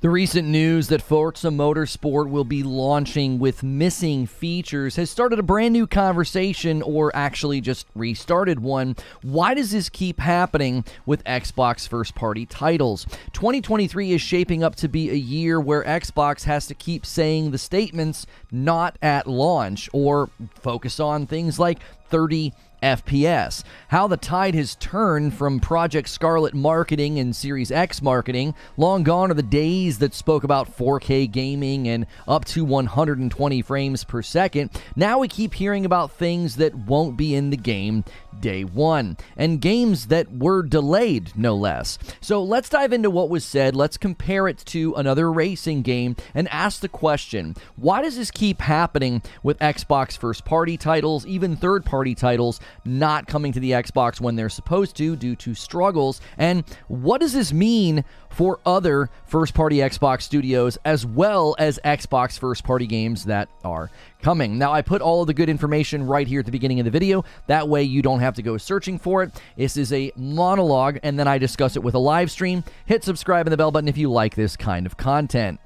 The recent news that Forza Motorsport will be launching with missing features has started a brand new conversation, or actually just restarted one. Why does this keep happening with Xbox first-party titles? 2023 is shaping up to be a year where Xbox has to keep saying the statements "not at launch" or focus on things like 30 FPS. How the tide has turned from Project Scarlet marketing and Series X marketing. Long gone are the days that spoke about 4K gaming and up to 120 frames per second. Now we keep hearing about things that won't be in the game day one, and games that were delayed, no less. So let's dive into what was said. Let's compare it to another racing game and ask the question, why does this keep happening with Xbox first-party titles, even third-party titles, not coming to the Xbox when they're supposed to due to struggles? And what does this mean for other first-party Xbox studios as well as Xbox first-party games that are coming? Now, I put all of the good information right here at the beginning of the video. That way you don't have to go searching for it. This is a monologue, and then I discuss it with a live stream. Hit subscribe and the bell button if you like this kind of content.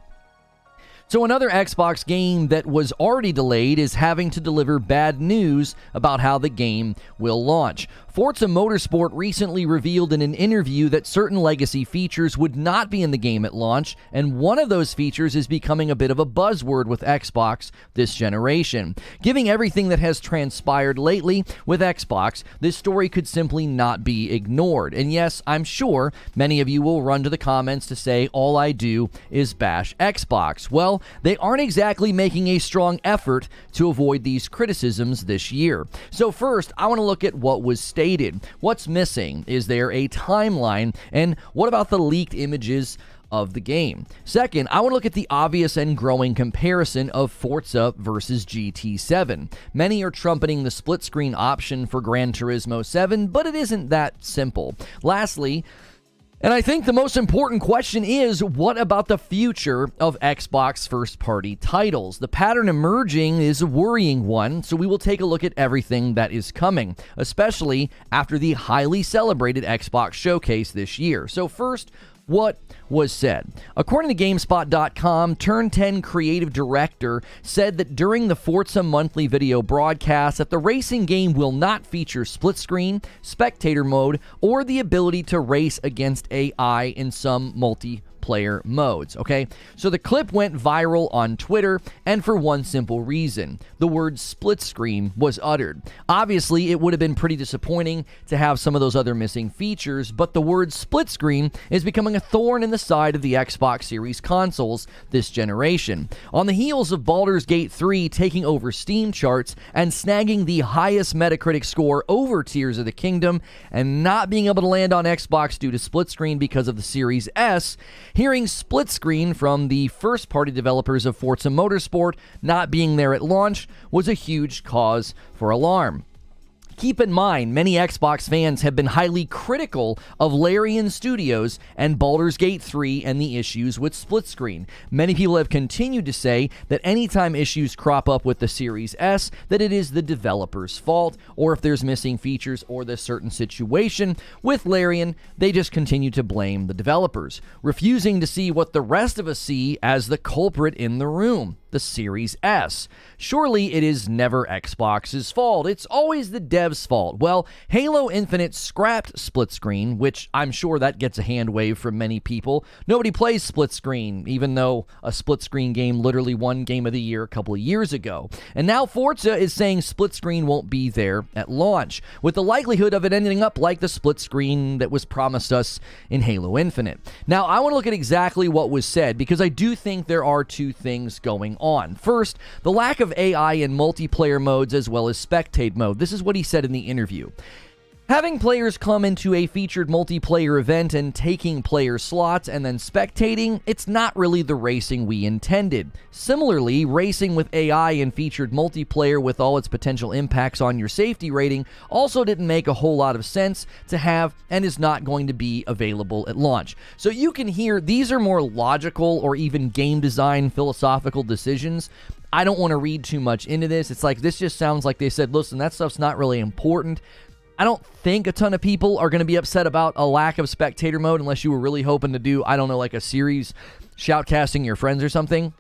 So another Xbox game that was already delayed is having to deliver bad news about how the game will launch. Forza Motorsport recently revealed in an interview that certain legacy features would not be in the game at launch, and one of those features is becoming a bit of a buzzword with Xbox this generation. Given everything that has transpired lately with Xbox, this story could simply not be ignored. And yes, I'm sure many of you will run to the comments to say all I do is bash Xbox. Well, they aren't exactly making a strong effort to avoid these criticisms this year. So first, I want to look at what was stated. What's missing? Is there a timeline? And what about the leaked images of the game? Second, I want to look at the obvious and growing comparison of Forza versus GT7. Many are trumpeting the split screen option for Gran Turismo 7, but it isn't that simple. Lastly, and I think the most important question is, what about the future of Xbox first-party titles? The pattern emerging is a worrying one, so we will take a look at everything that is coming, especially after the highly celebrated Xbox showcase this year. So first, what was said? According to GameSpot.com, Turn 10 creative director said that during the Forza monthly video broadcast that the racing game will not feature split screen, spectator mode, or the ability to race against AI in some multiplayer modes, okay? So the clip went viral on Twitter, and for one simple reason. The word split screen was uttered. Obviously, it would have been pretty disappointing to have some of those other missing features, but the word split screen is becoming a thorn in the side of the Xbox Series consoles this generation. On the heels of Baldur's Gate 3 taking over Steam charts and snagging the highest Metacritic score over Tears of the Kingdom, and not being able to land on Xbox due to split screen because of the Series S, hearing split screen from the first-party developers of Forza Motorsport not being there at launch was a huge cause for alarm. Keep in mind, many Xbox fans have been highly critical of Larian Studios and Baldur's Gate 3 and the issues with split screen. Many people have continued to say that anytime issues crop up with the Series S, that it is the developer's fault, or if there's missing features or this certain situation with Larian, they just continue to blame the developers, refusing to see what the rest of us see as the culprit in the room. The Series S. Surely it is never Xbox's fault. It's always the dev's fault. Well, Halo Infinite scrapped split screen, which I'm sure that gets a hand wave from many people. Nobody plays split screen, even though a split screen game literally won Game of the Year a couple of years ago. And now Forza is saying split screen won't be there at launch, with the likelihood of it ending up like the split screen that was promised us in Halo Infinite. Now, I want to look at exactly what was said, because I do think there are two things going on. First, the lack of AI in multiplayer modes as well as spectate mode. This is what he said in the interview. Having players come into a featured multiplayer event and taking player slots and then spectating, it's not really the racing we intended. Similarly, racing with AI and featured multiplayer with all its potential impacts on your safety rating also didn't make a whole lot of sense to have and is not going to be available at launch. So you can hear these are more logical or even game design philosophical decisions. I don't want to read too much into this. It's like, this just sounds like they said, listen, that stuff's not really important. I don't think a ton of people are going to be upset about a lack of spectator mode unless you were really hoping to do, I don't know, like a series shoutcasting your friends or something.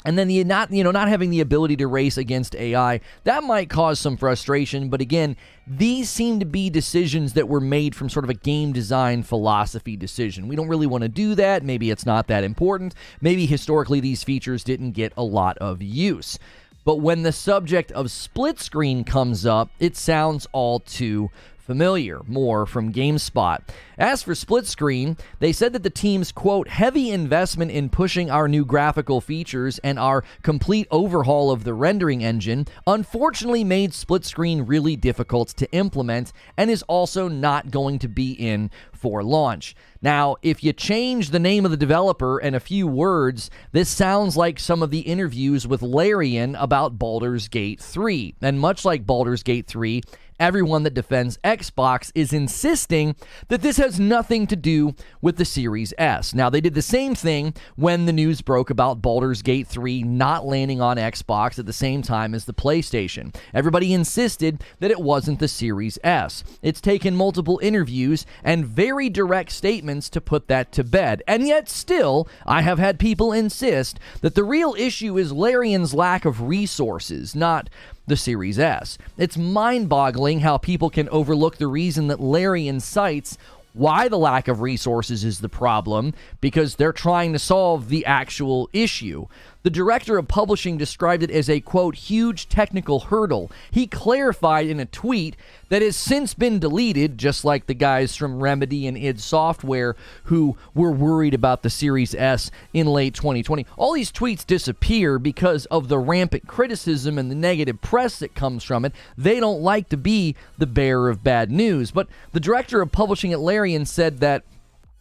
And then not having the ability to race against AI, that might cause some frustration. But again, these seem to be decisions that were made from sort of a game design philosophy decision. We don't really want to do that. Maybe it's not that important. Maybe historically these features didn't get a lot of use. But when the subject of split screen comes up, it sounds all too familiar. More from GameSpot. As for split screen, they said that the team's, quote, heavy investment in pushing our new graphical features and our complete overhaul of the rendering engine unfortunately made split screen really difficult to implement and is also not going to be in for launch. Now, if you change the name of the developer and a few words, this sounds like some of the interviews with Larian about Baldur's Gate 3. And much like Baldur's Gate 3, everyone that defends Xbox is insisting that this has nothing to do with the Series S. Now, they did the same thing when the news broke about Baldur's Gate 3 not landing on Xbox at the same time as the PlayStation. Everybody insisted that it wasn't the Series S. It's taken multiple interviews and very direct statements to put that to bed. And yet still, I have had people insist that the real issue is Larian's lack of resources, not the Series S. It's mind-boggling how people can overlook the reason that Larian cites why the lack of resources is the problem, because they're trying to solve the actual issue. The director of publishing described it as a, quote, huge technical hurdle. He clarified in a tweet that has since been deleted, just like the guys from Remedy and id Software who were worried about the Series S in late 2020. All these tweets disappear because of the rampant criticism and the negative press that comes from it. They don't like to be the bearer of bad news. But the director of publishing at Larian said that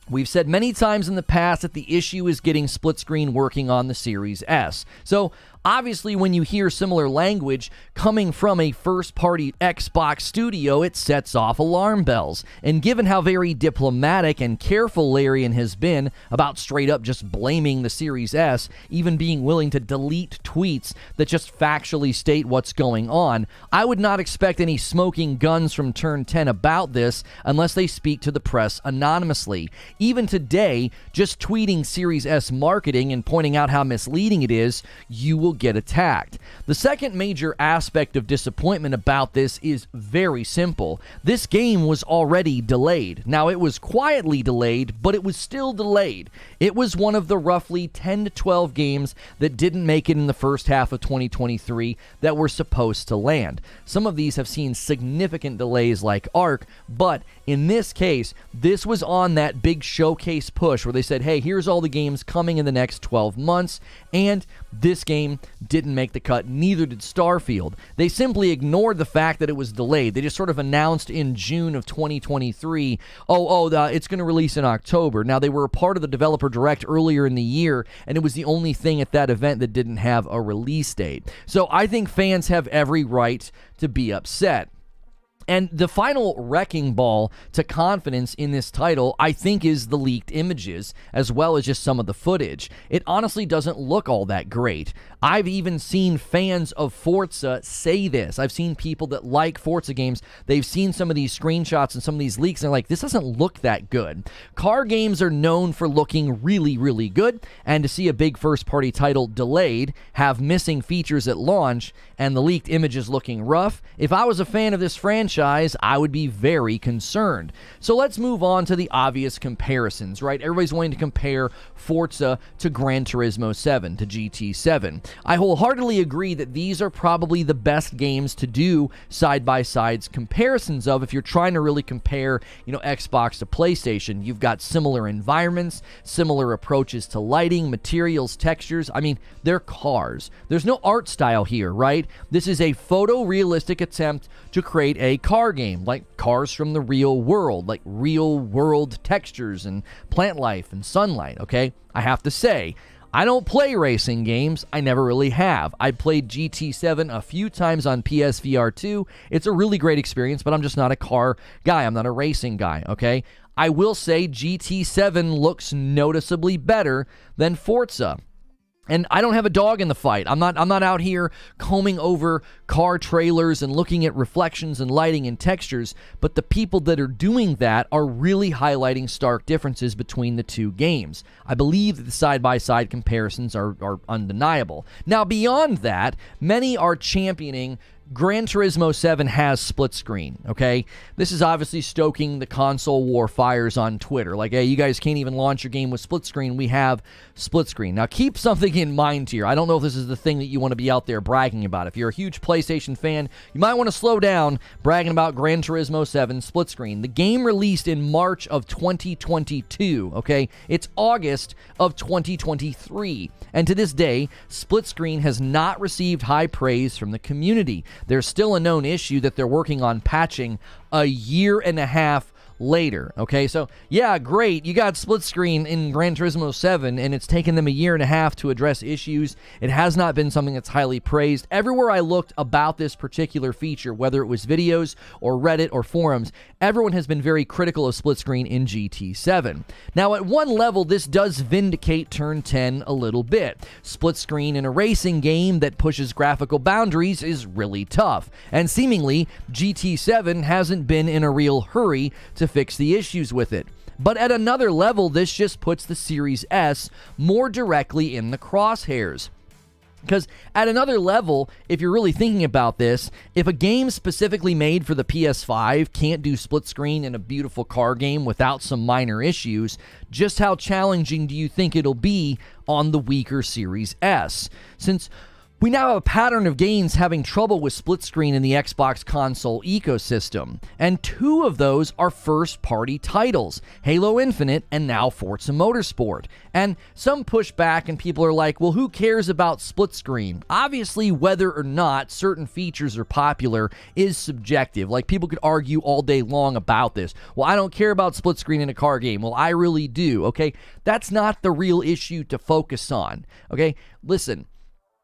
we've said many times in the past that the issue is getting split screen working on the Series S. So obviously, when you hear similar language coming from a first-party Xbox studio, it sets off alarm bells. And given how very diplomatic and careful Larian has been about straight-up just blaming the Series S, even being willing to delete tweets that just factually state what's going on, I would not expect any smoking guns from Turn 10 about this unless they speak to the press anonymously. Even today, just tweeting Series S marketing and pointing out how misleading it is, you will get attacked. The second major aspect of disappointment about this is very simple. This game was already delayed. Now, it was quietly delayed, but it was still delayed. It was one of the roughly 10 to 12 games that didn't make it in the first half of 2023 that were supposed to land. Some of these have seen significant delays like Ark, but in this case, this was on that big showcase push where they said, hey, here's all the games coming in the next 12 months, and this game didn't make the cut. Neither did Starfield. They simply ignored the fact that it was delayed. They just sort of announced in June of 2023, it's going to release in October. Now, they were a part of the Developer Direct earlier in the year, and it was the only thing at that event that didn't have a release date. So I think fans have every right to be upset. And the final wrecking ball to confidence in this title, I think, is the leaked images, as well as just some of the footage. It honestly doesn't look all that great. I've even seen fans of Forza say this. I've seen people that like Forza games, they've seen some of these screenshots and some of these leaks, and they're like, this doesn't look that good. Car games are known for looking really, really good, and to see a big first-party title delayed, have missing features at launch, and the leaked images looking rough, if I was a fan of this franchise, I would be very concerned. So let's move on to the obvious comparisons, right? Everybody's wanting to compare Forza to Gran Turismo 7, to GT7. I wholeheartedly agree that these are probably the best games to do side-by-sides comparisons of if you're trying to really compare, Xbox to PlayStation. You've got similar environments, similar approaches to lighting, materials, textures. I mean, they're cars. There's no art style here, right? This is a photorealistic attempt to create a car game, like cars from the real world, like real world textures and plant life and sunlight, okay? I have to say, I don't play racing games. I never really have. I played GT7 a few times on PSVR 2. It's a really great experience, but I'm just not a car guy. I'm not a racing guy, okay? I will say GT7 looks noticeably better than Forza. And I don't have a dog in the fight. I'm not out here combing over car trailers and looking at reflections and lighting and textures, but the people that are doing that are really highlighting stark differences between the two games. I believe that the side-by-side comparisons are undeniable. Now, beyond that, many are championing Gran Turismo 7 has split screen, okay? This is obviously stoking the console war fires on Twitter. Like, hey, you guys can't even launch your game with split screen. We have split screen. Now, keep something in mind here. I don't know if this is the thing that you want to be out there bragging about. If you're a huge PlayStation fan, you might want to slow down bragging about Gran Turismo 7 split screen. The game released in March of 2022, okay? It's August of 2023. And to this day, split screen has not received high praise from the community. There's still a known issue that they're working on patching a year and a half later, okay? So, yeah, great. You got split screen in Gran Turismo 7, and it's taken them a year and a half to address issues. It has not been something that's highly praised. Everywhere I looked about this particular feature, whether it was videos or Reddit or forums, everyone has been very critical of split screen in GT7. Now, at one level, this does vindicate Turn 10 a little bit. Split screen in a racing game that pushes graphical boundaries is really tough, and seemingly, GT7 hasn't been in a real hurry to fix the issues with it. But at another level, this just puts the Series S more directly in the crosshairs. Because at another level, if you're really thinking about this, if a game specifically made for the PS5 can't do split screen in a beautiful car game without some minor issues, just how challenging do you think it'll be on the weaker Series S? Since we now have a pattern of games having trouble with split screen in the Xbox console ecosystem, and two of those are first-party titles, Halo Infinite and now Forza Motorsport. And some push back and people are like, well, who cares about split screen? Obviously, whether or not certain features are popular is subjective. Like, people could argue all day long about this. Well, I don't care about split screen in a car game. Well, I really do, okay? That's not the real issue to focus on, okay? Listen,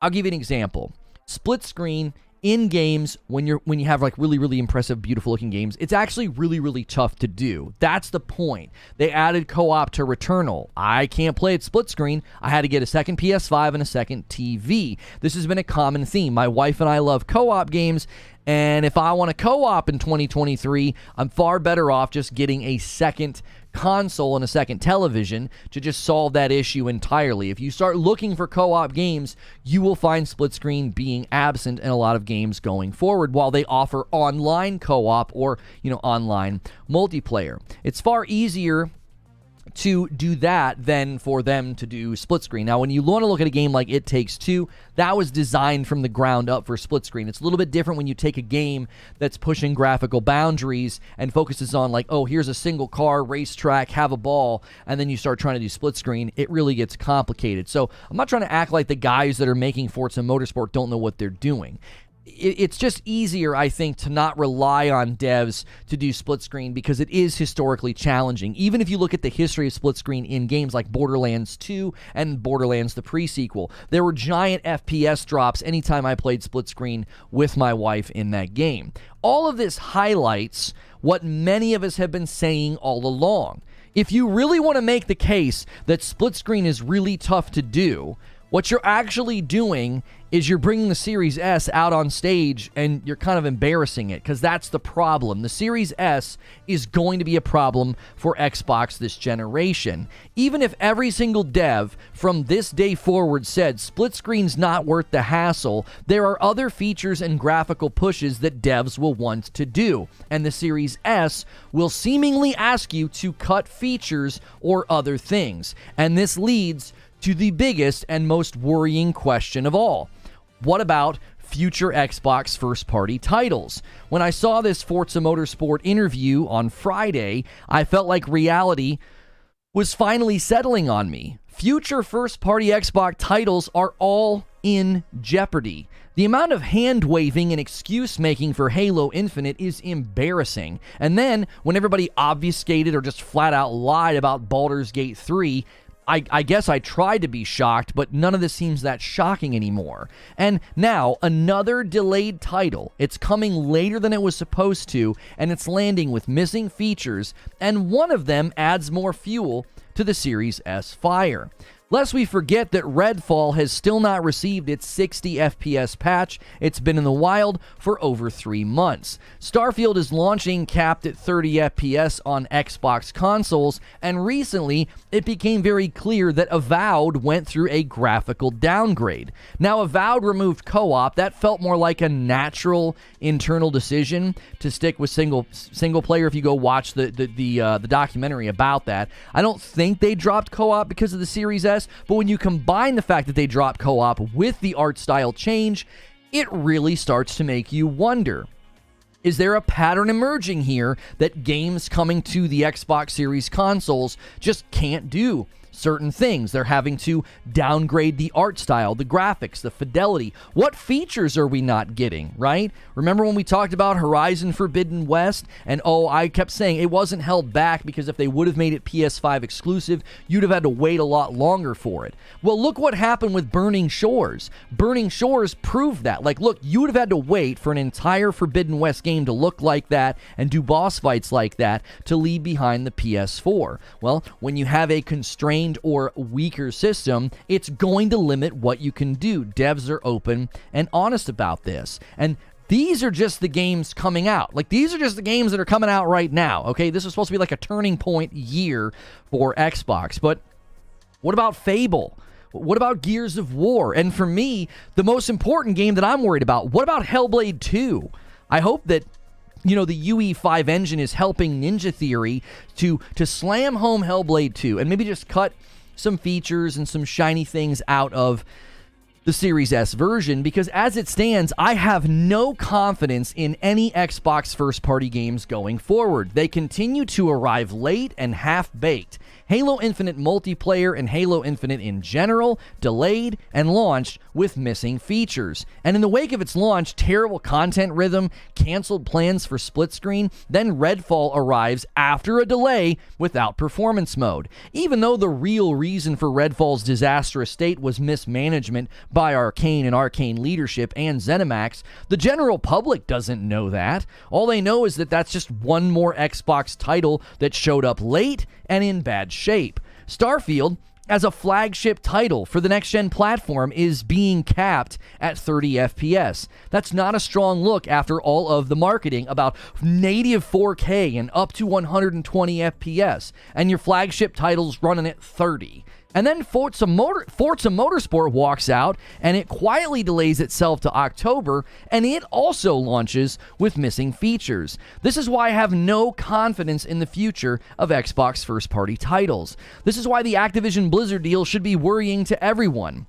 I'll give you an example. Split screen in games, when you have like really impressive, beautiful looking games, it's actually really tough to do. That's the point. They added co-op to Returnal. I can't play it split screen. I had to get a second PS5 and a second TV. This has been a common theme. My wife and I love co-op games, and if I want to co-op in 2023, I'm far better off just getting a second console and a second television to just solve that issue entirely. If you start looking for co-op games, you will find split screen being absent in a lot of games going forward, while they offer online co-op or, online multiplayer. It's far easier to do that than for them to do split screen. Now, when you want to look at a game like It Takes Two, that was designed from the ground up for split screen. It's a little bit different when you take a game that's pushing graphical boundaries and focuses on like, oh, here's a single car racetrack, have a ball, and then you start trying to do split screen. It really gets complicated. So I'm not trying to act like the guys that are making Forza Motorsport don't know what they're doing. It's just easier, I think, to not rely on devs to do split screen because it is historically challenging. Even if you look at the history of split screen in games like Borderlands 2 and Borderlands the pre-sequel, there were giant FPS drops anytime I played split screen with my wife in that game. All of this highlights what many of us have been saying all along. If you really want to make the case that split screen is really tough to do, what you're actually doing is you're bringing the Series S out on stage and you're kind of embarrassing it, because that's the problem. The Series S is going to be a problem for Xbox this generation. Even if every single dev from this day forward said split screen's not worth the hassle, there are other features and graphical pushes that devs will want to do, and the Series S will seemingly ask you to cut features or other things. And this leads to the biggest and most worrying question of all. What about future Xbox first-party titles? When I saw this Forza Motorsport interview on Friday, I felt like reality was finally settling on me. Future first-party Xbox titles are all in jeopardy. The amount of hand-waving and excuse-making for Halo Infinite is embarrassing. And then, when everybody obfuscated or just flat-out lied about Baldur's Gate 3, I guess I tried to be shocked, but none of this seems that shocking anymore. And now, another delayed title. It's coming later than it was supposed to, and it's landing with missing features, and one of them adds more fuel to the Series S fire. Lest we forget that Redfall has still not received its 60 FPS patch. It's been in the wild for over 3 months. Starfield is launching capped at 30 FPS on Xbox consoles, and recently it became very clear that Avowed went through a graphical downgrade. Now, Avowed removed co-op. That felt more like a natural internal decision to stick with single player. If you go watch the documentary about that, I don't think they dropped co-op because of the Series S, but when you combine the fact that they dropped co-op with the art style change, it really starts to make you wonder. Is there a pattern emerging here that games coming to the Xbox Series consoles just can't do certain things? They're having to downgrade the art style, the graphics, the fidelity. What features are we not getting, right? Remember when we talked about Horizon Forbidden West? And I kept saying it wasn't held back because if they would have made it PS5 exclusive, you'd have had to wait a lot longer for it. Well, look what happened with Burning Shores. Burning Shores proved that. Like, look, you would have had to wait for an entire Forbidden West game to look like that and do boss fights like that to leave behind the PS4. Well, when you have a constrained or weaker system, it's going to limit what you can do. Devs are open and honest about this. And these are just the games coming out. Like, these are just the games that are coming out right now, okay? This is supposed to be like a turning point year for Xbox. But what about Fable? What about Gears of War? And for me, the most important game that I'm worried about, what about Hellblade 2? I hope that the UE5 engine is helping Ninja Theory to slam home Hellblade 2 and maybe just cut some features and some shiny things out of the Series S version, because as it stands, I have no confidence in any Xbox first-party games going forward. They continue to arrive late and half-baked. Halo Infinite multiplayer and Halo Infinite in general delayed and launched with missing features. And in the wake of its launch, terrible content rhythm, canceled plans for split screen, then Redfall arrives after a delay without performance mode. Even though the real reason for Redfall's disastrous state was mismanagement by Arcane and Arcane leadership and ZeniMax, the general public doesn't know that. All they know is that that's just one more Xbox title that showed up late and in bad shape. Starfield, as a flagship title for the next-gen platform, is being capped at 30 FPS. That's not a strong look after all of the marketing about native 4K and up to 120 FPS, and your flagship title's running at 30. And then Forza Motorsport walks out, and it quietly delays itself to October, and it also launches with missing features. This is why I have no confidence in the future of Xbox first-party titles. This is why the Activision Blizzard deal should be worrying to everyone.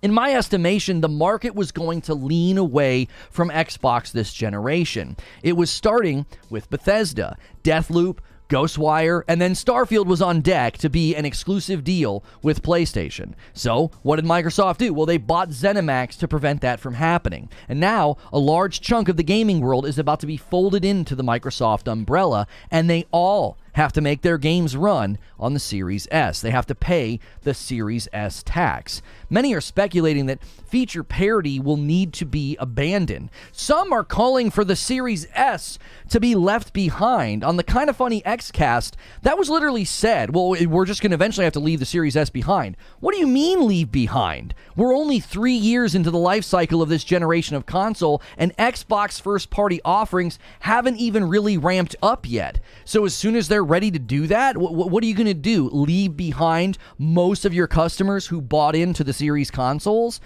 In my estimation, the market was going to lean away from Xbox this generation. It was starting with Bethesda, Deathloop, Ghostwire, and then Starfield was on deck to be an exclusive deal with PlayStation. So, what did Microsoft do? Well, they bought ZeniMax to prevent that from happening. And now, a large chunk of the gaming world is about to be folded into the Microsoft umbrella, and they all have to make their games run on the Series S. They have to pay the Series S tax. Many are speculating that feature parity will need to be abandoned. Some are calling for the Series S to be left behind. On the Kinda Funny Xcast, that was literally said, well, we're just going to eventually have to leave the Series S behind. What do you mean leave behind? We're only 3 years into the life cycle of this generation of console, and Xbox first-party offerings haven't even really ramped up yet. So as soon as they're ready to do that, what are you going to do? Leave behind most of your customers who bought into the Series consoles?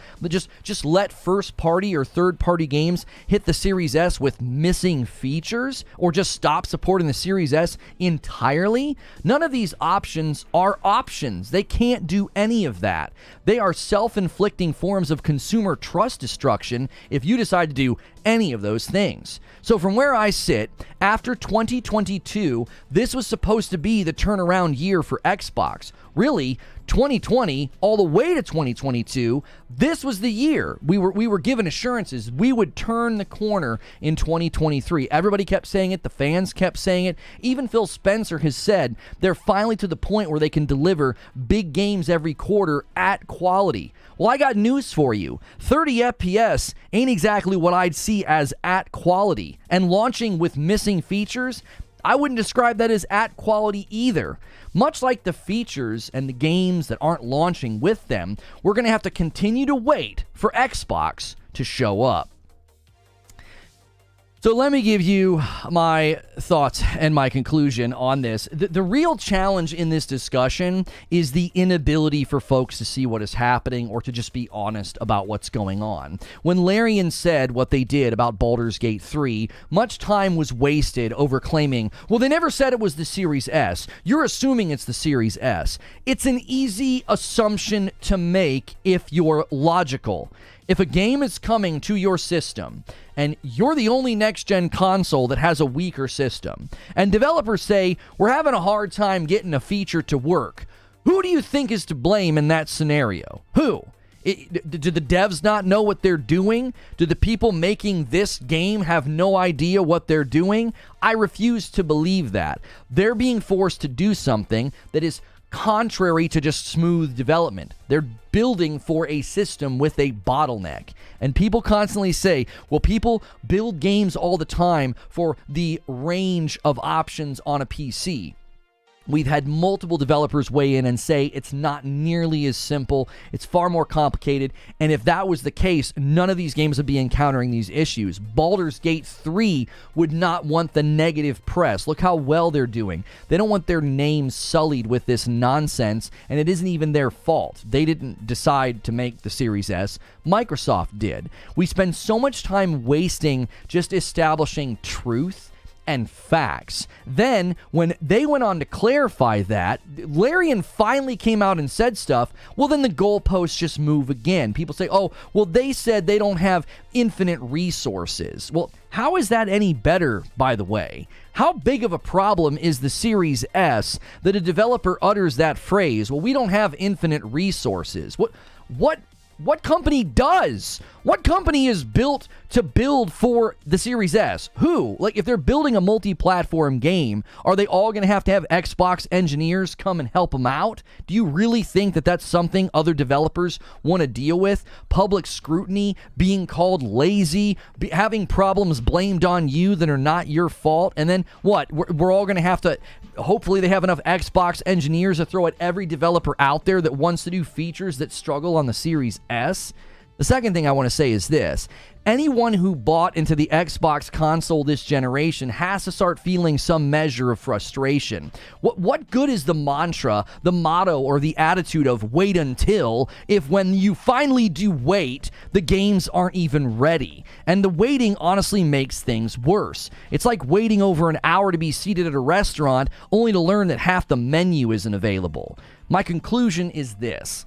Just let first-party or third-party games hit the Series S with missing features? Or just stop supporting the Series S entirely? None of these options are options. They can't do any of that. They are self-inflicting forms of consumer trust destruction if you decide to do any of those things. So from where I sit, after 2022, this was supposed to be the turnaround year for Xbox. Really, 2020 all the way to 2022, this was the year. We were given assurances we would turn the corner in 2023. Everybody kept saying it. The fans kept saying it. Even Phil Spencer has said they're finally to the point where they can deliver big games every quarter at quality. Well, I got news for you. 30 FPS ain't exactly what I'd see as at quality. And launching with missing features, I wouldn't describe that as at quality either. Much like the features and the games that aren't launching with them, we're going to have to continue to wait for Xbox to show up. So let me give you my thoughts and my conclusion on this. The real challenge in this discussion is the inability for folks to see what is happening or to just be honest about what's going on. When Larian said what they did about Baldur's Gate 3, much time was wasted over claiming, well, they never said it was the Series S. You're assuming it's the Series S. It's an easy assumption to make if you're logical. If a game is coming to your system and you're the only next-gen console that has a weaker system, and developers say, we're having a hard time getting a feature to work, who do you think is to blame in that scenario? Who? Do the devs not know what they're doing? Do the people making this game have no idea what they're doing? I refuse to believe that. They're being forced to do something that is contrary to just smooth development. They're building for a system with a bottleneck. And people constantly say, well, people build games all the time for the range of options on a PC. We've had multiple developers weigh in and say it's not nearly as simple. It's far more complicated. And if that was the case, none of these games would be encountering these issues. Baldur's Gate 3 would not want the negative press. Look how well they're doing. They don't want their name sullied with this nonsense, and it isn't even their fault. They didn't decide to make the Series S. Microsoft did. We spend so much time wasting just establishing truth and facts. Then, when they went on to clarify that, Larian finally came out and said stuff, well, then the goalposts just move again. People say, oh, well, they said they don't have infinite resources. Well, how is that any better, by the way? How big of a problem is the Series S that a developer utters that phrase, well, we don't have infinite resources? What company does? What company is built to build for the Series S? Who? Like, if they're building a multi-platform game, are they all going to have Xbox engineers come and help them out? Do you really think that that's something other developers want to deal with? Public scrutiny, being called lazy, having problems blamed on you that are not your fault, and then what? We're all going to have to, hopefully they have enough Xbox engineers to throw at every developer out there that wants to do features that struggle on the Series S. The second thing I want to say is this. Anyone who bought into the Xbox console this generation has to start feeling some measure of frustration. What good is the mantra, the motto, or the attitude of wait until if when you finally do wait, the games aren't even ready? And the waiting honestly makes things worse. It's like waiting over an hour to be seated at a restaurant only to learn that half the menu isn't available. My conclusion is this.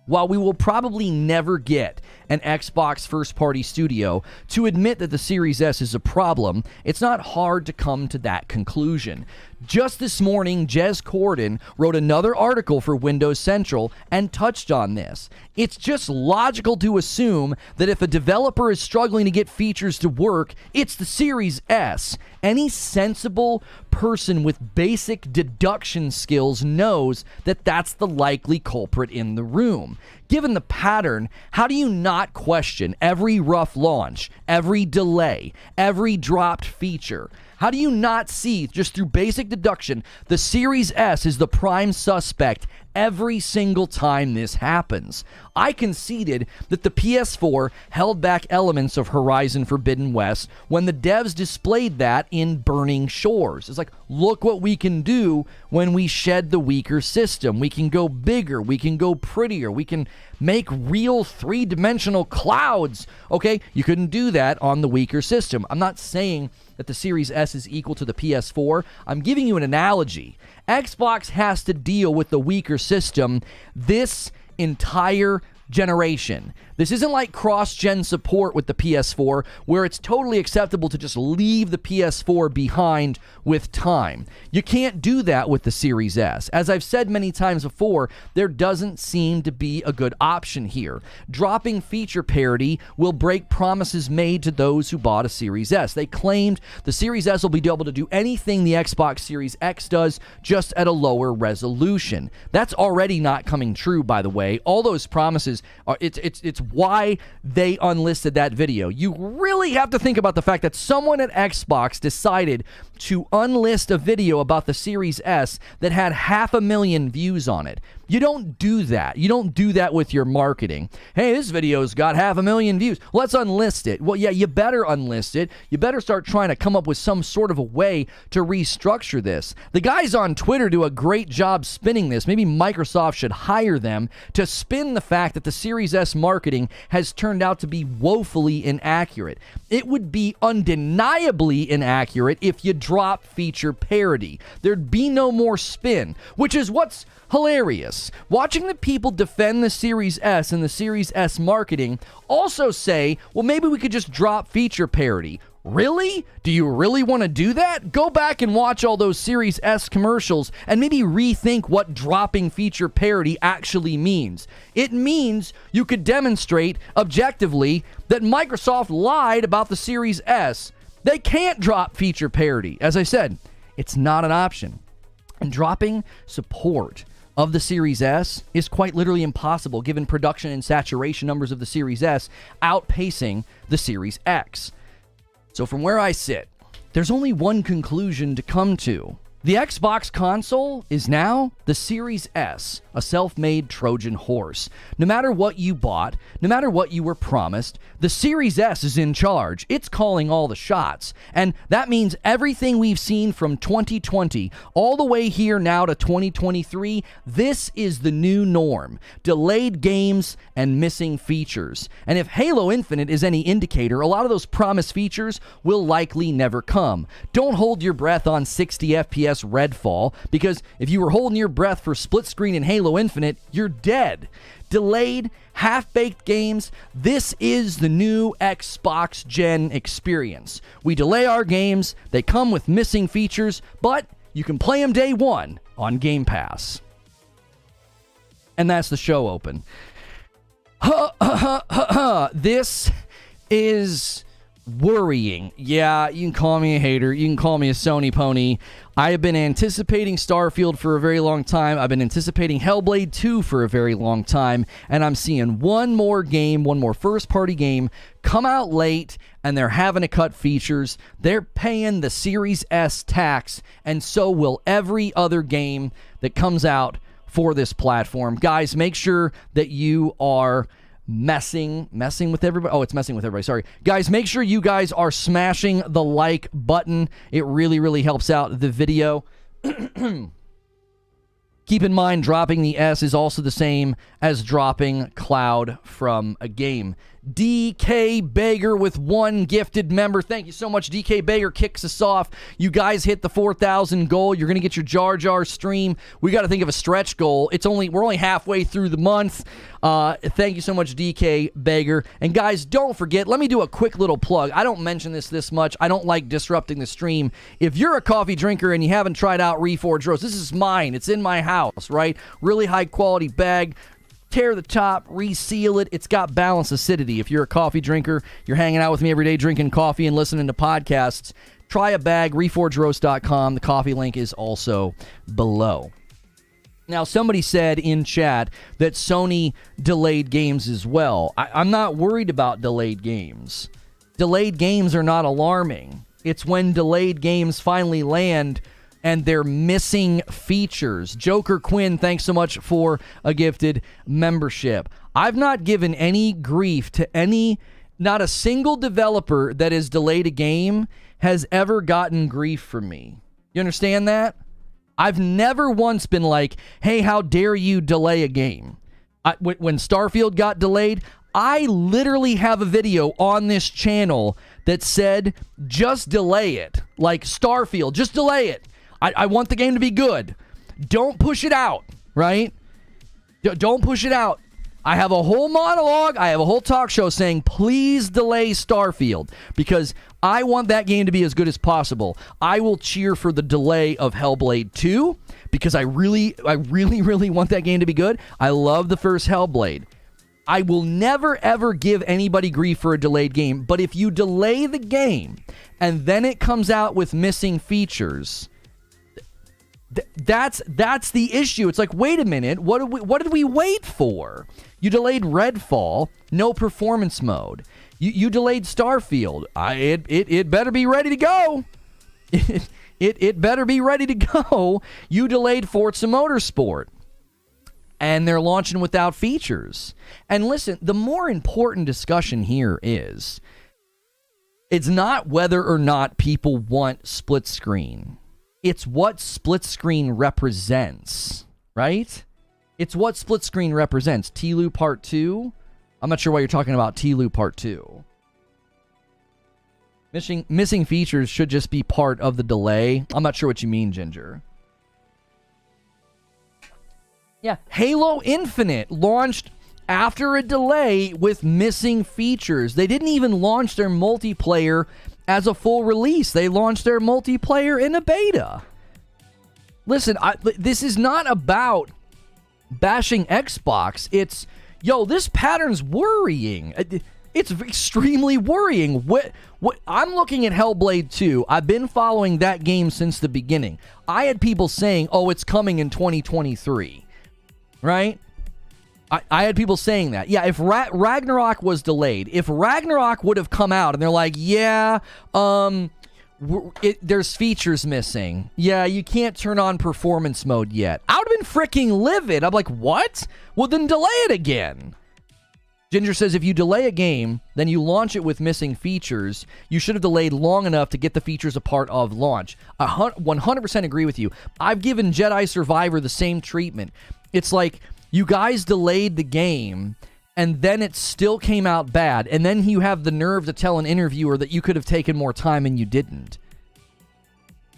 While we will probably never get an Xbox first-party studio to admit that the Series S is a problem, it's not hard to come to that conclusion. Just this morning, Jez Corden wrote another article for Windows Central and touched on this. It's just logical to assume that if a developer is struggling to get features to work, it's the Series S. Any sensible person with basic deduction skills knows that that's the likely culprit in the room. Given the pattern, how do you not question every rough launch, every delay, every dropped feature? How do you not see, just through basic deduction, the Series S is the prime suspect every single time this happens? I conceded that the PS4 held back elements of Horizon Forbidden West when the devs displayed that in Burning Shores. It's like, look what we can do when we shed the weaker system. We can go bigger. We can go prettier. We can make real three-dimensional clouds. Okay, you couldn't do that on the weaker system. I'm not saying that the Series S is equal to the PS4. I'm giving you an analogy. Xbox has to deal with the weaker system this entire generation. This isn't like cross-gen support with the PS4, where it's totally acceptable to just leave the PS4 behind with time. You can't do that with the Series S. As I've said many times before, there doesn't seem to be a good option here. Dropping feature parity will break promises made to those who bought a Series S. They claimed the Series S will be able to do anything the Xbox Series X does, just at a lower resolution. That's already not coming true, by the way. All those promises it's why they unlisted that video. You really have to think about the fact that someone at Xbox decided to unlist a video about the Series S that had 500,000 views on it. You don't do that. You don't do that with your marketing. Hey, this video's got 500,000 views. Let's unlist it. Well, yeah, you better unlist it. You better start trying to come up with some sort of a way to restructure this. The guys on Twitter do a great job spinning this. Maybe Microsoft should hire them to spin the fact that the Series S marketing has turned out to be woefully inaccurate. It would be undeniably inaccurate if you drop feature parity. There'd be no more spin, which is what's hilarious. Watching the people defend the Series S and the Series S marketing also say, well, maybe we could just drop feature parity. Really? Do you really want to do that? Go back and watch all those Series S commercials and maybe rethink what dropping feature parity actually means. It means you could demonstrate objectively that Microsoft lied about the Series S. They can't drop feature parity. As I said, it's not an option. And dropping support of the Series S is quite literally impossible given production and saturation numbers of the Series S outpacing the Series X. So from where I sit, there's only one conclusion to come to. The Xbox console is now the Series S, a self-made Trojan horse. No matter what you bought, no matter what you were promised, the Series S is in charge. It's calling all the shots. And that means everything we've seen from 2020 all the way here now to 2023, this is the new norm. Delayed games and missing features. And if Halo Infinite is any indicator, a lot of those promised features will likely never come. Don't hold your breath on 60 FPS Redfall, because if you were holding your breath for split screen in Halo Infinite, you're dead. Delayed, half-baked games, this is the new Xbox Gen experience. We delay our games, they come with missing features, but you can play them day one on Game Pass. And that's the show open. This is worrying. Yeah, you can call me a hater. You can call me a Sony pony. I have been anticipating Starfield for a very long time. I've been anticipating Hellblade 2 for a very long time. And I'm seeing one more first-party game come out late, and they're having to cut features. They're paying the Series S tax, and so will every other game that comes out for this platform. Guys, make sure that you are messing with everybody. Oh, it's messing with everybody. Sorry. Guys, make sure you guys are smashing the like button. It really, really helps out the video. Keep in mind, dropping the S is also the same as dropping Cloud from a game. DK Bager with one gifted member. Thank you so much. DK Bager kicks us off. You guys hit the 4,000 goal. You're going to get your Jar Jar stream. We got to think of a stretch goal. We're only halfway through the month. Thank you so much, DK Bager. And guys, don't forget, let me do a quick little plug. I don't mention this much. I don't like disrupting the stream. If you're a coffee drinker and you haven't tried out Reforge Roast, this is mine. It's in my house, right? Really high quality bag. Tear the top, reseal it. It's got balanced acidity. If you're a coffee drinker, you're hanging out with me every day drinking coffee and listening to podcasts, try a bag, reforgeroast.com. The coffee link is also below. Now, somebody said in chat that Sony delayed games as well. I'm not worried about delayed games. Delayed games are not alarming. It's when delayed games finally land and they're missing features. Joker Quinn, thanks so much for a gifted membership. I've not given any grief to not a single developer that has delayed a game has ever gotten grief from me. You understand that? I've never once been like, hey, how dare you delay a game? When Starfield got delayed, I literally have a video on this channel that said, just delay it. Like Starfield, just delay it. I want the game to be good. Don't push it out, right? Don't push it out. I have a whole monologue. I have a whole talk show saying, please delay Starfield because I want that game to be as good as possible. I will cheer for the delay of Hellblade 2 because I really want that game to be good. I love the first Hellblade. I will never, ever give anybody grief for a delayed game. But if you delay the game and then it comes out with missing features, That's the issue. It's like, wait a minute, what did we wait for? You delayed Redfall, no performance mode. You delayed Starfield. It better be ready to go. It better be ready to go. You delayed Forza Motorsport, and they're launching without features. And listen, the more important discussion here is, it's not whether or not people want split screen. It's what split screen represents, right? It's what split screen represents. TLU Part 2? I'm not sure why you're talking about TLU Part 2. Missing features should just be part of the delay. I'm not sure what you mean, Ginger. Yeah, Halo Infinite launched after a delay with missing features. They didn't even launch their multiplayer as a full release. They launched their multiplayer in a beta. Listen, this is not about bashing Xbox. It's, this pattern's worrying. It's extremely worrying. What I'm looking at Hellblade 2. I've been following that game since the beginning. I had people saying, it's coming in 2023. Right? I had people saying that. Yeah, if Ragnarok was delayed, if Ragnarok would have come out and they're like, there's features missing. Yeah, you can't turn on performance mode yet. I would have been freaking livid. I'm like, what? Well, then delay it again. Ginger says, if you delay a game, then you launch it with missing features, you should have delayed long enough to get the features a part of launch. I 100% agree with you. I've given Jedi Survivor the same treatment. It's like, you guys delayed the game, and then it still came out bad, and then you have the nerve to tell an interviewer that you could have taken more time and you didn't.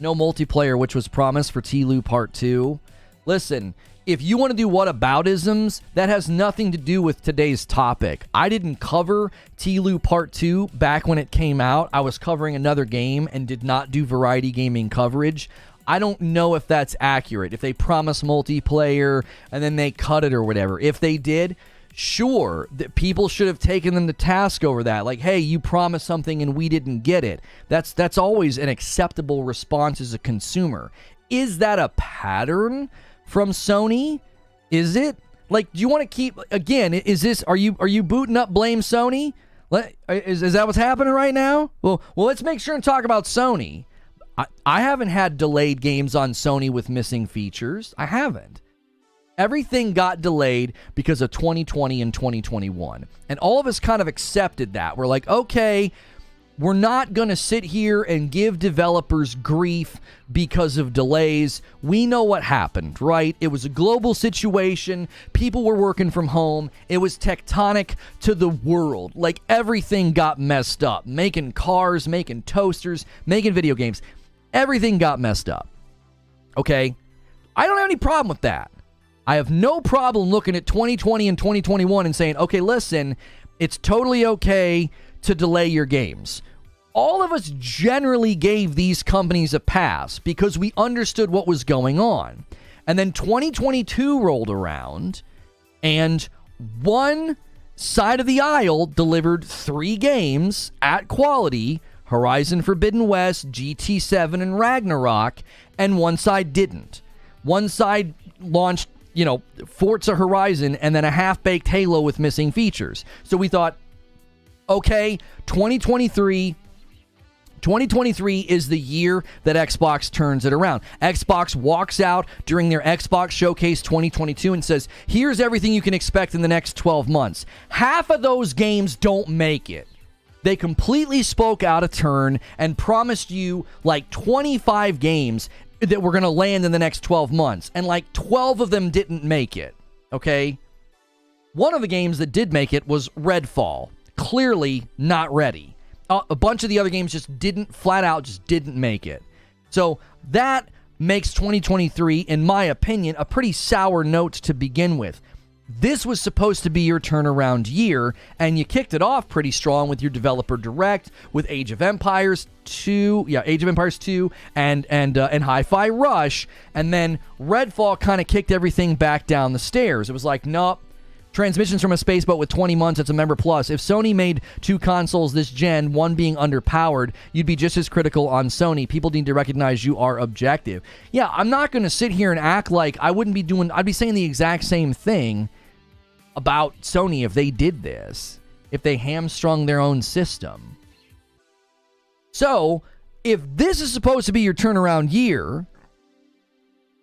No multiplayer, which was promised for TLU Part 2. Listen, if you want to do whataboutisms, that has nothing to do with today's topic. I didn't cover TLU Part 2 back when it came out. I was covering another game and did not do variety gaming coverage. I don't know if that's accurate. If they promise multiplayer and then they cut it or whatever. If they did, sure, that people should have taken them to task over that. Like, hey, you promised something and we didn't get it. That's always an acceptable response as a consumer. Is that a pattern from Sony? Is it? Like, do you want to keep, again, is this, are you booting up blame Sony? Is that what's happening right now? Well, let's make sure and talk about Sony. I haven't had delayed games on Sony with missing features. I haven't. Everything got delayed because of 2020 and 2021. And all of us kind of accepted that. We're like, okay, we're not going to sit here and give developers grief because of delays. We know what happened, right? It was a global situation. People were working from home. It was tectonic to the world. Like, everything got messed up. Making cars, making toasters, making video games. Everything got messed up. Okay? I don't have any problem with that. I have no problem looking at 2020 and 2021 and saying, okay, listen, it's totally okay to delay your games. All of us generally gave these companies a pass because we understood what was going on. And then 2022 rolled around, and one side of the aisle delivered 3 games at quality: Horizon Forbidden West, GT7, and Ragnarok, and one side didn't. One side launched, Forza Horizon and then a half-baked Halo with missing features. So we thought, okay, 2023 is the year that Xbox turns it around. Xbox walks out during their Xbox Showcase 2022 and says, here's everything you can expect in the next 12 months. Half of those games don't make it. They completely spoke out of turn and promised you like 25 games that were going to land in the next 12 months. And like 12 of them didn't make it. Okay? One of the games that did make it was Redfall. Clearly not ready. A bunch of the other games just flat out didn't make it. So that makes 2023, in my opinion, a pretty sour note to begin with. This was supposed to be your turnaround year, and you kicked it off pretty strong with your developer direct, with Age of Empires 2, and Hi-Fi Rush, and then Redfall kind of kicked everything back down the stairs. It was like, nope, Transmissions from a space boat with 20 months, it's a member plus. If Sony made 2 consoles this gen, one being underpowered, you'd be just as critical on Sony. People need to recognize you are objective. Yeah, I'm not going to sit here and act like I'd be saying the exact same thing about Sony if they did this, if they hamstrung their own system. So, if this is supposed to be your turnaround year,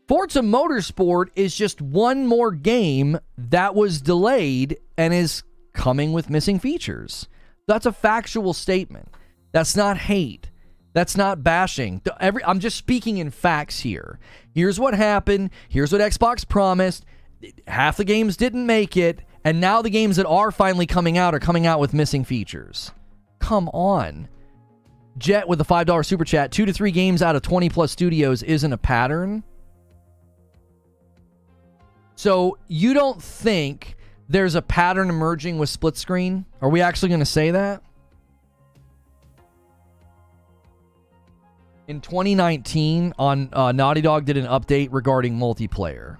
Forza Motorsport is just one more game that was delayed and is coming with missing features. That's a factual statement. That's not hate. That's not bashing. I'm just speaking in facts here. Here's what happened. Here's what Xbox promised. Half the games didn't make it, and now the games that are finally coming out are coming out with missing features. Come on. Jet with a $5 super chat. 2 to 3 games out of 20 plus studios isn't a pattern. So you don't think there's a pattern emerging with split screen? Are we actually going to say that? In 2019, Naughty Dog did an update regarding multiplayer.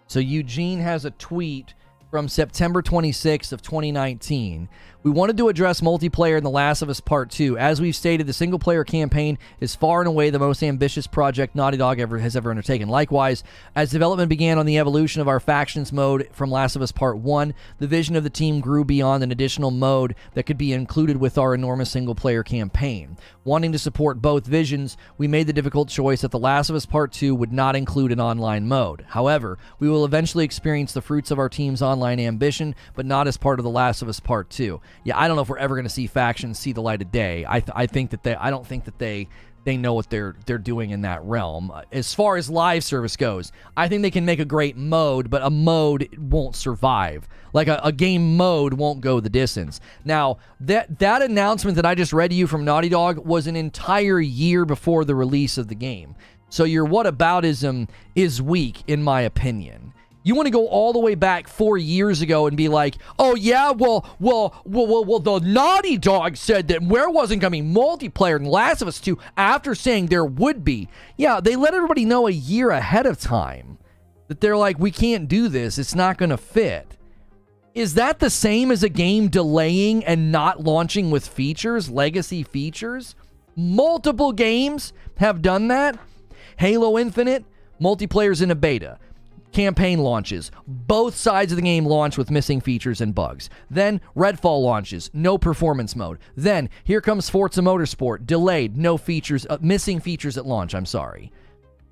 So Eugene has a tweet from September 26th of 2019. We wanted to address multiplayer in The Last of Us Part 2. As we've stated, the single-player campaign is far and away the most ambitious project Naughty Dog has ever undertaken. Likewise, as development began on the evolution of our factions mode from Last of Us Part 1, the vision of the team grew beyond an additional mode that could be included with our enormous single-player campaign. Wanting to support both visions, we made the difficult choice that The Last of Us Part 2 would not include an online mode. However, we will eventually experience the fruits of our team's online ambition, but not as part of The Last of Us Part 2. Yeah, I don't know if we're ever going to see factions see the light of day. I don't think that they know what they're doing in that realm. As far as live service goes, I think they can make a great mode, but a mode won't survive. Like a game mode won't go the distance. Now, that announcement that I just read to you from Naughty Dog was an entire year before the release of the game. So your whataboutism is weak, in my opinion. You want to go all the way back 4 years ago and be like, oh yeah, well, the Naughty Dog said that there wasn't going to be multiplayer in Last of Us 2 after saying there would be. Yeah, they let everybody know a year ahead of time that they're like, we can't do this. It's not going to fit. Is that the same as a game delaying and not launching with features, legacy features? Multiple games have done that. Halo Infinite, multiplayer's in a beta. Campaign launches. Both sides of the game launch with missing features and bugs. Then Redfall launches. No performance mode. Then here comes Forza Motorsport. Delayed. No features. Missing features at launch. I'm sorry.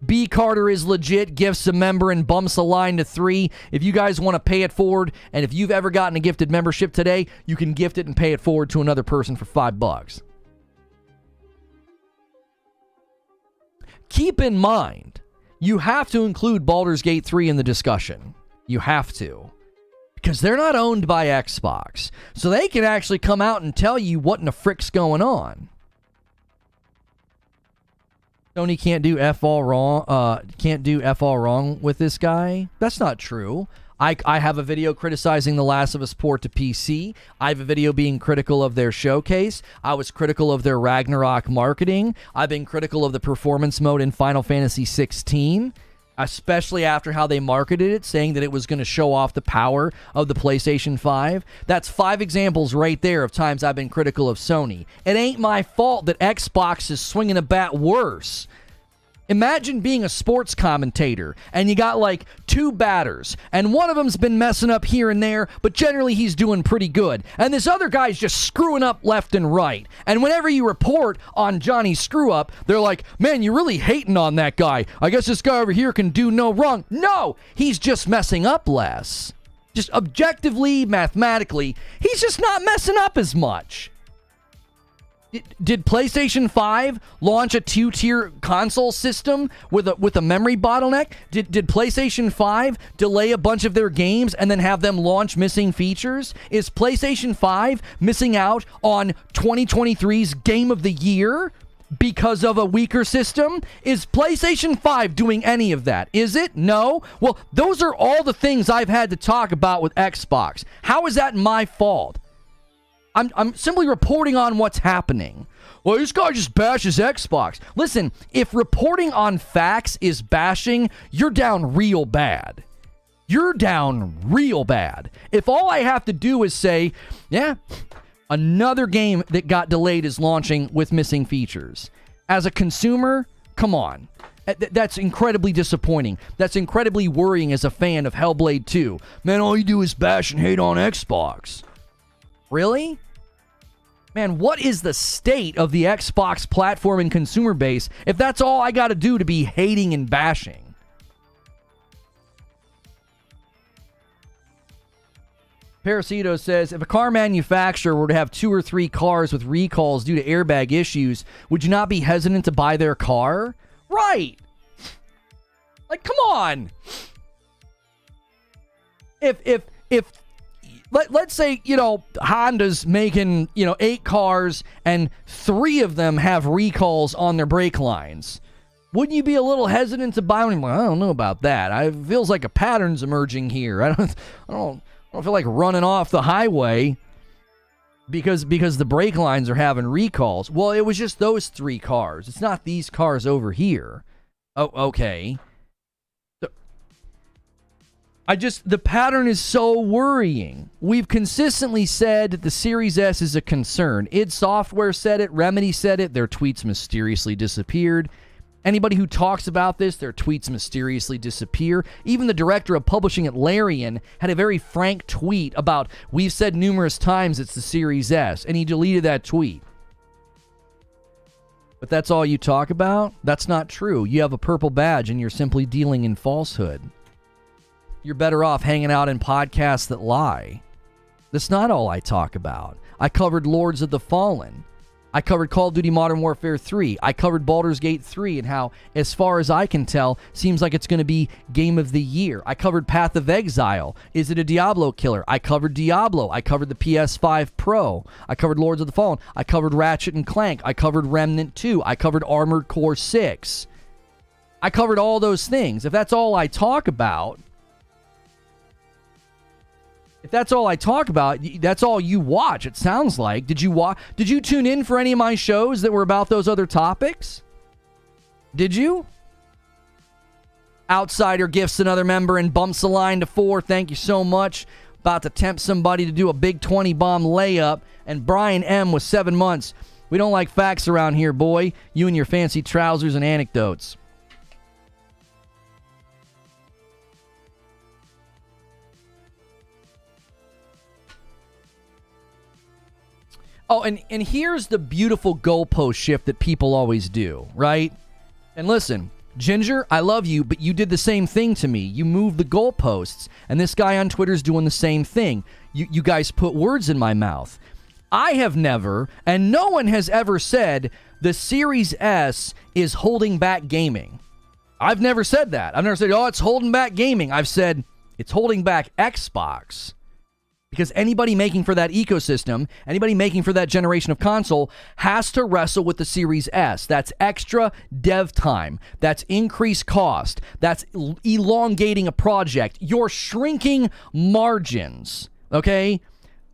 B. Carter is legit. Gifts a member and bumps a line to 3. If you guys want to pay it forward, and if you've ever gotten a gifted membership today, you can gift it and pay it forward to another person for $5. Keep in mind, you have to include Baldur's Gate 3 in the discussion. You have to. Because they're not owned by Xbox. So they can actually come out and tell you what in the frick's going on. Sony can't do F all wrong with this guy. That's not true. I have a video criticizing The Last of Us port to PC. I have a video being critical of their showcase. I was critical of their Ragnarok marketing. I've been critical of the performance mode in Final Fantasy 16, especially after how they marketed it, saying that it was going to show off the power of the PlayStation 5. That's 5 examples right there of times I've been critical of Sony. It ain't my fault that Xbox is swinging a bat worse. Imagine being a sports commentator and you got like 2 batters and one of them's been messing up here and there, but generally he's doing pretty good. And this other guy's just screwing up left and right. And whenever you report on Johnny's screw up, they're like, man, you're really hating on that guy. I guess this guy over here can do no wrong. No, he's just messing up less. Just objectively, mathematically, he's just not messing up as much. Did PlayStation 5 launch a 2-tier console system with a memory bottleneck? Did PlayStation 5 delay a bunch of their games and then have them launch missing features? Is PlayStation 5 missing out on 2023's Game of the Year because of a weaker system? Is PlayStation 5 doing any of that? Is it? No? Well, those are all the things I've had to talk about with Xbox. How is that my fault? I'm simply reporting on what's happening. Well, this guy just bashes Xbox. Listen, if reporting on facts is bashing, you're down real bad. you're down real bad. If all I have to do is say, yeah, another game that got delayed is launching with missing features. As a consumer, come on. That's incredibly disappointing. That's incredibly worrying as a fan of Hellblade 2. Man, all you do is bash and hate on Xbox. Really? Man, what is the state of the Xbox platform and consumer base if that's all I got to do to be hating and bashing? Parasito says, if a car manufacturer were to have 2 or 3 cars with recalls due to airbag issues, would you not be hesitant to buy their car? Right. Like, come on. Let's say, Honda's making, 8 cars and 3 of them have recalls on their brake lines. Wouldn't you be a little hesitant to buy one? Well, I don't know about that. It feels like a pattern's emerging here. I don't feel like running off the highway because the brake lines are having recalls. Well, it was just those 3 cars. It's not these cars over here. Oh, okay. The pattern is so worrying. We've consistently said that the Series S is a concern. id Software said it. Remedy said it. Their tweets mysteriously disappeared. Anybody who talks about this, their tweets mysteriously disappear. Even the director of publishing at Larian had a very frank tweet about, we've said numerous times it's the Series S, and he deleted that tweet. But that's all you talk about? That's not true. You have a purple badge and you're simply dealing in falsehood. You're better off hanging out in podcasts that lie. That's not all I talk about. I covered Lords of the Fallen. I covered Call of Duty Modern Warfare 3. I covered Baldur's Gate 3 and how, as far as I can tell, seems like it's going to be Game of the Year. I covered Path of Exile. Is it a Diablo killer? I covered Diablo. I covered the PS5 Pro. I covered Lords of the Fallen. I covered Ratchet and Clank. I covered Remnant 2. I covered Armored Core 6. I covered all those things. If that's all I talk about, that's all you watch, it sounds like. Did you tune in for any of my shows that were about those other topics? Did you? Outsider gifts another member and bumps the line to 4. Thank you so much. About to tempt somebody to do a big 20 bomb layup. And Brian M with 7 months. We don't like facts around here, boy. You and your fancy trousers and anecdotes. Oh, and here's the beautiful goalpost shift that people always do, right? And listen, Ginger, I love you, but you did the same thing to me. You moved the goalposts, and this guy on Twitter's doing the same thing. You guys put words in my mouth. I have never, and no one has ever said, the Series S is holding back gaming. I've never said that. I've never said, it's holding back gaming. I've said, it's holding back Xbox. Because anybody making for that ecosystem, anybody making for that generation of console has to wrestle with the Series S. That's extra dev time. That's increased cost. That's elongating a project. You're shrinking margins, okay?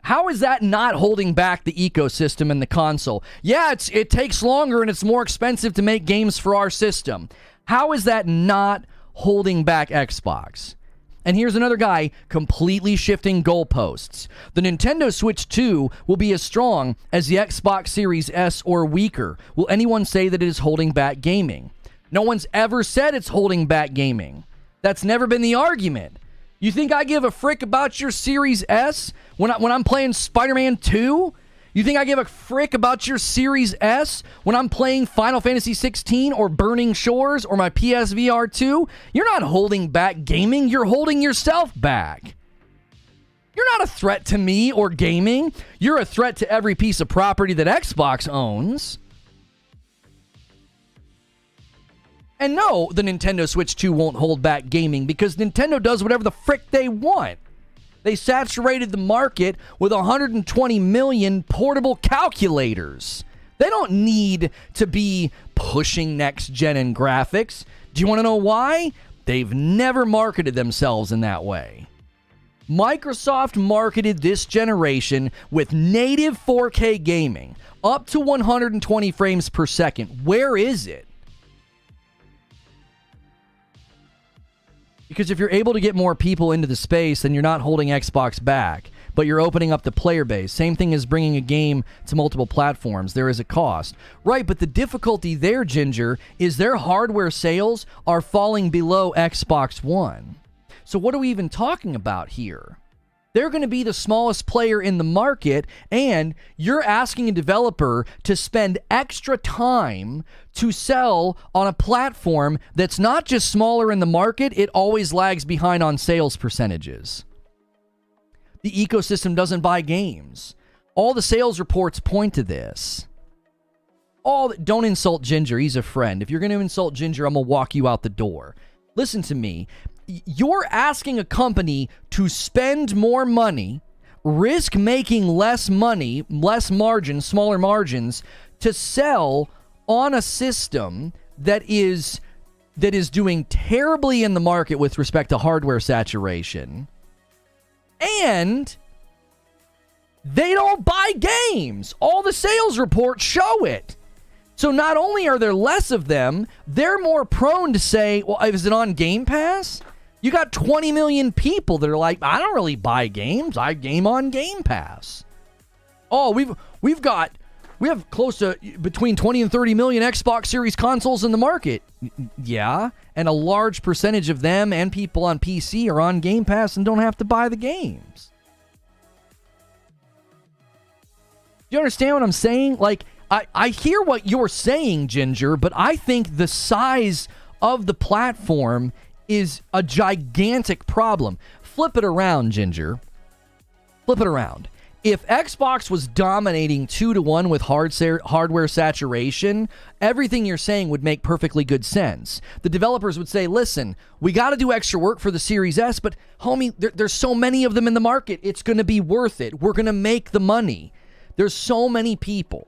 How is that not holding back the ecosystem and the console? Yeah, it takes longer and it's more expensive to make games for our system. How is that not holding back Xbox? And here's another guy completely shifting goalposts. The Nintendo Switch 2 will be as strong as the Xbox Series S or weaker. Will anyone say that it is holding back gaming? No one's ever said it's holding back gaming. That's never been the argument. You think I give a frick about your Series S when I'm playing Spider-Man 2? You think I give a frick about your Series S when I'm playing Final Fantasy 16 or Burning Shores or my PSVR 2? You're not holding back gaming. You're holding yourself back. You're not a threat to me or gaming. You're a threat to every piece of property that Xbox owns. And no, the Nintendo Switch 2 won't hold back gaming because Nintendo does whatever the frick they want. They saturated the market with 120 million portable calculators. They don't need to be pushing next-gen in graphics. Do you want to know why? They've never marketed themselves in that way. Microsoft marketed this generation with native 4K gaming, up to 120 frames per second. Where is it? Because if you're able to get more people into the space, then you're not holding Xbox back, but you're opening up the player base. Same thing as bringing a game to multiple platforms. There is a cost. Right, but the difficulty there, Ginger, is their hardware sales are falling below Xbox One. So what are we even talking about here? They're going to be the smallest player in the market, and you're asking a developer to spend extra time to sell on a platform that's not just smaller in the market, it always lags behind on sales percentages. The ecosystem doesn't buy games. All the sales reports point to this. Don't insult Ginger, he's a friend. If you're going to insult Ginger, I'm going to walk you out the door. Listen to me. You're asking a company to spend more money, risk making less money, less margins, smaller margins, to sell on a system that is doing terribly in the market with respect to hardware saturation. And they don't buy games. All the sales reports show it. So not only are there less of them, they're more prone to say, well, is it on Game Pass? You got 20 million people that are like, I don't really buy games. I game on Game Pass. Oh, we have close to between 20 and 30 million Xbox Series consoles in the market. Yeah, and a large percentage of them and people on PC are on Game Pass and don't have to buy the games. Do you understand what I'm saying? Like, I hear what you're saying, Ginger, but I think the size of the platform is a gigantic problem. Flip it around, Ginger. Flip it around. If Xbox was dominating 2-1 with hardware saturation, everything you're saying would make perfectly good sense. The developers would say, listen, we got to do extra work for the Series S, but homie, there's so many of them in the market, it's going to be worth it. We're going to make the money. There's so many people.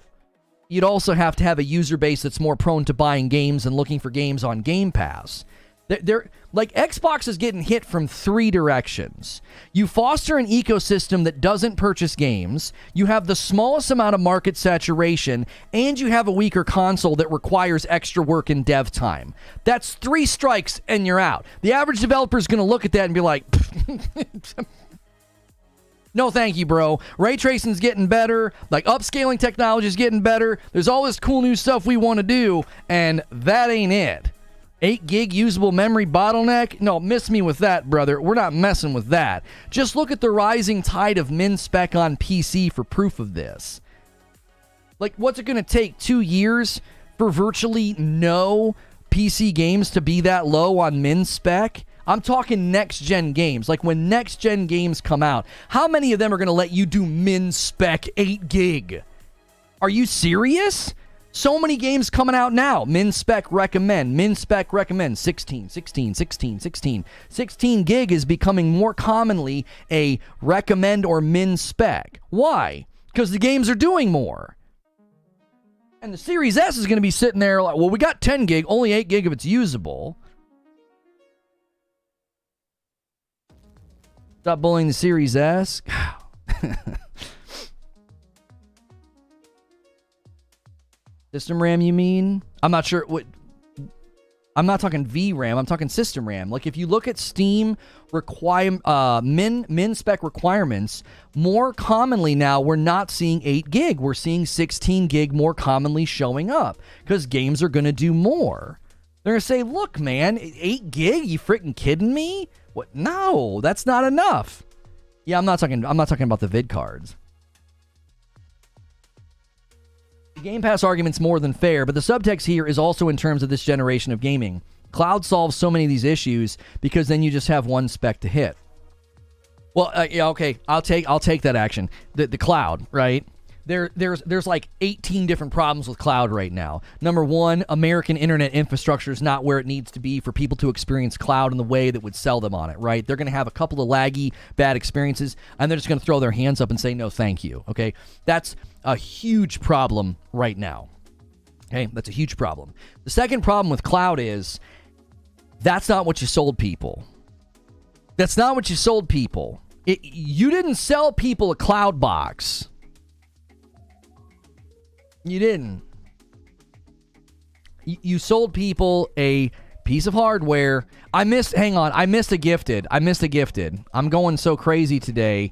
You'd also have to have a user base that's more prone to buying games and looking for games on Game Pass. They're like, Xbox is getting hit from three directions. You foster an ecosystem that doesn't purchase games, you have the smallest amount of market saturation, and you have a weaker console that requires extra work and dev time. That's three strikes and you're out. The average developer is going to look at that and be like, no thank you, bro. Ray tracing's getting better, like upscaling technology is getting better, there's all this cool new stuff we want to do, and that ain't it. 8 gig usable memory bottleneck? No, miss me with that, brother. We're not messing with that. Just look at the rising tide of min-spec on PC for proof of this. Like, what's it going to take, 2 years for virtually no PC games to be that low on min-spec? I'm talking next-gen games. Like, when next-gen games come out, how many of them are going to let you do min-spec 8 gig? Are you serious? So many games coming out now. Min-spec recommend. Min-spec recommend. 16. 16 gig is becoming more commonly a recommend or min-spec. Why? Because the games are doing more. And the Series S is going to be sitting there like, well, we got 10 gig, only 8 gig of it's usable. Stop bullying the Series S. System RAM, you mean? I'm not sure what. I'm not talking VRAM. I'm talking system RAM. Like, if you look at Steam min spec requirements, more commonly now we're not seeing 8 gig. We're seeing 16 gig more commonly showing up because games are going to do more. They're going to say, "Look, man, 8 gig? You freaking kidding me? What? No, that's not enough." Yeah, I'm not talking about the vid cards. Game Pass argument's more than fair, but the subtext here is also in terms of this generation of gaming. Cloud solves so many of these issues because then you just have one spec to hit. Well, yeah, okay, I'll take that action. The cloud, right? There's like 18 different problems with cloud right now. Number one, American internet infrastructure is not where it needs to be for people to experience cloud in the way that would sell them on it, right? They're going to have a couple of laggy, bad experiences, and they're just going to throw their hands up and say, no, thank you, okay? That's a huge problem right now, okay? That's a huge problem. The second problem with cloud is that's not what you sold people. That's not what you sold people. You didn't sell people a cloud box. You didn't. You sold people a piece of hardware. I missed a gifted. I'm going so crazy today.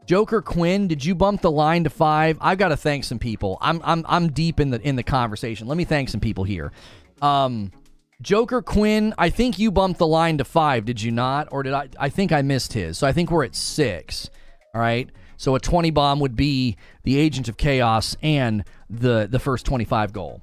Joker Quinn, did you bump the line to 5? I've got to thank some people. I'm deep in the conversation. Let me thank some people here. Joker Quinn, I think you bumped the line to 5, did you not? Or did I? I think I missed his. So I think we're at 6. All right. So a 20 bomb would be the Agent of Chaos and the first 25 goal.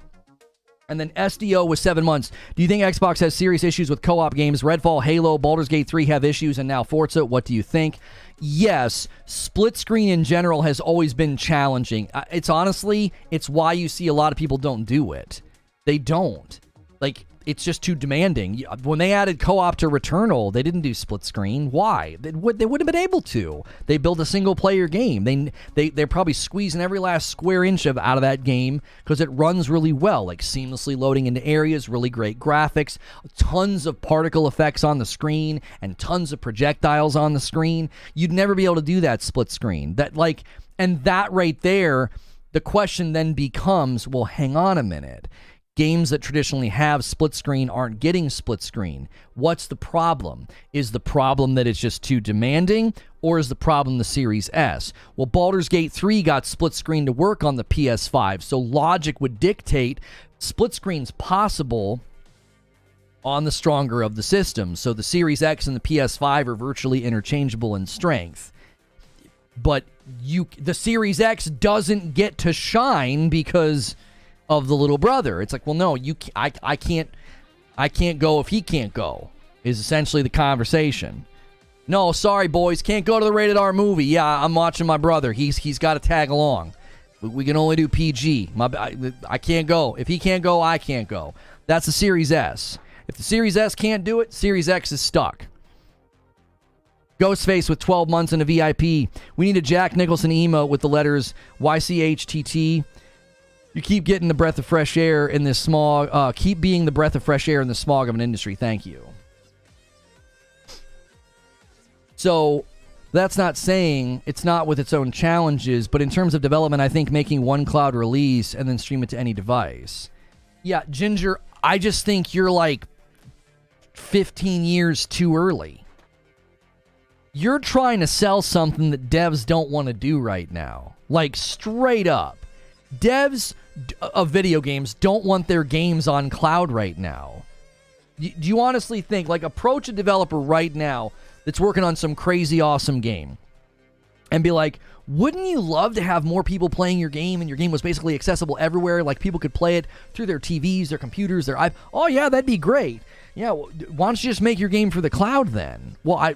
And then SDO was 7 months. Do you think Xbox has serious issues with co-op games? Redfall, Halo, Baldur's Gate 3 have issues, and now Forza. What do you think? Yes, split screen in general has always been challenging. It's why you see a lot of people don't do it. They don't. Like, it's just too demanding. When they added co-op to Returnal, they didn't do split screen. Why? They wouldn't have been able to. They built a single-player game. They're probably squeezing every last square inch out of that game because it runs really well, like seamlessly loading into areas, really great graphics, tons of particle effects on the screen, and tons of projectiles on the screen. You'd never be able to do that split screen. And that right there, the question then becomes, well, hang on a minute. Games that traditionally have split screen aren't getting split screen. What's the problem? Is the problem that it's just too demanding, or is the problem the Series S? Well, Baldur's Gate 3 got split screen to work on the PS5, so logic would dictate split screen's possible on the stronger of the systems. So the Series X and the PS5 are virtually interchangeable in strength. But the Series X doesn't get to shine because of the little brother. It's like, well, no, I can't go if he can't go, is essentially the conversation. No, sorry, boys, can't go to the rated R movie. Yeah, I'm watching my brother. He's got to tag along. We can only do PG. I can't go. If he can't go, I can't go. That's the Series S. If the Series S can't do it, Series X is stuck. Ghostface with 12 months in a VIP. We need a Jack Nicholson emote with the letters YCHTT. You keep getting the breath of fresh air in this smog. Keep being the breath of fresh air in the smog of an industry. Thank you. So that's not saying it's not with its own challenges, but in terms of development, I think making one cloud release and then stream it to any device. Yeah, Ginger, I just think you're like 15 years too early. You're trying to sell something that devs don't want to do right now. Like, straight up. Devs of video games don't want their games on cloud right now. Do you honestly think, like, approach a developer right now that's working on some crazy awesome game and be like, wouldn't you love to have more people playing your game and your game was basically accessible everywhere? Like, people could play it through their TVs, their computers, their iPads. Oh, yeah, that'd be great. Yeah, why don't you just make your game for the cloud then? Well,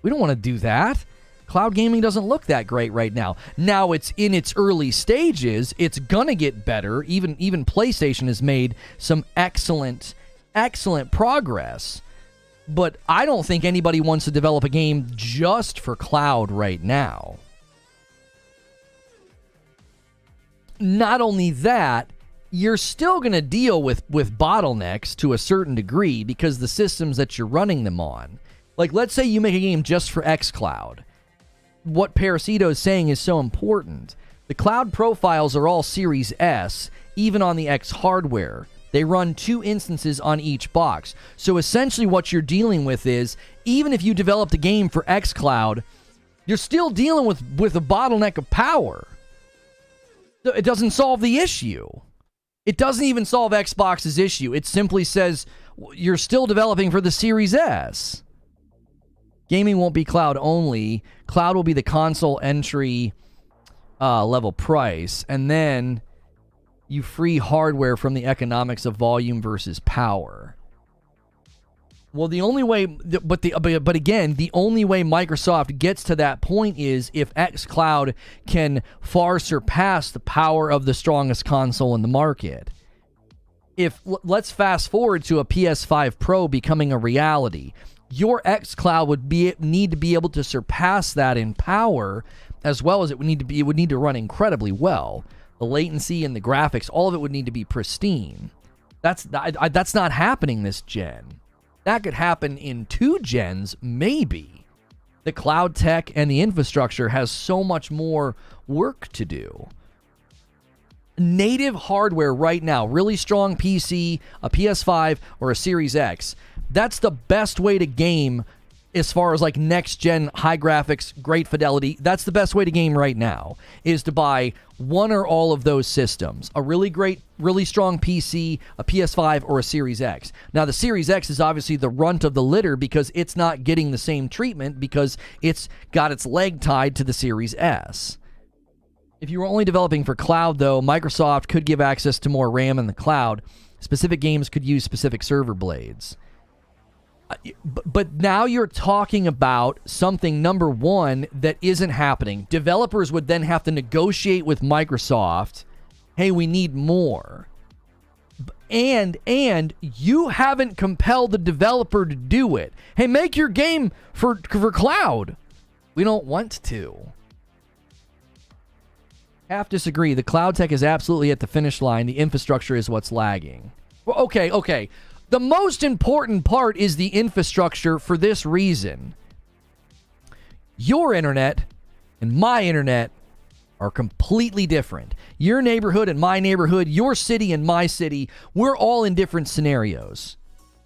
we don't want to do that. Cloud gaming doesn't look that great right now. Now it's in its early stages. It's gonna get better. Even PlayStation has made some excellent progress. But I don't think anybody wants to develop a game just for cloud right now. Not only that, you're still going to deal with bottlenecks to a certain degree because the systems that you're running them on. Like, let's say you make a game just for xCloud. What Parasito is saying is so important. The cloud profiles are all Series S, even on the X hardware. They run 2 instances on each box. So essentially what you're dealing with is, even if you develop the game for xCloud, you're still dealing with a bottleneck of power. It doesn't solve the issue. It doesn't even solve Xbox's issue. It simply says you're still developing for the Series S. Gaming won't be cloud only. Cloud will be the console entry level price. And then you free hardware from the economics of volume versus power. Well, the only way, but again, the only way Microsoft gets to that point is if xCloud can far surpass the power of the strongest console in the market. Let's fast forward to a PS5 Pro becoming a reality. Your xCloud would need to be able to surpass that in power, as well as it would need to run incredibly well. The latency and the graphics, all of it would need to be pristine. That's not happening this gen. That could happen in 2 gens, maybe. The cloud tech and the infrastructure has so much more work to do. native hardware right now, really strong PC, a PS5, or a Series X, that's the best way to game as far as like next gen, high graphics, great fidelity. That's the best way to game right now, is to buy one or all of those systems. A really great, really strong PC, a PS5, or a Series X. Now, the Series X is obviously the runt of the litter because it's not getting the same treatment because it's got its leg tied to the Series S. If you were only developing for cloud, though, Microsoft could give access to more RAM in the cloud. Specific games could use specific server blades. But now you're talking about something, number one, that isn't happening. Developers would then have to negotiate with Microsoft, hey, we need more. And you haven't compelled the developer to do it. Hey, make your game for cloud. We don't want to. Half disagree. The cloud tech is absolutely at the finish line. The infrastructure is what's lagging. Well, okay. The most important part is the infrastructure for this reason. Your internet and my internet are completely different. Your neighborhood and my neighborhood, your city and my city, we're all in different scenarios.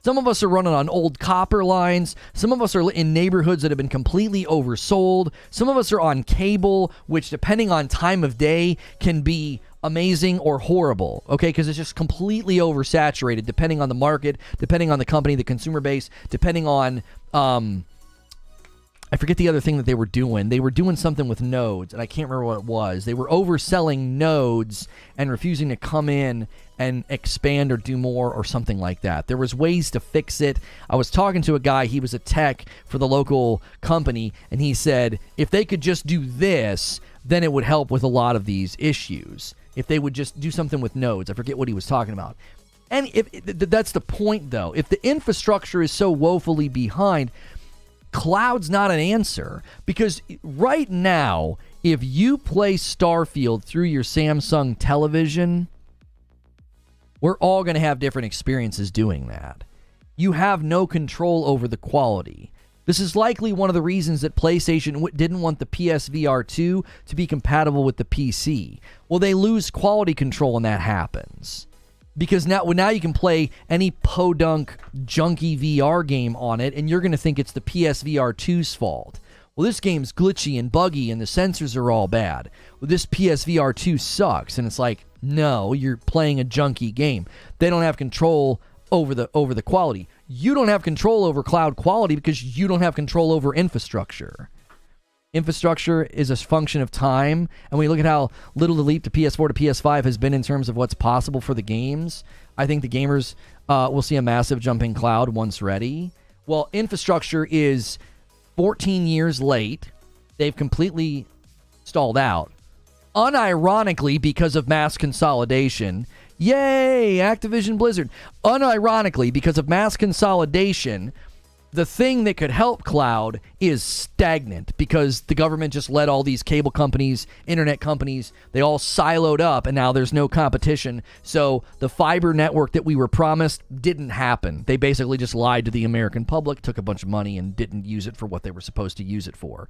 Some of us are running on old copper lines. Some of us are in neighborhoods that have been completely oversold. Some of us are on cable, which depending on time of day can be amazing or horrible, okay? Because it's just completely oversaturated depending on the market, depending on the company, the consumer base, depending on, I forget the other thing that they were doing. They were doing something with nodes, and I can't remember what it was. They were overselling nodes and refusing to come in and expand or do more or something like that. There was ways to fix it. I was talking to a guy, he was a tech for the local company, and he said if they could just do this, then it would help with a lot of these issues. If they would just do something with nodes. I forget what he was talking about. And that's the point, though. If the infrastructure is so woefully behind, cloud's not an answer. Because right now, if you play Starfield through your Samsung television, we're all going to have different experiences doing that. You have no control over the quality. This is likely one of the reasons that PlayStation didn't want the PSVR 2 to be compatible with the PC. Well, they lose quality control when that happens. Because now you can play any podunk, junky VR game on it, and you're going to think it's the PSVR 2's fault. Well, this game's glitchy and buggy, and the sensors are all bad. Well, this PSVR 2 sucks. And it's like, no, you're playing a junky game. They don't have control over the quality. You don't have control over cloud quality because you don't have control over infrastructure. Infrastructure is a function of time, and when you look at how little the leap to PS4 to PS5 has been in terms of what's possible for the games, I think the gamers will see a massive jump in cloud once ready. Well, infrastructure is 14 years late. They've completely stalled out. Unironically, because of mass consolidation. Yay, Activision Blizzard. Unironically, because of mass consolidation, the thing that could help cloud is stagnant because the government just let all these cable companies, internet companies, they all siloed up, and now there's no competition. So the fiber network that we were promised didn't happen. They basically just lied to the American public, took a bunch of money, and didn't use it for what they were supposed to use it for.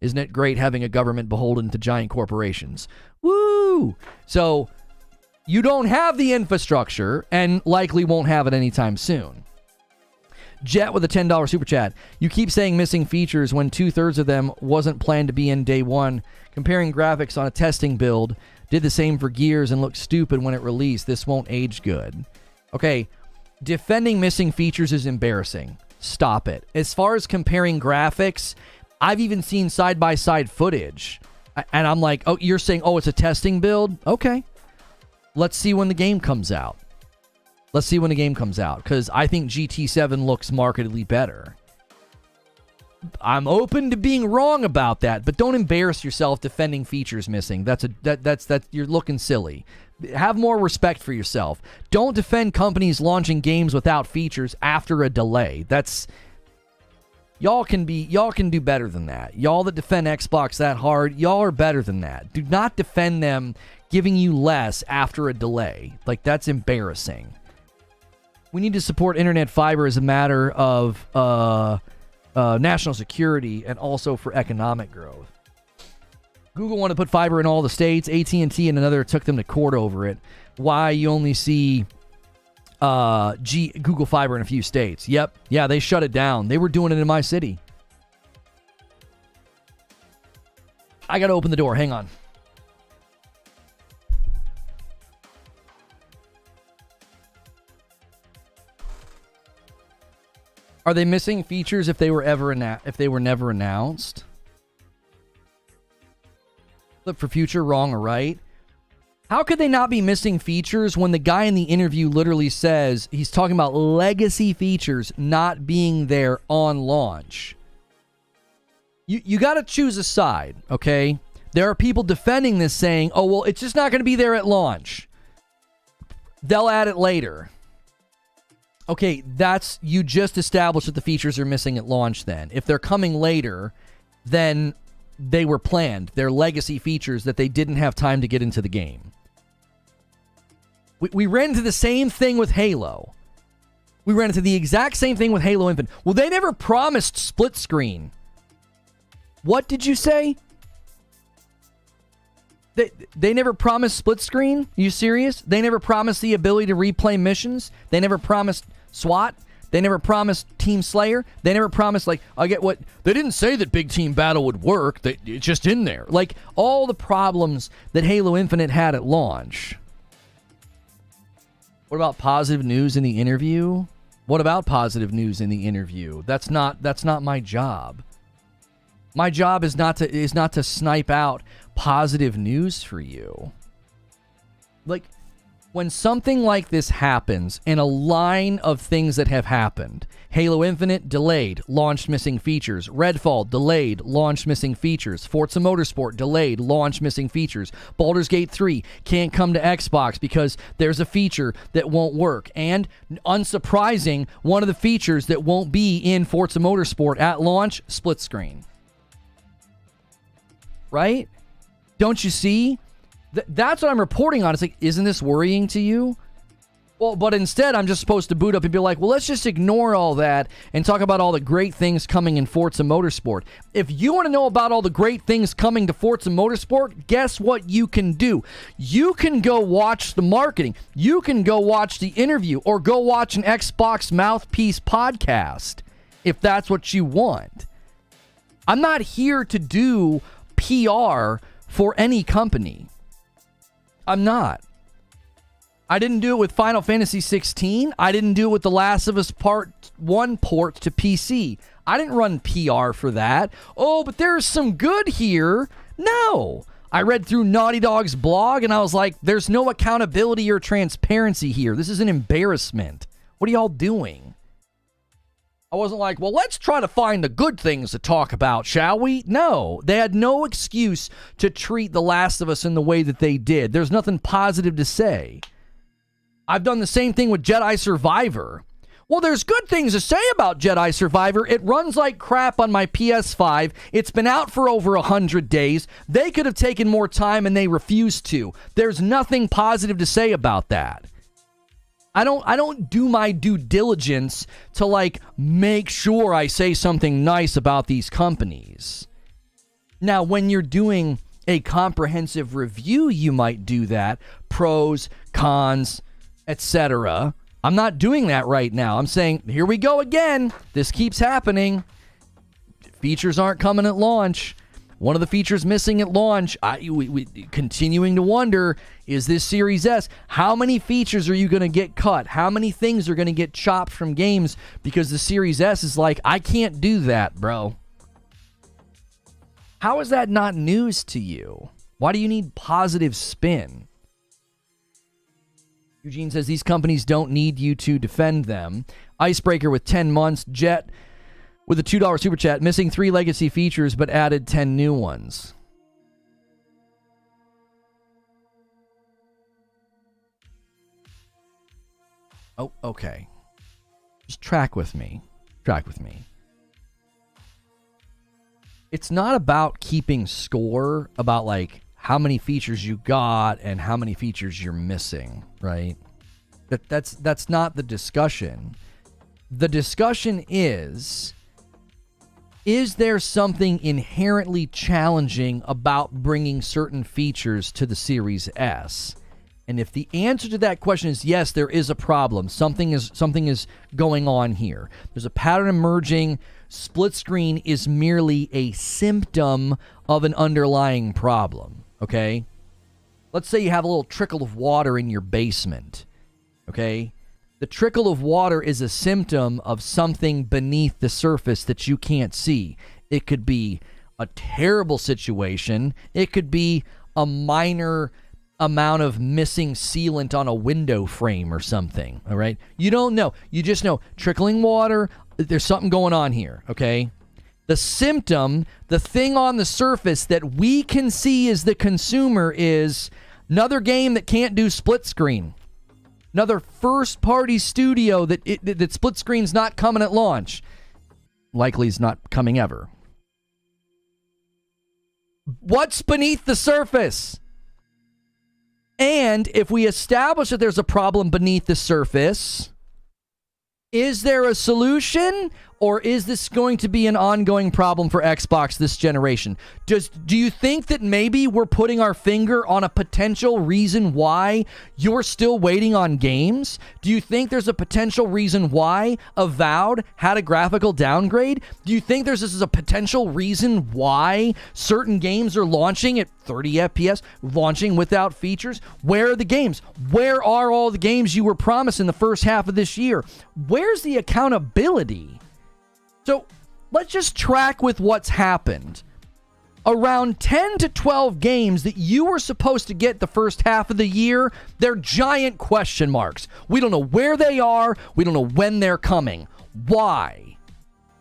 Isn't it great having a government beholden to giant corporations? Woo! So you don't have the infrastructure and likely won't have it anytime soon. Jet with a $10 super chat. You keep saying missing features when 2/3 of them wasn't planned to be in day one. Comparing graphics on a testing build did the same for Gears and looked stupid when it released. This won't age good. Okay, defending missing features is embarrassing. Stop it. As far as comparing graphics, I've even seen side-by-side footage. And I'm like, oh, you're saying, oh, it's a testing build? Okay. Let's see when the game comes out. Let's see when the game comes out, because I think GT7 looks markedly better. I'm open to being wrong about that, but don't embarrass yourself defending features missing. That's you're looking silly. Have more respect for yourself. Don't defend companies launching games without features after a delay. Y'all can do better than that. Y'all that defend Xbox that hard, y'all are better than that. Do not defend them giving you less after a delay. Like, that's embarrassing. We need to support internet fiber as a matter of national security and also for economic growth. Google wanted to put fiber in all the states. AT&T and another took them to court over it. Why you only see Google Fiber in a few states. Yep. Yeah, they shut it down. They were doing it in my city. I got to open the door. Hang on. Are they missing features if they were never announced? Flip for future, wrong or right? How could they not be missing features when the guy in the interview literally says he's talking about legacy features not being there on launch? You got to choose a side, okay? There are people defending this saying, oh, well, it's just not going to be there at launch. They'll add it later. Okay, you just established that the features are missing at launch then. If they're coming later, then they were planned. They're legacy features that they didn't have time to get into the game. We ran into the same thing with Halo. We ran into the exact same thing with Halo Infinite. Well, they never promised split screen. What did you say? They never promised split screen? Are you serious? They never promised the ability to replay missions? They never promised SWAT? They never promised Team Slayer? They never promised, they didn't say that Big Team Battle would work. It's just in there. Like, all the problems that Halo Infinite had at launch. What about positive news in the interview? What about positive news in the interview? That's not my job. My job is not to snipe out positive news for you. Like, when something like this happens in a line of things that have happened, Halo Infinite delayed, launched missing features. Redfall delayed, launched missing features. Forza Motorsport delayed, launched missing features. Baldur's Gate 3 can't come to Xbox because there's a feature that won't work. And unsurprising, one of the features that won't be in Forza Motorsport at launch, split screen. Right? Don't you see? That's what I'm reporting on. It's like, isn't this worrying to you? Well, but instead, I'm just supposed to boot up and be like, well, let's just ignore all that and talk about all the great things coming in Forza Motorsport. If you want to know about all the great things coming to Forza Motorsport, guess what you can do? You can go watch the marketing. You can go watch the interview or go watch an Xbox Mouthpiece podcast if that's what you want. I'm not here to do PR for any company. I'm not. I didn't do it with Final Fantasy 16. I didn't do it with The Last of Us Part 1 port to PC. I didn't run PR for that. Oh, but there's some good here. No. I read through Naughty Dog's blog and I was like, there's no accountability or transparency here. This is an embarrassment. What are y'all doing? I wasn't like, well, let's try to find the good things to talk about, shall we? No, they had no excuse to treat The Last of Us in the way that they did. There's nothing positive to say. I've done the same thing with Jedi Survivor. Well, there's good things to say about Jedi Survivor. It runs like crap on my PS5. It's been out for over 100 days. They could have taken more time and they refused to. There's nothing positive to say about that. I don't do my due diligence to make sure I say something nice about these companies. Now, when you're doing a comprehensive review, you might do that. Pros, cons, etc. I'm not doing that right now. I'm saying, here we go again. This keeps happening. Features aren't coming at launch. One of the features missing at launch, we continuing to wonder, is this Series S? How many features are you going to get cut? How many things are going to get chopped from games because the Series S is like, I can't do that, bro. How is that not news to you? Why do you need positive spin? Eugene says these companies don't need you to defend them. Icebreaker with 10 months. Jet with a $2 super chat, missing 3 legacy features but added 10 new ones. Oh, okay. Just track with me. Track with me. It's not about keeping score about how many features you got and how many features you're missing, right? That's not the discussion. The discussion is, Is there something inherently challenging about bringing certain features to the Series S? And if the answer to that question is yes, there is a problem. Something is going on here. There's a pattern emerging. Split screen is merely a symptom of an underlying problem, okay? Let's say you have a little trickle of water in your basement, okay? The trickle of water is a symptom of something beneath the surface that you can't see. It could be a terrible situation. It could be a minor amount of missing sealant on a window frame or something, all right? You don't know. You just know trickling water, there's something going on here, okay? The symptom, the thing on the surface that we can see as the consumer is another game that can't do split screen. Another first-party studio that split screen's not coming at launch. Likely is not coming ever. What's beneath the surface? And if we establish that there's a problem beneath the surface, is there a solution? Or is this going to be an ongoing problem for Xbox this generation? Do you think that maybe we're putting our finger on a potential reason why you're still waiting on games? Do you think there's a potential reason why Avowed had a graphical downgrade? Do you think this is a potential reason why certain games are launching at 30 FPS, launching without features? Where are the games? Where are all the games you were promised in the first half of this year? Where's the accountability? So let's just track with what's happened. Around 10 to 12 games that you were supposed to get the first half of the year, they're giant question marks. We don't know where they are. We don't know when they're coming. Why?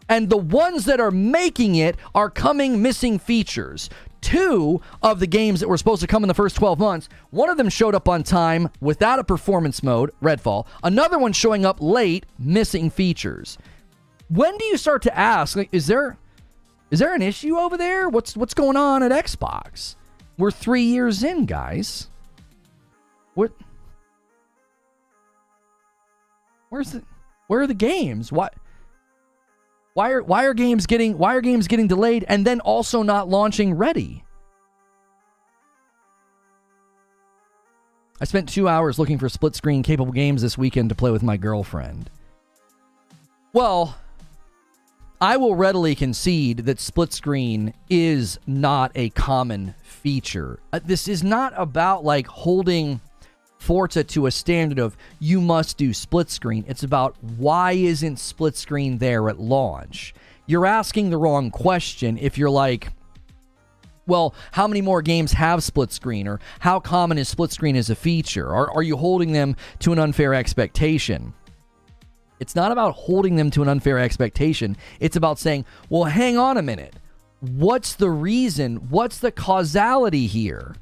And the ones that are making it are coming missing features. 2 of the games that were supposed to come in the first 12 months, one of them showed up on time without a performance mode, Redfall. Another one showing up late, missing features. When do you start to ask, like, is there an issue over there? What's going on at Xbox? We're 3 years in, guys. Where are the games? Why are games getting delayed and then also not launching ready? I spent 2 hours looking for split screen capable games this weekend to play with my girlfriend. Well, I will readily concede that split screen is not a common feature. This is not about like holding Forza to a standard of you must do split screen. It's about why isn't split screen there at launch? You're asking the wrong question if you're like, well, how many more games have split screen? Or how common is split screen as a feature? Or are you holding them to an unfair expectation? It's not about holding them to an unfair expectation. It's about saying, well, hang on a minute. What's the reason? What's the causality here?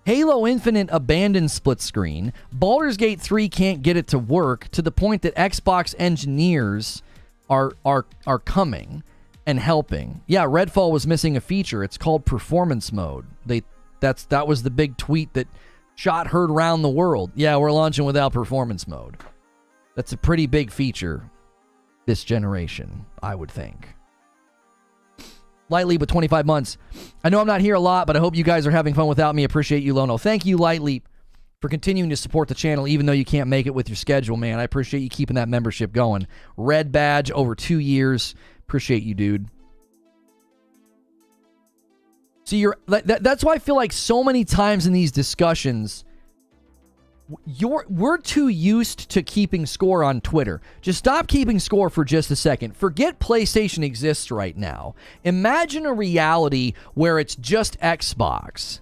Halo Infinite abandoned split screen. Baldur's Gate 3 can't get it to work to the point that Xbox engineers are coming and helping. Yeah, Redfall was missing a feature. It's called performance mode. That was the big tweet that heard around the world. Yeah, we're launching without performance mode. That's a pretty big feature this generation, I would think. Lightleap with 25 months. I know I'm not here a lot, but I hope you guys are having fun without me. Appreciate you, Lono. Thank you, Lightleap, for continuing to support the channel, even though you can't make it with your schedule, man. I appreciate you keeping that membership going. Red badge over 2 years. Appreciate you, dude. See, that's why I feel like so many times in these discussions, we're too used to keeping score on Twitter. Just stop keeping score for just a second. Forget PlayStation exists right now. Imagine a reality where it's just Xbox.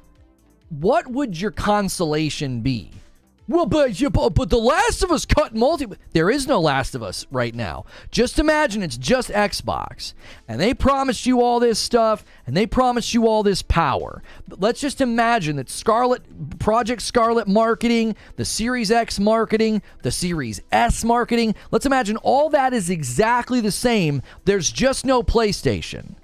What would your consolation be? Well, but The Last of Us cut multi... There is no Last of Us right now. Just imagine it's just Xbox. And they promised you all this stuff, and they promised you all this power. But let's just imagine that Project Scarlet marketing, the Series X marketing, the Series S marketing, let's imagine all that is exactly the same. There's just no PlayStation.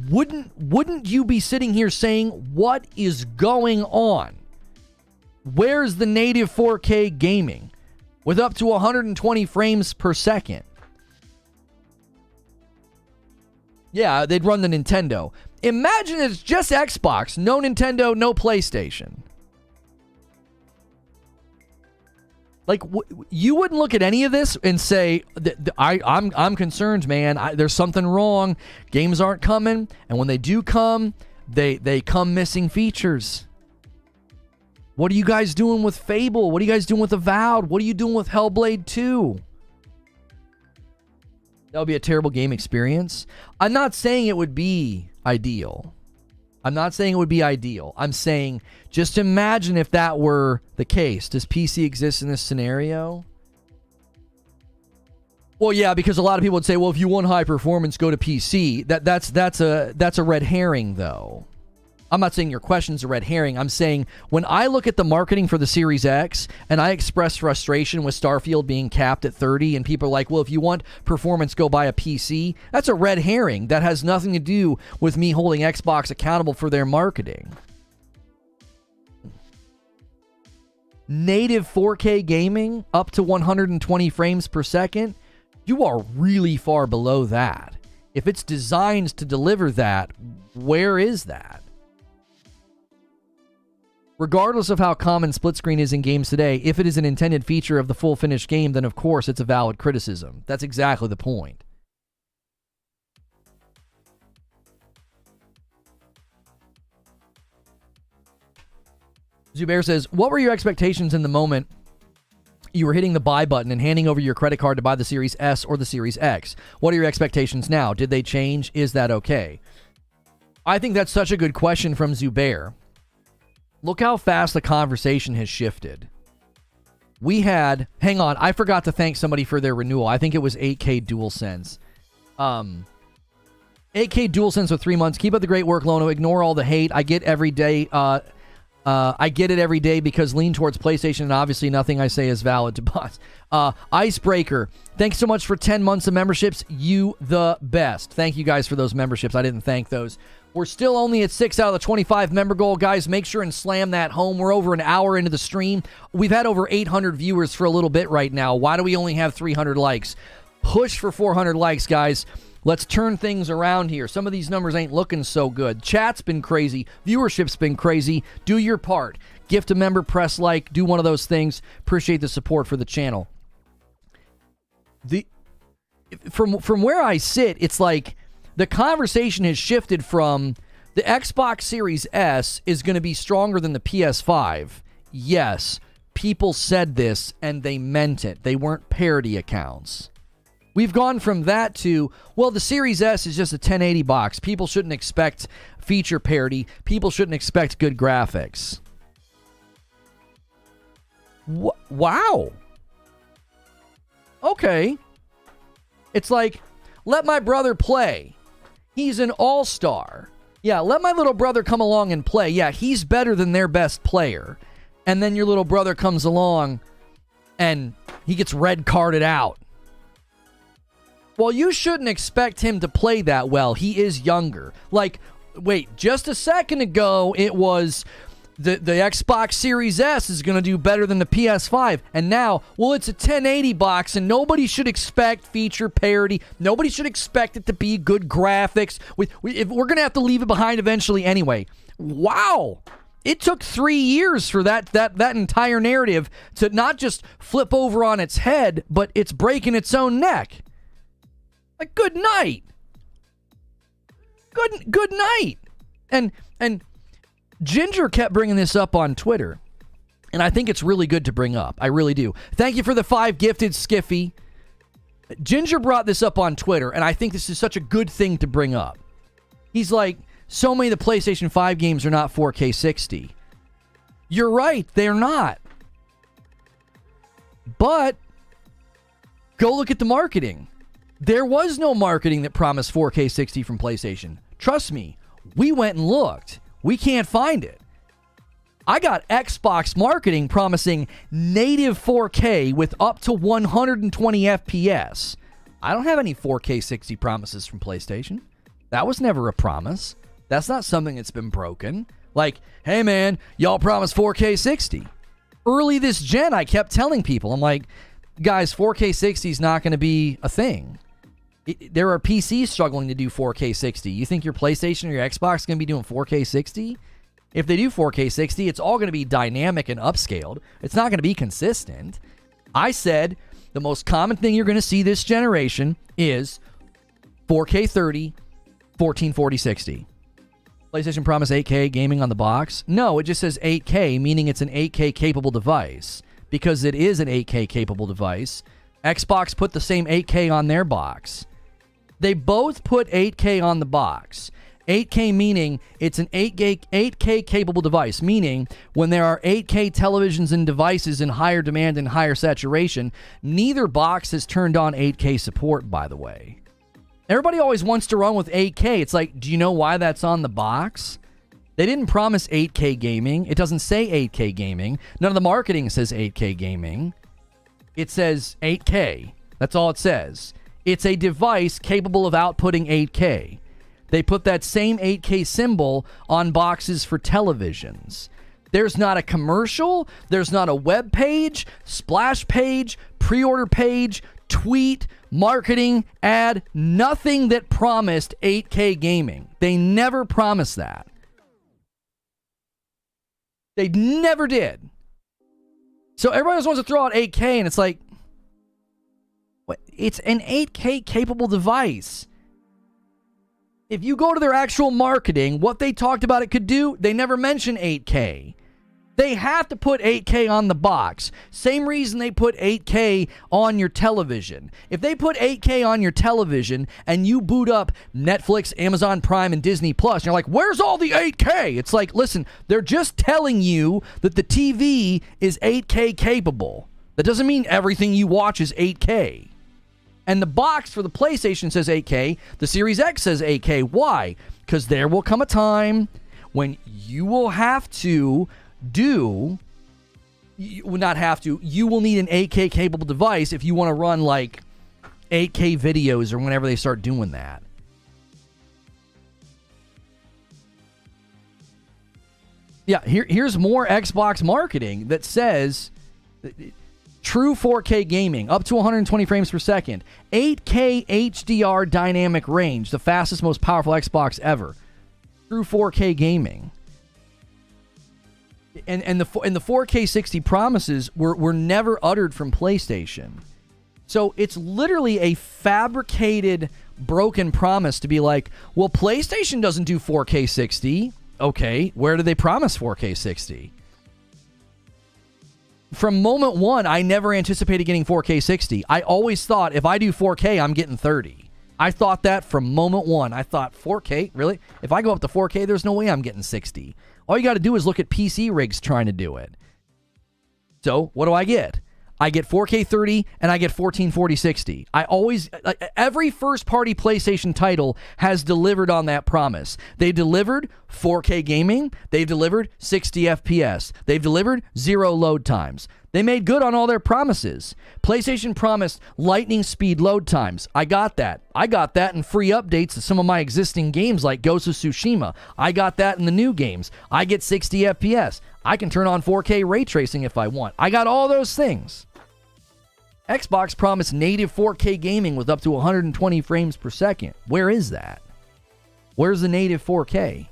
Wouldn't you be sitting here saying, what is going on? Where's the native 4K gaming with up to 120 frames per second? Yeah, they'd run the Nintendo. Imagine it's just Xbox, no Nintendo, no PlayStation. Like, you wouldn't look at any of this and say, I'm concerned, man. There's something wrong. Games aren't coming. And when they do come, they come missing features. What are you guys doing with Fable? What are you guys doing with Avowed? What are you doing with Hellblade 2? That would be a terrible game experience. I'm not saying it would be ideal. I'm saying just imagine if that were the case. Does PC exist in this scenario? Well, yeah, because a lot of people would say, well, if you want high performance, go to PC. That's a red herring, though. I'm not saying your question's a red herring. I'm saying when I look at the marketing for the Series X and I express frustration with Starfield being capped at 30 and people are like, well, if you want performance, go buy a PC. That's a red herring. That has nothing to do with me holding Xbox accountable for their marketing. Native 4K gaming up to 120 frames per second, you are really far below that. If it's designed to deliver that, where is that? Regardless of how common split screen is in games today, if it is an intended feature of the full finished game, then of course it's a valid criticism. That's exactly the point. Zubair says, what were your expectations in the moment you were hitting the buy button and handing over your credit card to buy the Series S or the Series X? What are your expectations now? Did they change? Is that okay? I think that's such a good question from Zubair. Look how fast the conversation has shifted. Hang on, I forgot to thank somebody for their renewal. I think it was 8K DualSense. 8K DualSense with 3 months. Keep up the great work, Lono. Ignore all the hate. I get every day. I get it every day because lean towards PlayStation, and obviously nothing I say is valid to bots. Icebreaker, thanks so much for 10 months of memberships. You the best. Thank you guys for those memberships. I didn't thank those. We're still only at 6 out of the 25 member goal, guys. Make sure and slam that home. We're over an hour into the stream. We've had over 800 viewers for a little bit right now. Why do we only have 300 likes? Push for 400 likes, guys. Let's turn things around here. Some of these numbers ain't looking so good. Chat's been crazy. Viewership's been crazy. Do your part. Gift a member, press like, do one of those things. Appreciate the support for the channel. From where I sit, it's like the conversation has shifted from the Xbox Series S is going to be stronger than the PS5. Yes, people said this and they meant it. They weren't parody accounts. We've gone from that to, well, the Series S is just a 1080 box. People shouldn't expect feature parity. People shouldn't expect good graphics. Wow. Okay. It's like, let my brother play. He's an all-star. Yeah, let my little brother come along and play. Yeah, he's better than their best player. And then your little brother comes along and he gets red carded out. Well, you shouldn't expect him to play that well. He is younger. Like, wait, just a second ago, it was the Xbox Series S is going to do better than the PS5. And now, well, it's a 1080 box, and nobody should expect feature parity. Nobody should expect it to be good graphics. If we're going to have to leave it behind eventually anyway. Wow. It took 3 years for that entire narrative to not just flip over on its head, but it's breaking its own neck. Like, good night. Good night. And Ginger kept bringing this up on Twitter, and I think it's really good to bring up. I really do. Thank you for the 5 gifted, Skiffy. Ginger brought this up on Twitter, and I think this is such a good thing to bring up. He's like, so many of the PlayStation 5 games are not 4K 60. You're right, they're not. But go look at the marketing. There was no marketing that promised 4K 60 from PlayStation. Trust me, we went and looked. We can't find it. I got Xbox marketing promising native 4K with up to 120 FPS. I don't have any 4K 60 promises from PlayStation. That was never a promise. That's not something that's been broken. Like, hey man, y'all promised 4K 60. Early this gen, I kept telling people, I'm like, guys, 4K 60 is not going to be a thing. There are PCs struggling to do 4K 60. You think your PlayStation or your Xbox is going to be doing 4K 60? If they do 4K 60, it's all going to be dynamic and upscaled. It's not going to be consistent. I said the most common thing you're going to see this generation is 4K 30, 1440 60. PlayStation promised 8K gaming on the box? No, it just says 8K, meaning it's an 8K capable device. Because it is an 8K capable device, Xbox put the same 8K on their box. They both put 8K on the box. 8K meaning it's an 8K capable device, meaning when there are 8K televisions and devices in higher demand and higher saturation, neither box has turned on 8K support, by the way. Everybody always wants to run with 8K. It's like, do you know why that's on the box? They didn't promise 8K gaming. It doesn't say 8K gaming. None of the marketing says 8K gaming. It says 8K. That's all it says. It's a device capable of outputting 8K. They put that same 8K symbol on boxes for televisions. There's not a commercial. There's not a web page, splash page, pre-order page, tweet, marketing, ad, nothing that promised 8K gaming. They never promised that. They never did. So everybody just wants to throw out 8K, and it's like, what? It's an 8K capable device. If you go to their actual marketing, what they talked about it could do, they never mention 8K. They have to put 8K on the box. Same reason they put 8K on your television. If they put 8K on your television and you boot up Netflix, Amazon Prime, and Disney Plus, and you're like, where's all the 8K? It's like, listen, they're just telling you that the TV is 8K capable. That doesn't mean everything you watch is 8K. And the box for the PlayStation says 8K. The Series X says 8K. Why? Because there will come a time when you will have to you will not have to. You will need an 8K capable device if you want to run like 8K videos or whenever they start doing that. Yeah, here's more Xbox marketing that says true 4K gaming, up to 120 frames per second, 8K HDR dynamic range, the fastest, most powerful Xbox ever. True 4K gaming. And the 4K 60 promises were never uttered from PlayStation. So it's literally a fabricated, broken promise to be like, well, PlayStation doesn't do 4K 60. Okay, where did they promise 4K 60? From moment one, I never anticipated getting 4K 60. I always thought if I do 4K, I'm getting 30. I thought that from moment one. I thought, 4K? Really? If I go up to 4K, there's no way I'm getting 60. All you got to do is look at PC rigs trying to do it. So, what do I get? I get 4K 30 and I get 1440 60. Every first-party PlayStation title has delivered on that promise. They delivered 4K gaming. They've delivered 60 FPS. They've delivered 0 load times. They made good on all their promises. PlayStation promised lightning speed load times. I got that. I got that in free updates to some of my existing games like Ghost of Tsushima. I got that in the new games. I get 60 FPS. I can turn on 4K ray tracing if I want. I got all those things. Xbox promised native 4K gaming with up to 120 frames per second. Where is that? Where's the native 4K?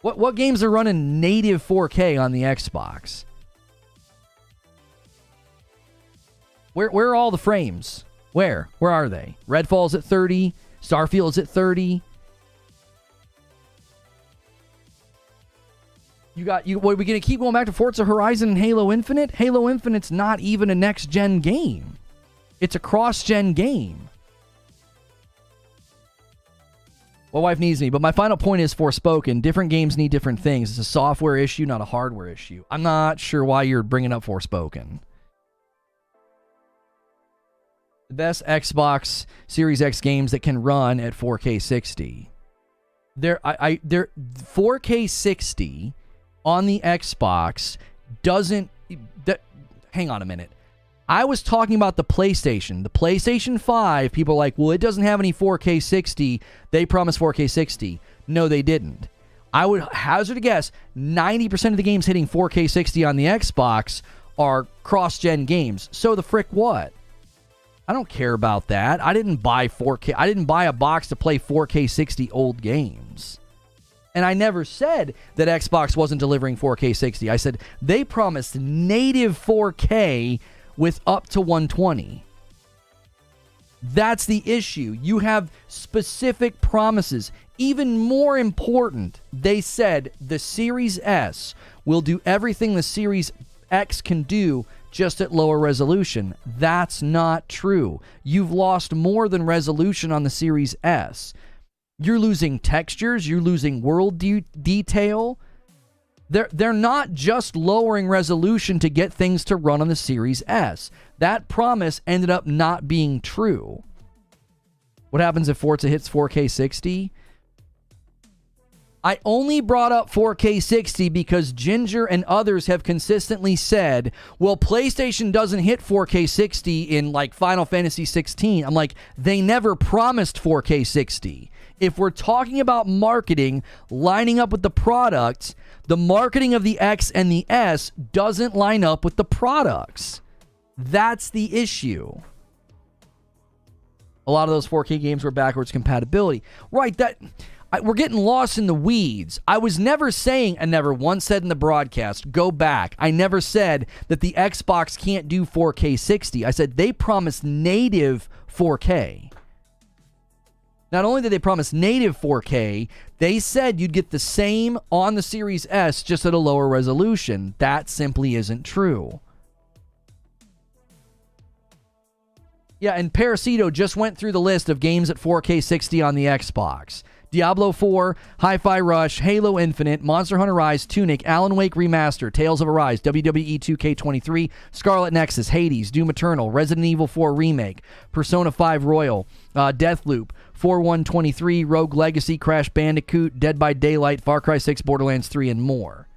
What games are running native 4K on the Xbox? Where are all the frames? Where are they? Redfall's at 30. Starfield's at 30. What, are we going to keep going back to Forza Horizon and Halo Infinite? Halo Infinite's not even a next-gen game. It's a cross-gen game. My wife needs me, but my final point is Forspoken. Different games need different things. It's a software issue, not a hardware issue. I'm not sure why you're bringing up Forspoken. The best Xbox Series X games that can run at 4K 60. They're 4K 60 on the Xbox doesn't... hang on a minute. I was talking about the PlayStation. The PlayStation 5, people are like, well, it doesn't have any 4K 60. They promised 4K 60. No, they didn't. I would hazard a guess, 90% of the games hitting 4K 60 on the Xbox are cross-gen games. So the frick what? I don't care about that. I didn't buy 4K. I didn't buy a box to play 4K 60 old games. And I never said that Xbox wasn't delivering 4K 60. I said they promised native 4K with up to 120. That's the issue. You have specific promises. Even more important, they said the Series S will do everything the Series X can do, just at lower resolution. That's not true. You've lost more than resolution on the Series S. You're losing textures. You're losing world detail. They're not just lowering resolution to get things to run on the Series S. That promise ended up not being true. What happens if Forza hits 4K 60? I only brought up 4K 60 because Ginger and others have consistently said, well, PlayStation doesn't hit 4K 60 in like Final Fantasy 16. I'm like, they never promised 4K 60. If we're talking about marketing lining up with the products, the marketing of the X and the S doesn't line up with the products. That's the issue. A lot of those 4K games were backwards compatibility. Right, we're getting lost in the weeds. I was never saying, and never once said in the broadcast, go back. I never said that the Xbox can't do 4K 60. I said they promised native 4K. Not only did they promise native 4K, they said you'd get the same on the Series S, just at a lower resolution. That simply isn't true. Yeah, and Parasito just went through the list of games at 4K 60 on the Xbox. Diablo 4, Hi-Fi Rush, Halo Infinite, Monster Hunter Rise, Tunic, Alan Wake Remastered, Tales of Arise, WWE 2K23, Scarlet Nexus, Hades, Doom Eternal, Resident Evil 4 Remake, Persona 5 Royal, Deathloop, 4123, Rogue Legacy, Crash Bandicoot, Dead by Daylight, Far Cry 6, Borderlands 3, and more.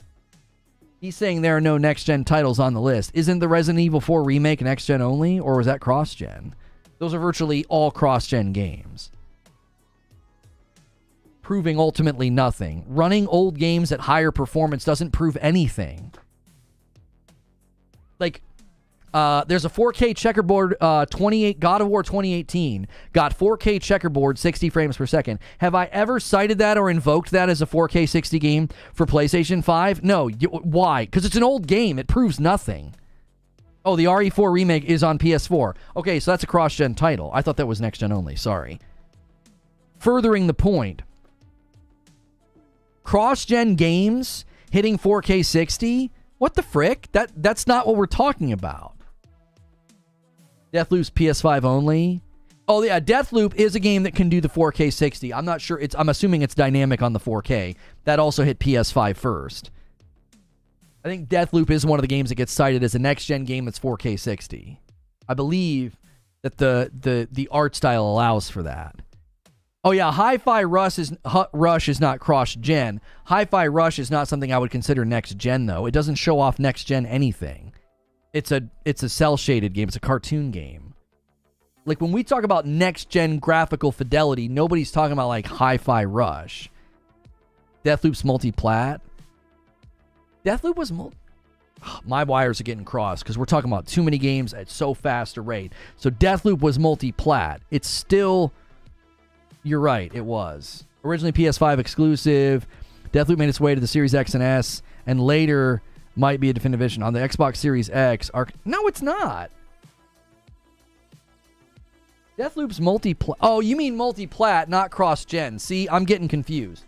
He's saying there are no next-gen titles on the list. Isn't the Resident Evil 4 Remake next-gen only, or was that cross-gen? Those are virtually all cross-gen games. Proving ultimately nothing. Running old games at higher performance doesn't prove anything. Like, there's a 4K checkerboard, 28 God of War 2018 got 4K checkerboard, 60 frames per second. Have I ever cited that or invoked that as a 4K 60 game for PlayStation 5? No. Why? Because it's an old game. It proves nothing. Oh, the RE4 remake is on PS4. Okay, so that's a cross-gen title. I thought that was next-gen only. Sorry. Furthering the point, cross-gen games hitting 4K 60? What the frick? That's not what we're talking about. Deathloop's PS5 only. Oh yeah, Deathloop is a game that can do the 4K 60. I'm not sure. I'm assuming it's dynamic on the 4K. That also hit PS5 first. I think Deathloop is one of the games that gets cited as a next-gen game that's 4K 60. I believe that the art style allows for that. Oh yeah, Hi-Fi Rush is not cross-gen. Hi-Fi Rush is not something I would consider next-gen, though. It doesn't show off next-gen anything. It's a cel-shaded game. It's a cartoon game. Like, when we talk about next-gen graphical fidelity, nobody's talking about, like, Hi-Fi Rush. Deathloop's multi-plat. Deathloop was my wires are getting crossed because we're talking about too many games at so fast a rate. So Deathloop was multi-plat. It's still... You're right, it was. Originally PS5 exclusive. Deathloop made its way to the Series X and S, and later might be a definitive edition. On the Xbox Series X... No, it's not. Deathloop's multi-plat... Oh, you mean multi-plat, not cross-gen. See, I'm getting confused.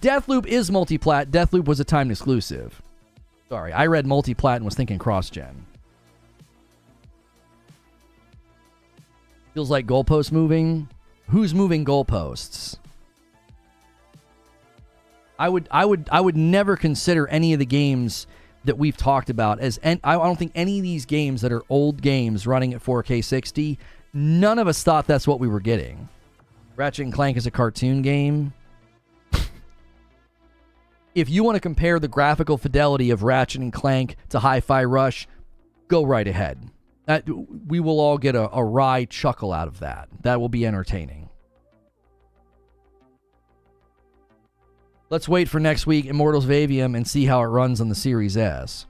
Deathloop is multi-plat. Deathloop was a timed exclusive. Sorry, I read multi-plat and was thinking cross-gen. Feels like goalpost moving. Who's moving goalposts? I would never consider any of the games that we've talked about as... And I don't think any of these games that are old games running at 4K 60, none of us thought that's what we were getting. Ratchet and Clank is a cartoon game. If you want to compare the graphical fidelity of Ratchet and Clank to Hi-Fi Rush, go right ahead. We will all get a wry chuckle out of that. That will be entertaining. Let's wait for next week, Immortals of Avium, and see how it runs on the Series S.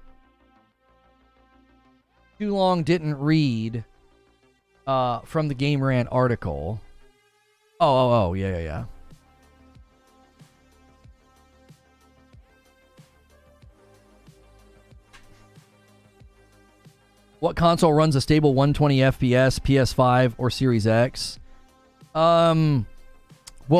Too long didn't read. from the Game Rant article. Oh, yeah. What console runs a stable 120 FPS, PS5 or Series X? Well,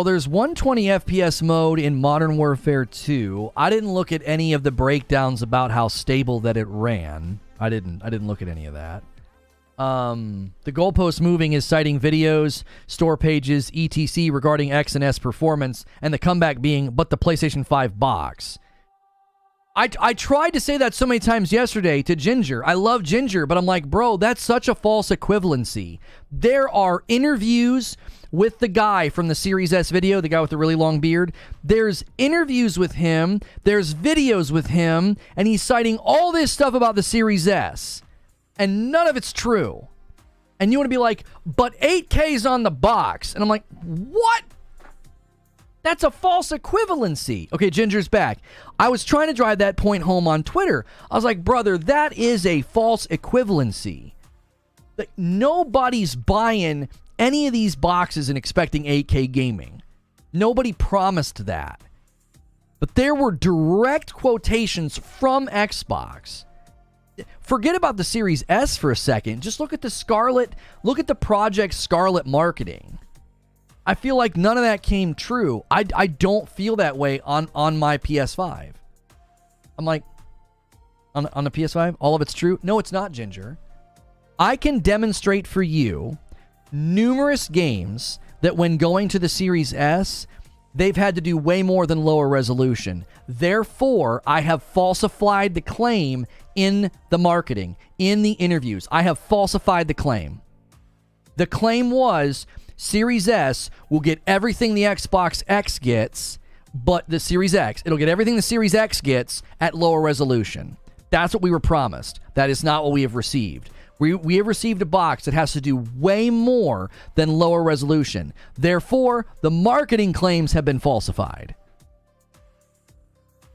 there's 120 FPS mode in Modern Warfare 2. I didn't look at any of the breakdowns about how stable that it ran. I didn't look at any of that. The goalpost moving is citing videos, store pages, etc. regarding X and S performance, and the comeback being, but the PlayStation 5 box. I tried to say that so many times yesterday to Ginger. I love Ginger, but I'm like, bro, that's such a false equivalency. There are interviews with the guy from the Series S video, the guy with the really long beard. There's interviews with him. There's videos with him. And he's citing all this stuff about the Series S. And none of it's true. And you want to be like, but 8K's on the box. And I'm like, what? That's a false equivalency. Okay, Ginger's back. I was trying to drive that point home on Twitter. I was like, brother, that is a false equivalency. Like, nobody's buying any of these boxes and expecting 8K gaming. Nobody promised that. But there were direct quotations from Xbox. Forget about the Series S for a second. Just look at the Project Scarlet marketing. I feel like none of that came true. I don't feel that way on my PS5. I'm like, on the PS5, all of it's true? No, it's not, Ginger. I can demonstrate for you numerous games that when going to the Series S, they've had to do way more than lower resolution. Therefore, I have falsified the claim in the marketing, in the interviews. I have falsified the claim. The claim was Series S will get everything the Xbox X gets, but the Series X, it'll get everything the Series X gets at lower resolution. That's what we were promised. That is not what we have received. We have received a box that has to do way more than lower resolution. Therefore, the marketing claims have been falsified.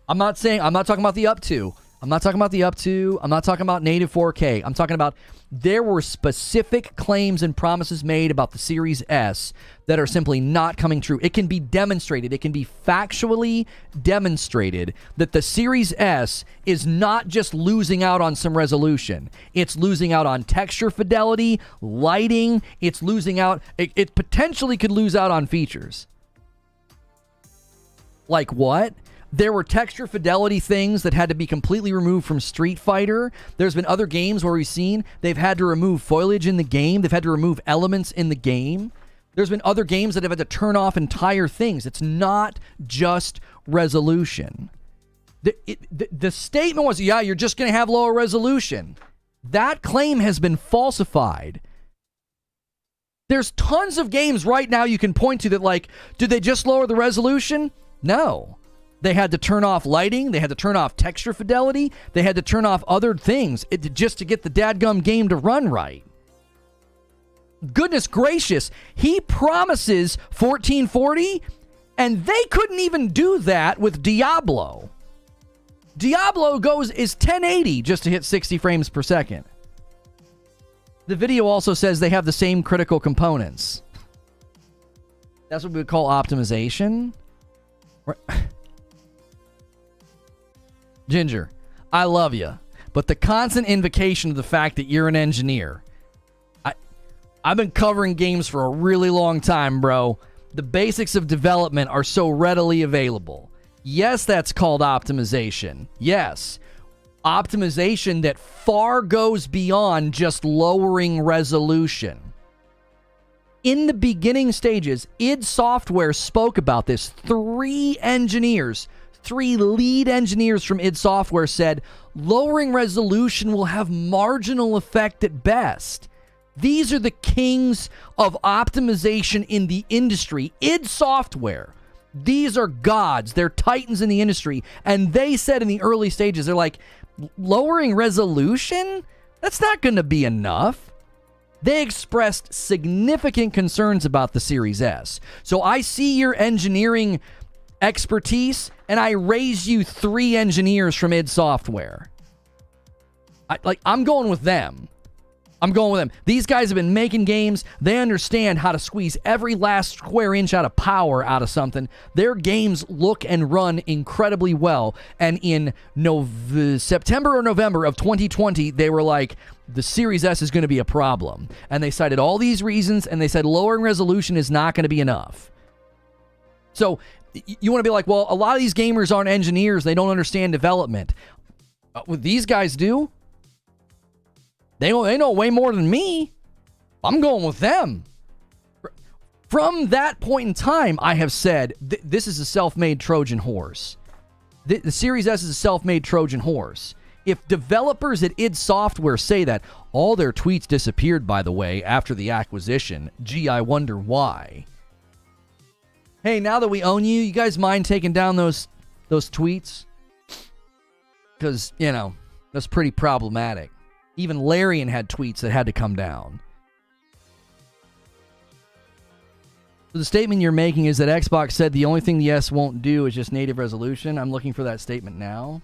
I'm not talking about the up to. I'm not talking about native 4K. I'm talking about there were specific claims and promises made about the Series S that are simply not coming true. It can be demonstrated. It can be factually demonstrated that the Series S is not just losing out on some resolution. It's losing out on texture fidelity, lighting. It's losing out. It potentially could lose out on features. Like what? There were texture fidelity things that had to be completely removed from Street Fighter. There's been other games where we've seen they've had to remove foliage in the game. They've had to remove elements in the game. There's been other games that have had to turn off entire things. It's not just resolution. The statement was, yeah, you're just going to have lower resolution. That claim has been falsified. There's tons of games right now you can point to that, like, did they just lower the resolution? No. They had to turn off lighting. They had to turn off texture fidelity. They had to turn off other things just to get the dadgum game to run right. Goodness gracious. He promises 1440, and they couldn't even do that with Diablo. Diablo is 1080 just to hit 60 frames per second. The video also says they have the same critical components. That's what we would call optimization. Ginger, I love you, but the constant invocation of the fact that you're an engineer. I've been covering games for a really long time, bro. The basics of development are so readily available. Yes, that's called optimization. Yes. Optimization that far goes beyond just lowering resolution. In the beginning stages, id Software spoke about this. Three lead engineers from id Software said, lowering resolution will have marginal effect at best. These are the kings of optimization in the industry. id Software. These are gods. They're titans in the industry. And they said in the early stages, they're like, lowering resolution? That's not going to be enough. They expressed significant concerns about the Series S. So I see your engineering expertise, and I raise you 3 engineers from id Software. I'm going with them. I'm going with them. These guys have been making games. They understand how to squeeze every last square inch out of power out of something. Their games look and run incredibly well. And in September or November of 2020, they were like, the Series S is going to be a problem. And they cited all these reasons, and they said lowering resolution is not going to be enough. So you want to be like, well, a lot of these gamers aren't engineers. They don't understand development. These guys do. They know way more than me. I'm going with them. From that point in time, I have said, this is a self-made Trojan horse. The Series S is a self-made Trojan horse. If developers at id Software say that, all their tweets disappeared, by the way, after the acquisition. Gee, I wonder why. Hey, now that we own you, you guys mind taking down those tweets? Because, you know, that's pretty problematic. Even Larian had tweets that had to come down. So the statement you're making is that Xbox said the only thing the S won't do is just native resolution. I'm looking for that statement now.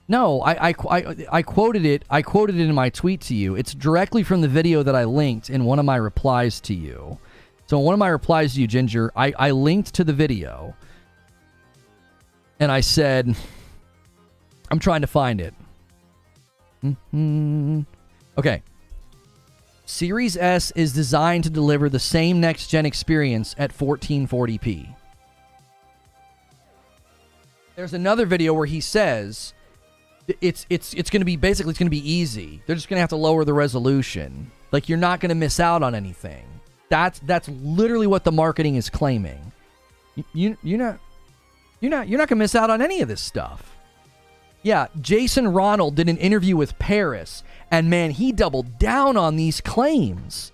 No, I quoted it. I quoted it in my tweet to you. It's directly from the video that I linked in one of my replies to you. So in one of my replies to you, Ginger, I linked to the video. And I said, I'm trying to find it. Okay. Series S is designed to deliver the same next-gen experience at 1440p. There's another video where he says it's going to be basically it's going to be easy. They're just going to have to lower the resolution. Like, you're not going to miss out on anything. That's literally what the marketing is claiming. You're not going to miss out on any of this stuff. Yeah, Jason Ronald did an interview with Paris, and man, he doubled down on these claims.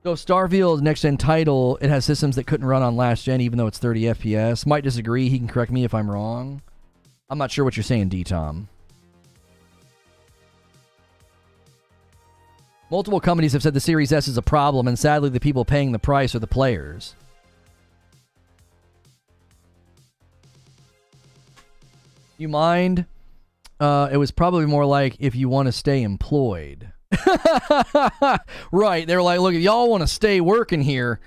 So Starfield's next-gen title, it has systems that couldn't run on last gen, even though it's 30 FPS. Might disagree. He can correct me if I'm wrong. I'm not sure what you're saying, D-Tom. Multiple companies have said the Series S is a problem, and sadly, the people paying the price are the players. You mind? It was probably more like if you want to stay employed. Right. They're like, look, if y'all want to stay working here,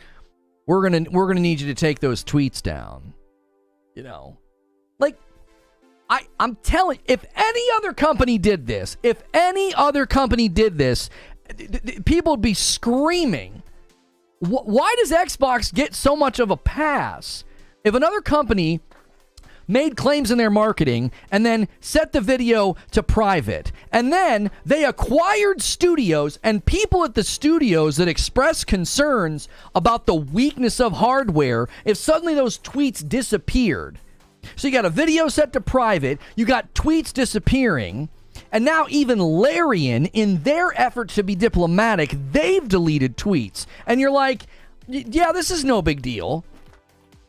we're gonna need you to take those tweets down. You know. Like, I'm telling, if any other company did this, people would be screaming. Why does Xbox get so much of a pass? If another company made claims in their marketing and then set the video to private, and then they acquired studios and people at the studios that express concerns about the weakness of hardware, if suddenly those tweets disappeared. So you got a video set to private, you got tweets disappearing, and now even Larian, in their effort to be diplomatic, they've deleted tweets. And you're like, yeah, this is no big deal.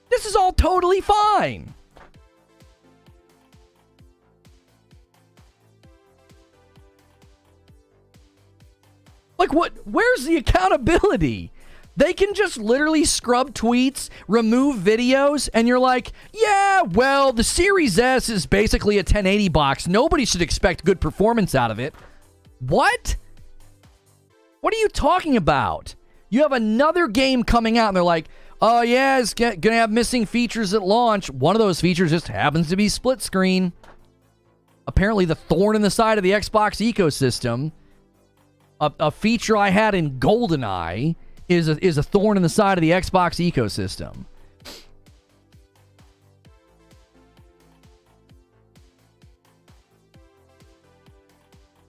This is all totally fine. Like, what? Where's the accountability? They can just literally scrub tweets, remove videos, and you're like, yeah, well, the Series S is basically a 1080 box. Nobody should expect good performance out of it. What? What are you talking about? You have another game coming out, and they're like, oh, yeah, it's going to have missing features at launch. One of those features just happens to be split screen. Apparently, the thorn in the side of the Xbox ecosystem. A feature I had in GoldenEye is a thorn in the side of the Xbox ecosystem.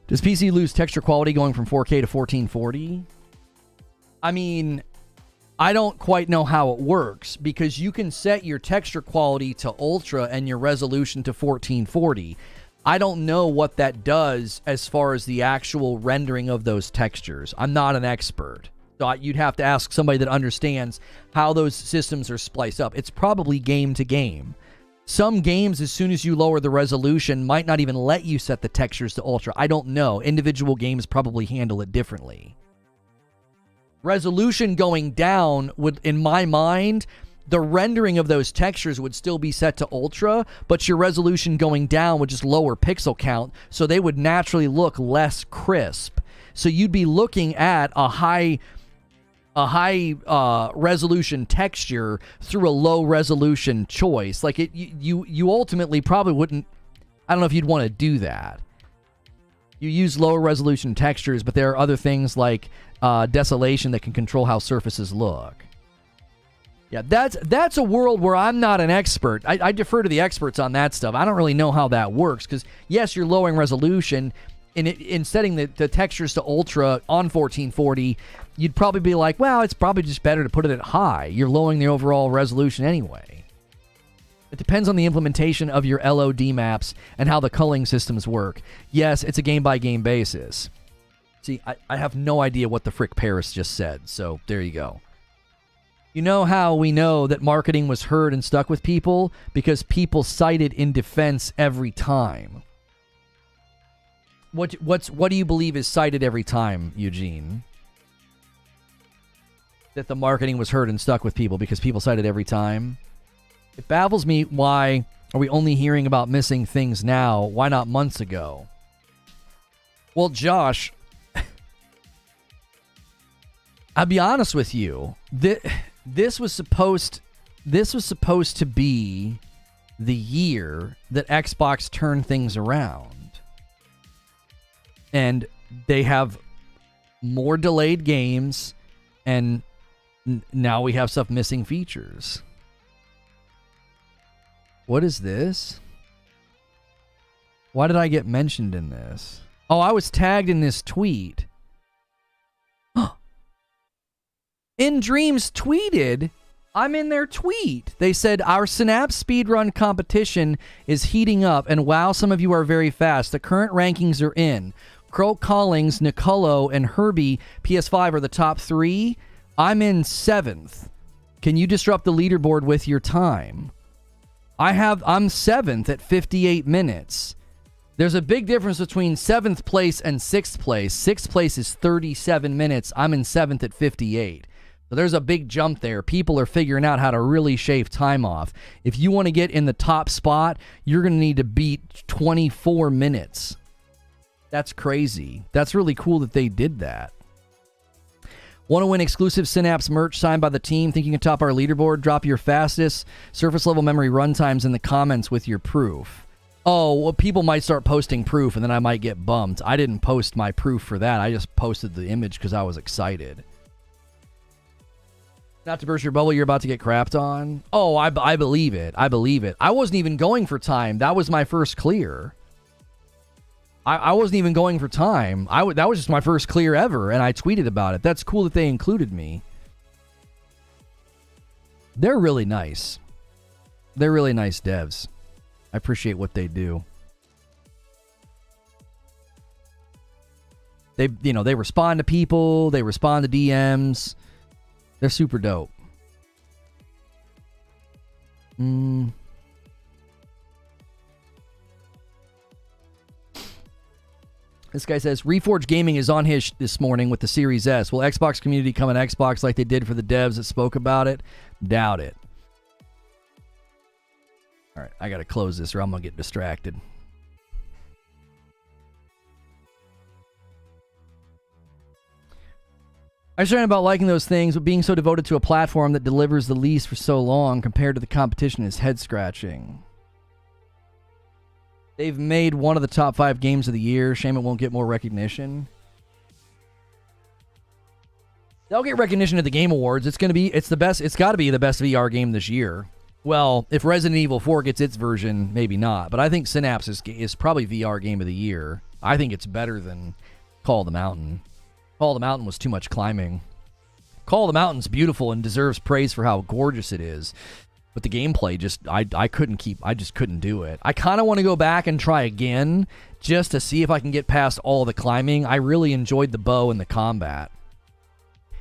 Does PC lose texture quality going from 4K to 1440? I mean, I don't quite know how it works, because you can set your texture quality to ultra and your resolution to 1440. I don't know what that does as far as the actual rendering of those textures. I'm not an expert. So you'd have to ask somebody that understands how those systems are spliced up. It's probably game to game. Some games, as soon as you lower the resolution, might not even let you set the textures to ultra. I don't know. Individual games probably handle it differently. Resolution going down would, in my mind, the rendering of those textures would still be set to ultra, but your resolution going down would just lower pixel count, so they would naturally look less crisp. So you'd be looking at a high resolution texture through a low resolution choice. Like you ultimately probably wouldn't. I don't know if you'd want to do that. You use lower resolution textures, but there are other things like desolation that can control how surfaces look. Yeah, that's a world where I'm not an expert. I defer to the experts on that stuff. I don't really know how that works, because yes, you're lowering resolution. In setting the textures to ultra on 1440, you'd probably be like, well, it's probably just better to put it at high. You're lowering the overall resolution anyway. It depends on the implementation of your LOD maps and how the culling systems work. Yes, it's a game-by-game basis. See, I have no idea what the frick Paris just said, so there you go. You know how we know that marketing was heard and stuck with people? Because people cite it in defense every time. What do you believe is cited every time, Eugene? That the marketing was heard and stuck with people because people cite it every time? It baffles me, why are we only hearing about missing things now? Why not months ago? Well, Josh, I'll be honest with you. This was supposed to be the year that Xbox turned things around. And they have more delayed games, and now we have stuff missing features. What is this? Why did I get mentioned in this? Oh, I was tagged in this tweet. In Dreams tweeted, I'm in their tweet. They said, our Synapse speedrun competition is heating up, and wow, some of you are very fast. The current rankings are in. Crow Collings, Nicolo, and Herbie, PS5, are the top 3. I'm in 7th. Can you disrupt the leaderboard with your time? I'm 7th at 58 minutes. There's a big difference between 7th place and 6th place. 6th place is 37 minutes. I'm in 7th at 58. So there's a big jump there. People are figuring out how to really shave time off. If you want to get in the top spot, you're going to need to beat 24 minutes. That's crazy. That's really cool that they did that. Want to win exclusive Synapse merch signed by the team? Think you can top our leaderboard? Drop your fastest surface level memory runtimes in the comments with your proof. Oh, well, people might start posting proof, and then I might get bummed. I didn't post my proof for that. I just posted the image because I was excited. Not to burst your bubble, you're about to get crapped on. Oh, I believe it. I believe it. I wasn't even going for time. That was my first clear. I wasn't even going for time. That was just my first clear ever, and I tweeted about it. That's cool that they included me. They're really nice. They're really nice devs. I appreciate what they do. They respond to people. They respond to DMs. They're super dope. This guy says, Reforge Gaming is on his this morning with the Series S. Will Xbox community come on Xbox like they did for the devs that spoke about it? Doubt it. All right, I got to close this or I'm going to get distracted. I was talking about liking those things, but being so devoted to a platform that delivers the least for so long compared to the competition is head-scratching. They've made one of the top 5 games of the year. Shame it won't get more recognition. They'll get recognition at the Game Awards. It's the best. It's got to be the best VR game this year. Well, if Resident Evil 4 gets its version, maybe not. But I think Synapse is probably VR game of the year. I think it's better than Call of the Mountain. Call of the Mountain was too much climbing. Call of the Mountain's beautiful and deserves praise for how gorgeous it is. But the gameplay I just couldn't do it. I kind of want to go back and try again just to see if I can get past all the climbing. I really enjoyed the bow and the combat.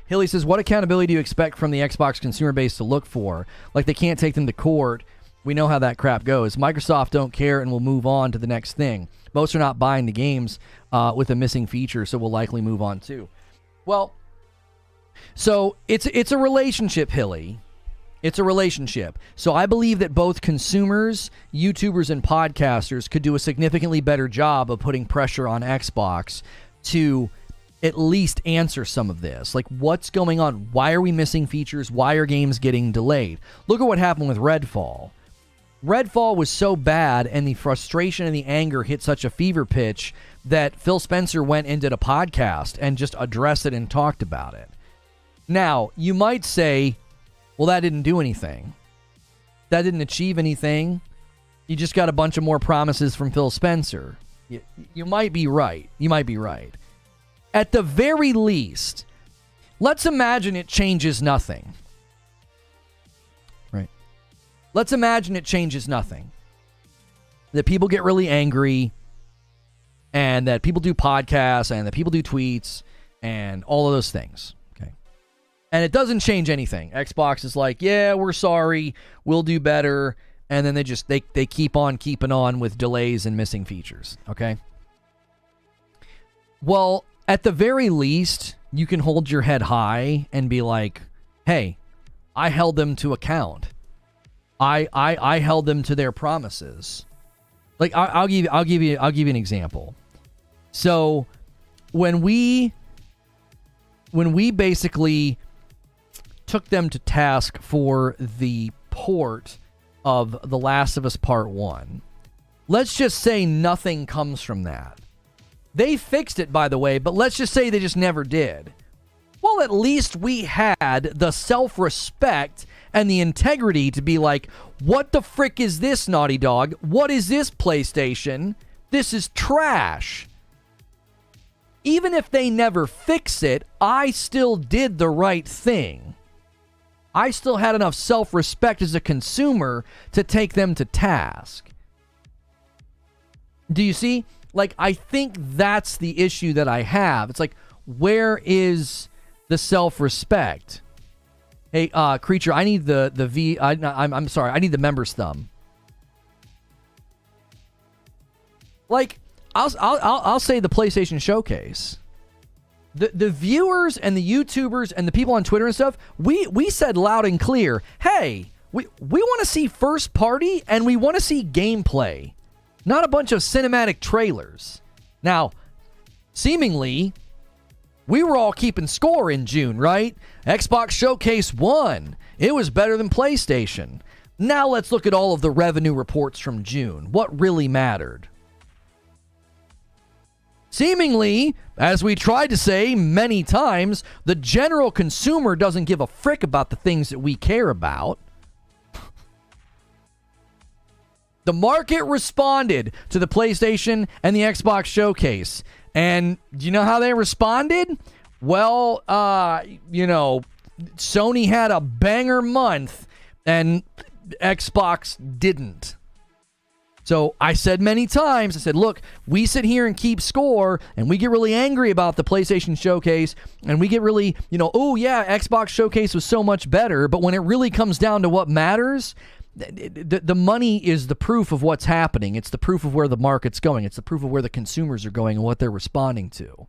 Hilly says, what accountability do you expect from the Xbox consumer base to look for? Like they can't take them to court. We know how that crap goes. Microsoft don't care and will move on to the next thing. Most are not buying the games with a missing feature, so we'll likely move on too. Well, so it's a relationship, Hilly. It's a relationship. So I believe that both consumers, YouTubers, and podcasters could do a significantly better job of putting pressure on Xbox to at least answer some of this. Like, what's going on? Why are we missing features? Why are games getting delayed? Look at what happened with Redfall. Redfall was so bad, and the frustration and the anger hit such a fever pitch that Phil Spencer went and did a podcast and just addressed it and talked about it. Now, you might say, well, that didn't do anything. That didn't achieve anything. You just got a bunch of more promises from Phil Spencer. You might be right. You might be right. At the very least, let's imagine it changes nothing. Right? Let's imagine it changes nothing. That people get really angry, and that people do podcasts, and that people do tweets, and all of those things. Okay? And it doesn't change anything. Xbox is like, yeah, we're sorry, we'll do better, and then they keep on keeping on with delays and missing features. Okay? Well, at the very least, you can hold your head high and be like, hey, I held them to account. I held them to their promises. Like, I'll give you an example. So when we basically took them to task for the port of The Last of Us Part 1, let's just say nothing comes from that. They fixed it, by the way, but let's just say they just never did. Well, at least we had the self-respect and the integrity to be like, what the frick is this, Naughty Dog? What is this, PlayStation? This is trash. Even if they never fix it, I still did the right thing. I still had enough self-respect as a consumer to take them to task. Do you see? Like, I think that's the issue that I have. It's like, where is the self-respect? Hey, Creature, I need I'm sorry, I need the member's thumb. Like, I'll say the PlayStation Showcase. The viewers and the YouTubers and the people on Twitter and stuff, we said loud and clear, hey, we want to see first party and we want to see gameplay. Not a bunch of cinematic trailers. Now, seemingly, we were all keeping score in June, right? Xbox Showcase won. It was better than PlayStation. Now let's look at all of the revenue reports from June. What really mattered? Seemingly, as we tried to say many times, the general consumer doesn't give a frick about the things that we care about. The market responded to the PlayStation and the Xbox Showcase. And do you know how they responded? Well, Sony had a banger month and Xbox didn't. So I said many times, I said, look, we sit here and keep score and we get really angry about the PlayStation Showcase and we get really, oh yeah, Xbox Showcase was so much better. But when it really comes down to what matters, the money is the proof of what's happening. It's the proof of where the market's going. It's the proof of where the consumers are going and what they're responding to.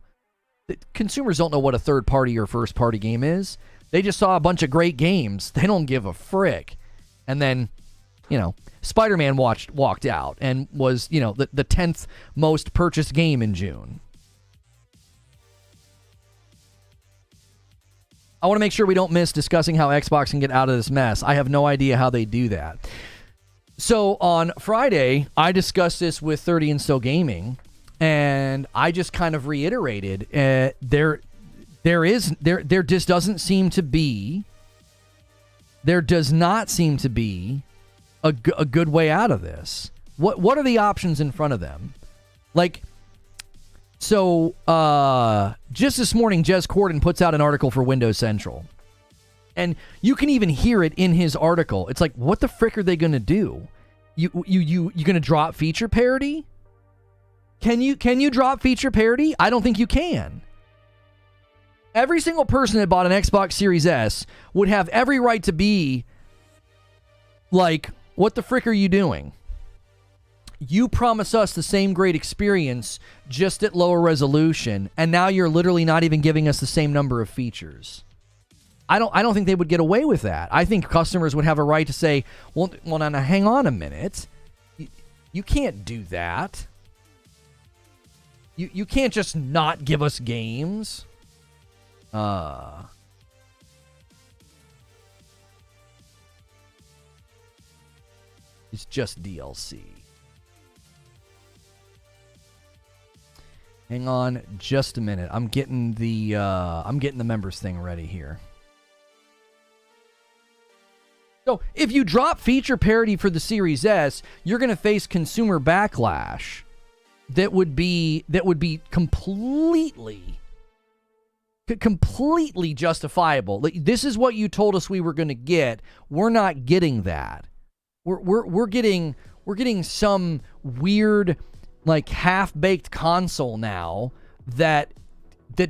The consumers don't know what a third-party or first-party game is. They just saw a bunch of great games. They don't give a frick. And then, Spider-Man walked out and was, the 10th most purchased game in June. I want to make sure we don't miss discussing how Xbox can get out of this mess. I have no idea how they do that. So on Friday, I discussed this with 30 and Still Gaming, and I just kind of reiterated there just doesn't seem to be, there does not seem to be a good way out of this. What are the options in front of them? Like, so, just this morning, Jez Corden puts out an article for Windows Central. And you can even hear it in his article. It's like, what the frick are they going to do? You going to drop feature parity? Can you drop feature parity? I don't think you can. Every single person that bought an Xbox Series S would have every right to be like, what the frick are you doing? You promise us the same great experience, just at lower resolution, and now you're literally not even giving us the same number of features. I don't think they would get away with that. I think customers would have a right to say, well now hang on a minute. You can't do that. You can't just not give us games. It's just DLC. Hang on just a minute. I'm getting the members thing ready here. So, if you drop feature parity for the Series S, you're going to face consumer backlash that would be completely justifiable. Like, this is what you told us we were going to get. We're not getting that. We're getting some weird, like, half-baked console now that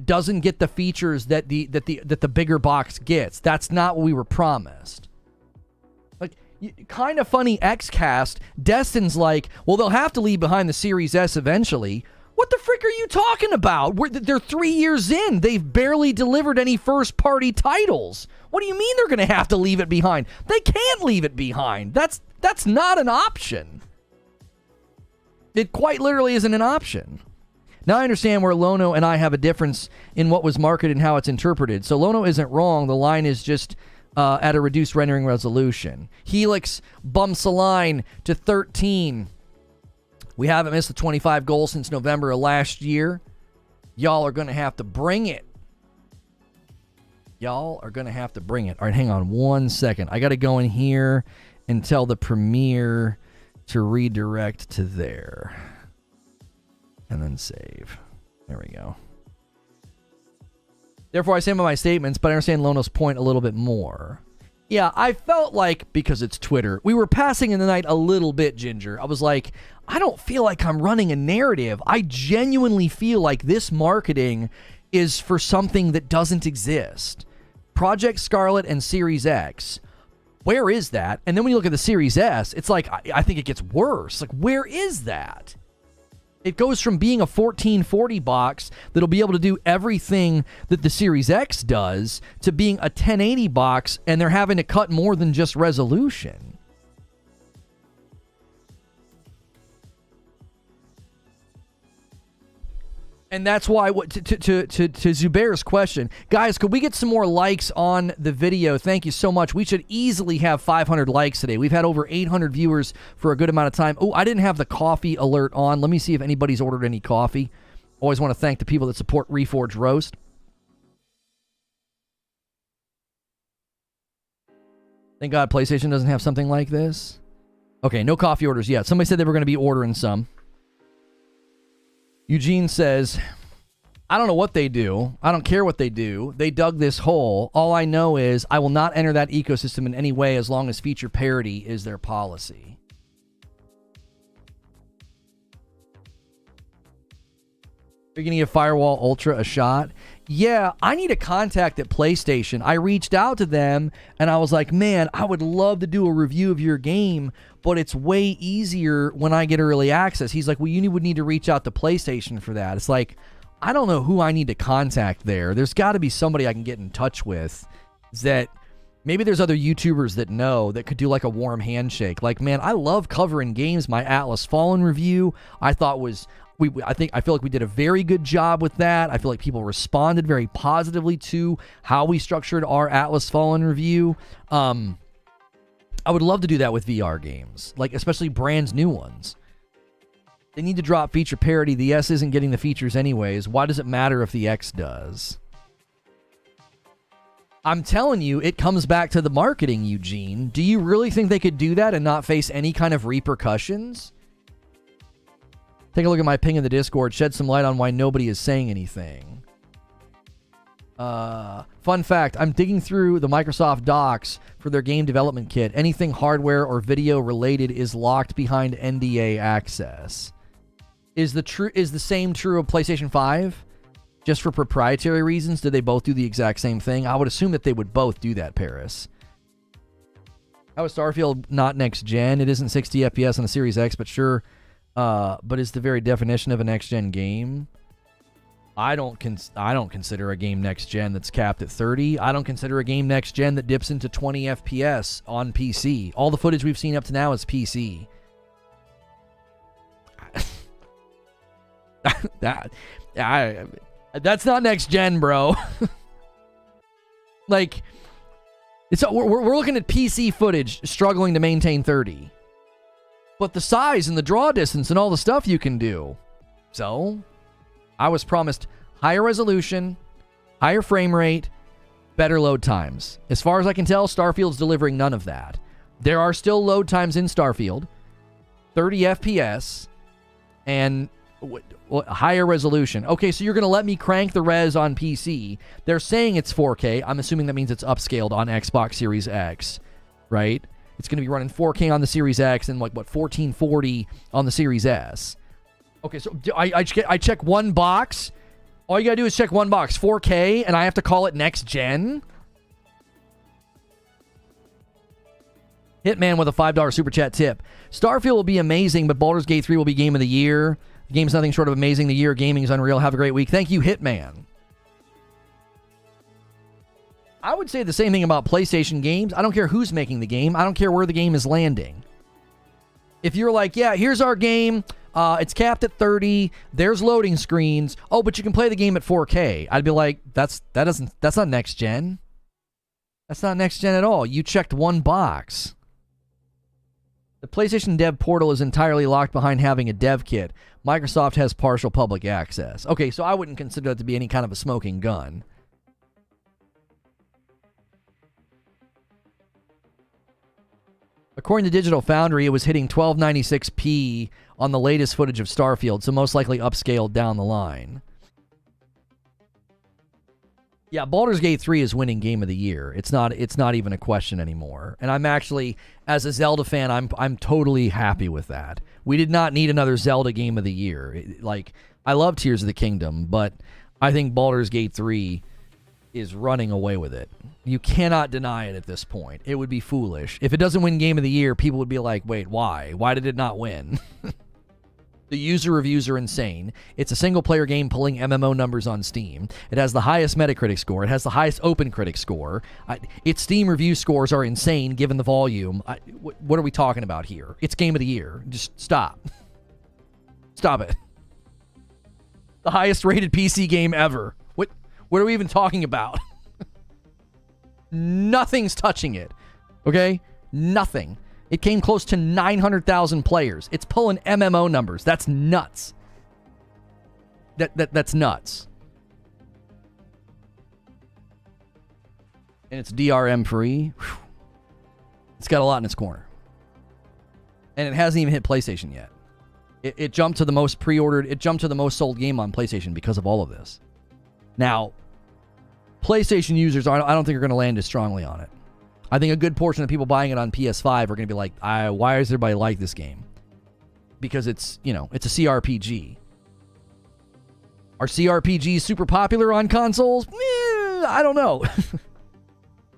doesn't get the features that the bigger box gets. That's not what we were promised. Like, kind of funny XCast, Destin's like, well, they'll have to leave behind the Series S eventually. What the frick are you talking about? They're 3 years in. They've barely delivered any first-party titles. What do you mean they're going to have to leave it behind? They can't leave it behind. That's not an option. It quite literally isn't an option. Now I understand where Lono and I have a difference in what was marketed and how it's interpreted. So Lono isn't wrong. The line is just at a reduced rendering resolution. Helix bumps a line to 13. We haven't missed the 25 goal since November of last year. Y'all are going to have to bring it. Y'all are going to have to bring it. All right, hang on 1 second. I got to go in here and tell the Premiere to redirect to there. And then save. There we go. Therefore, I stand by my statements, but I understand Lono's point a little bit more. Yeah, I felt like, because it's Twitter, we were passing in the night a little bit, Ginger. I was like, I don't feel like I'm running a narrative. I genuinely feel like this marketing is for something that doesn't exist. Project Scarlet and Series X. Where is that? And then when you look at the Series S, it's like, I think it gets worse. Like, where is that? It goes from being a 1440 box that'll be able to do everything that the Series X does to being a 1080 box, and they're having to cut more than just resolution. And that's why, to Zubair's question, guys, could we get some more likes on the video? Thank you so much. We should easily have 500 likes today. We've had over 800 viewers for a good amount of time. Oh, I didn't have the coffee alert on. Let me see if anybody's ordered any coffee. Always want to thank the people that support Reforge Roast. Thank God PlayStation doesn't have something like this. Okay, no coffee orders yet. Somebody said they were going to be ordering some. Eugene says, I don't know what they do. I don't care what they do. They dug this hole. All I know is I will not enter that ecosystem in any way as long as feature parity is their policy. Are you going to give Firewall Ultra a shot? Yeah, I need a contact at PlayStation. I reached out to them and I was like, man, I would love to do a review of your game, but it's way easier when I get early access. He's like, well, you would need to reach out to PlayStation for that. It's like, I don't know who I need to contact there. There's got to be somebody I can get in touch with that maybe there's other YouTubers that know that could do like a warm handshake. Like, man, I love covering games. My Atlas Fallen review, I thought was... I feel like we did a very good job with that. I feel like people responded very positively to how we structured our Atlas Fallen review. I would love to do that with VR games, like especially brand new ones. They need to drop feature parity. The S isn't getting the features anyways. Why does it matter if the X does? I'm telling you, it comes back to the marketing, Eugene. Do you really think they could do that and not face any kind of repercussions? Take a look at my ping in the Discord. Shed some light on why nobody is saying anything. Fun fact, I'm digging through the Microsoft docs for their game development kit. Anything hardware or video related is locked behind NDA access. Is the same true of PlayStation 5? Just for proprietary reasons, did they both do the exact same thing? I would assume that they would both do that, Paris. How is Starfield not next gen? It isn't 60 FPS on the Series X, but sure... but is the very definition of a next-gen game. I don't consider a game next gen that's capped at 30. I don't consider a game next gen that dips into 20 FPS on PC. All the footage we've seen up to now is PC. That's not next gen, bro. Like, we're looking at PC footage struggling to maintain 30. But the size and the draw distance and all the stuff you can do. So, I was promised higher resolution, higher frame rate, better load times. As far as I can tell, Starfield's delivering none of that. There are still load times in Starfield, 30 FPS, and higher resolution. Okay, so you're going to let me crank the res on PC. They're saying it's 4K. I'm assuming that means it's upscaled on Xbox Series X, right? It's going to be running 4K on the Series X and 1440 on the Series S. Okay, so I check one box. All you got to do is check one box, 4K, and I have to call it next gen? Hitman with a $5 super chat tip. Starfield will be amazing, but Baldur's Gate 3 will be game of the year. The game's nothing short of amazing. The year gaming is unreal. Have a great week. Thank you, Hitman. I would say the same thing about PlayStation games. I don't care who's making the game. I don't care where the game is landing. If you're like, yeah, here's our game. It's capped at 30. There's loading screens. Oh, but you can play the game at 4K. I'd be like, that's not next gen. That's not next gen at all. You checked one box. The PlayStation Dev portal is entirely locked behind having a dev kit. Microsoft has partial public access. Okay, so I wouldn't consider that to be any kind of a smoking gun. According to Digital Foundry, it was hitting 1296p on the latest footage of Starfield, so most likely upscaled down the line. Yeah, Baldur's Gate 3 is winning Game of the Year. It's not even a question anymore. And I'm actually, as a Zelda fan, I'm totally happy with that. We did not need another Zelda Game of the Year. I love Tears of the Kingdom, but I think Baldur's Gate 3 is running away with it. You cannot deny it at this point. It would be foolish. If it doesn't win Game of the Year, people would be like, wait, why? Why did it not win? The user reviews are insane. It's a single-player game pulling MMO numbers on Steam. It has the highest Metacritic score. It has the highest OpenCritic score. Its Steam review scores are insane given the volume. What are we talking about here? It's Game of the Year. Just stop. Stop it. The highest-rated PC game ever. What are we even talking about? Nothing's touching it. Okay? Nothing. It came close to 900,000 players. It's pulling MMO numbers. That's nuts. That's nuts. And it's DRM free. Whew. It's got a lot in its corner. And it hasn't even hit PlayStation yet. It jumped to the most pre-ordered. It jumped to the most sold game on PlayStation because of all of this. Now, PlayStation users, I don't think are going to land as strongly on it. I think a good portion of people buying it on PS5 are going to be like, why does everybody like this game? Because it's a CRPG. Are CRPGs super popular on consoles? I don't know.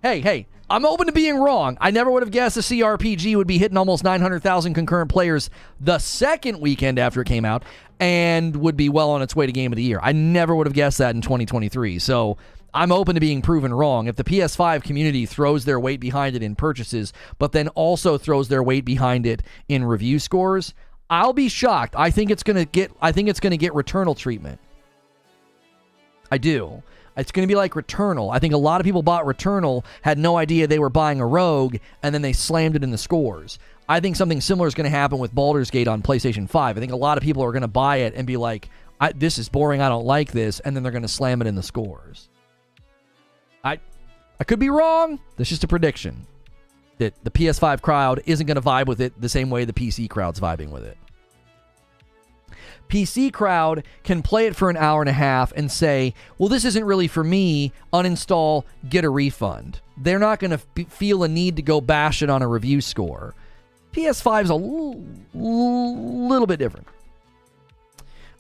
Hey, I'm open to being wrong. I never would have guessed a CRPG would be hitting almost 900,000 concurrent players the second weekend after it came out and would be well on its way to Game of the Year. I never would have guessed that in 2023. So I'm open to being proven wrong. If the PS5 community throws their weight behind it in purchases, but then also throws their weight behind it in review scores, I'll be shocked. I think it's gonna get Returnal treatment. I do. It's going to be like Returnal. I think a lot of people bought Returnal, had no idea they were buying a Rogue, and then they slammed it in the scores. I think something similar is going to happen with Baldur's Gate on PlayStation 5. I think a lot of people are going to buy it and be like, this is boring, I don't like this, and then they're going to slam it in the scores. I could be wrong. That's just a prediction. That the PS5 crowd isn't going to vibe with it the same way the PC crowd's vibing with it. PC crowd can play it for an hour and a half and say, well, this isn't really for me, uninstall, get a refund. They're not going to feel a need to go bash it on a review score. PS5's a little bit different.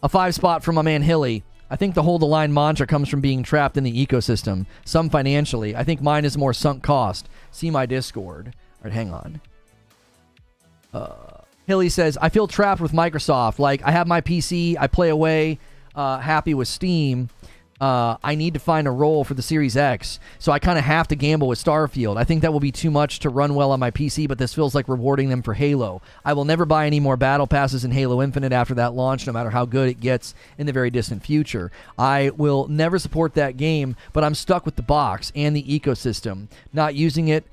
A 5 spot from my man Hilly. I think the hold the line mantra comes from being trapped in the ecosystem, some financially. I think mine is more sunk cost. See my Discord. All right, hang on. Hilly says, I feel trapped with Microsoft. Like, I have my PC, I play away, happy with Steam, I need to find a role for the Series X, so I kind of have to gamble with Starfield. I think that will be too much to run well on my PC, but this feels like rewarding them for Halo. I will never buy any more Battle Passes in Halo Infinite after that launch, no matter how good it gets in the very distant future. I will never support that game, but I'm stuck with the box and the ecosystem. Not using it,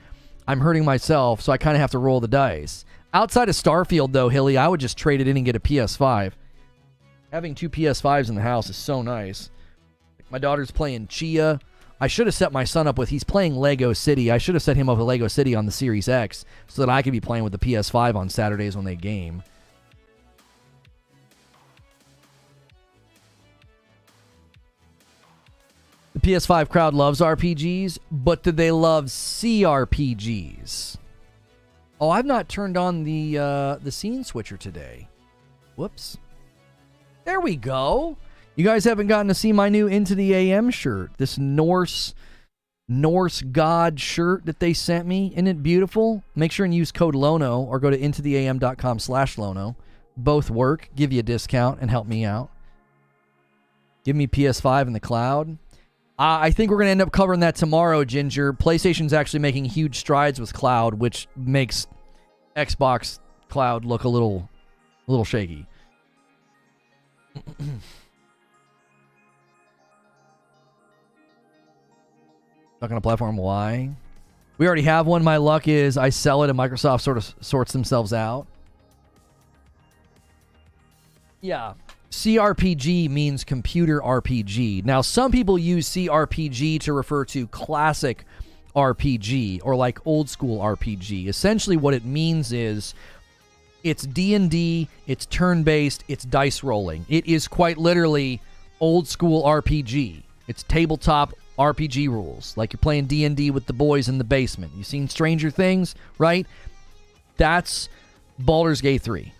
I'm hurting myself, so I kind of have to roll the dice. Outside of Starfield, though, Hilly, I would just trade it in and get a PS5. Having 2 PS5s in the house is so nice. My daughter's playing Chia. I should have set my son up with, he's playing Lego City. I should have set him up with Lego City on the Series X so that I could be playing with the PS5 on Saturdays when they game. The PS5 crowd loves RPGs, but do they love CRPGs? Oh, I've not turned on the scene switcher today. Whoops. There we go. You guys haven't gotten to see my new Into the AM shirt. This Norse god shirt that they sent me. Isn't it beautiful? Make sure and use code LONO or go to intotheam.com/Lono. Both work. Give you a discount and help me out. Give me PS5 in the cloud. I think we're going to end up covering that tomorrow, Ginger. PlayStation's actually making huge strides with cloud, which makes Xbox cloud look a little shaky. Not gonna platform, why? We already have one. My luck is I sell it and Microsoft sort of sorts themselves out. Yeah. CRPG means computer RPG. Now, some people use CRPG to refer to classic RPG or like old school RPG. Essentially what it means is it's D&D, it's turn-based, it's dice rolling. It is quite literally old school RPG. It's tabletop RPG rules, like you're playing D&D with the boys in the basement. You've seen Stranger Things, right? That's Baldur's Gate 3.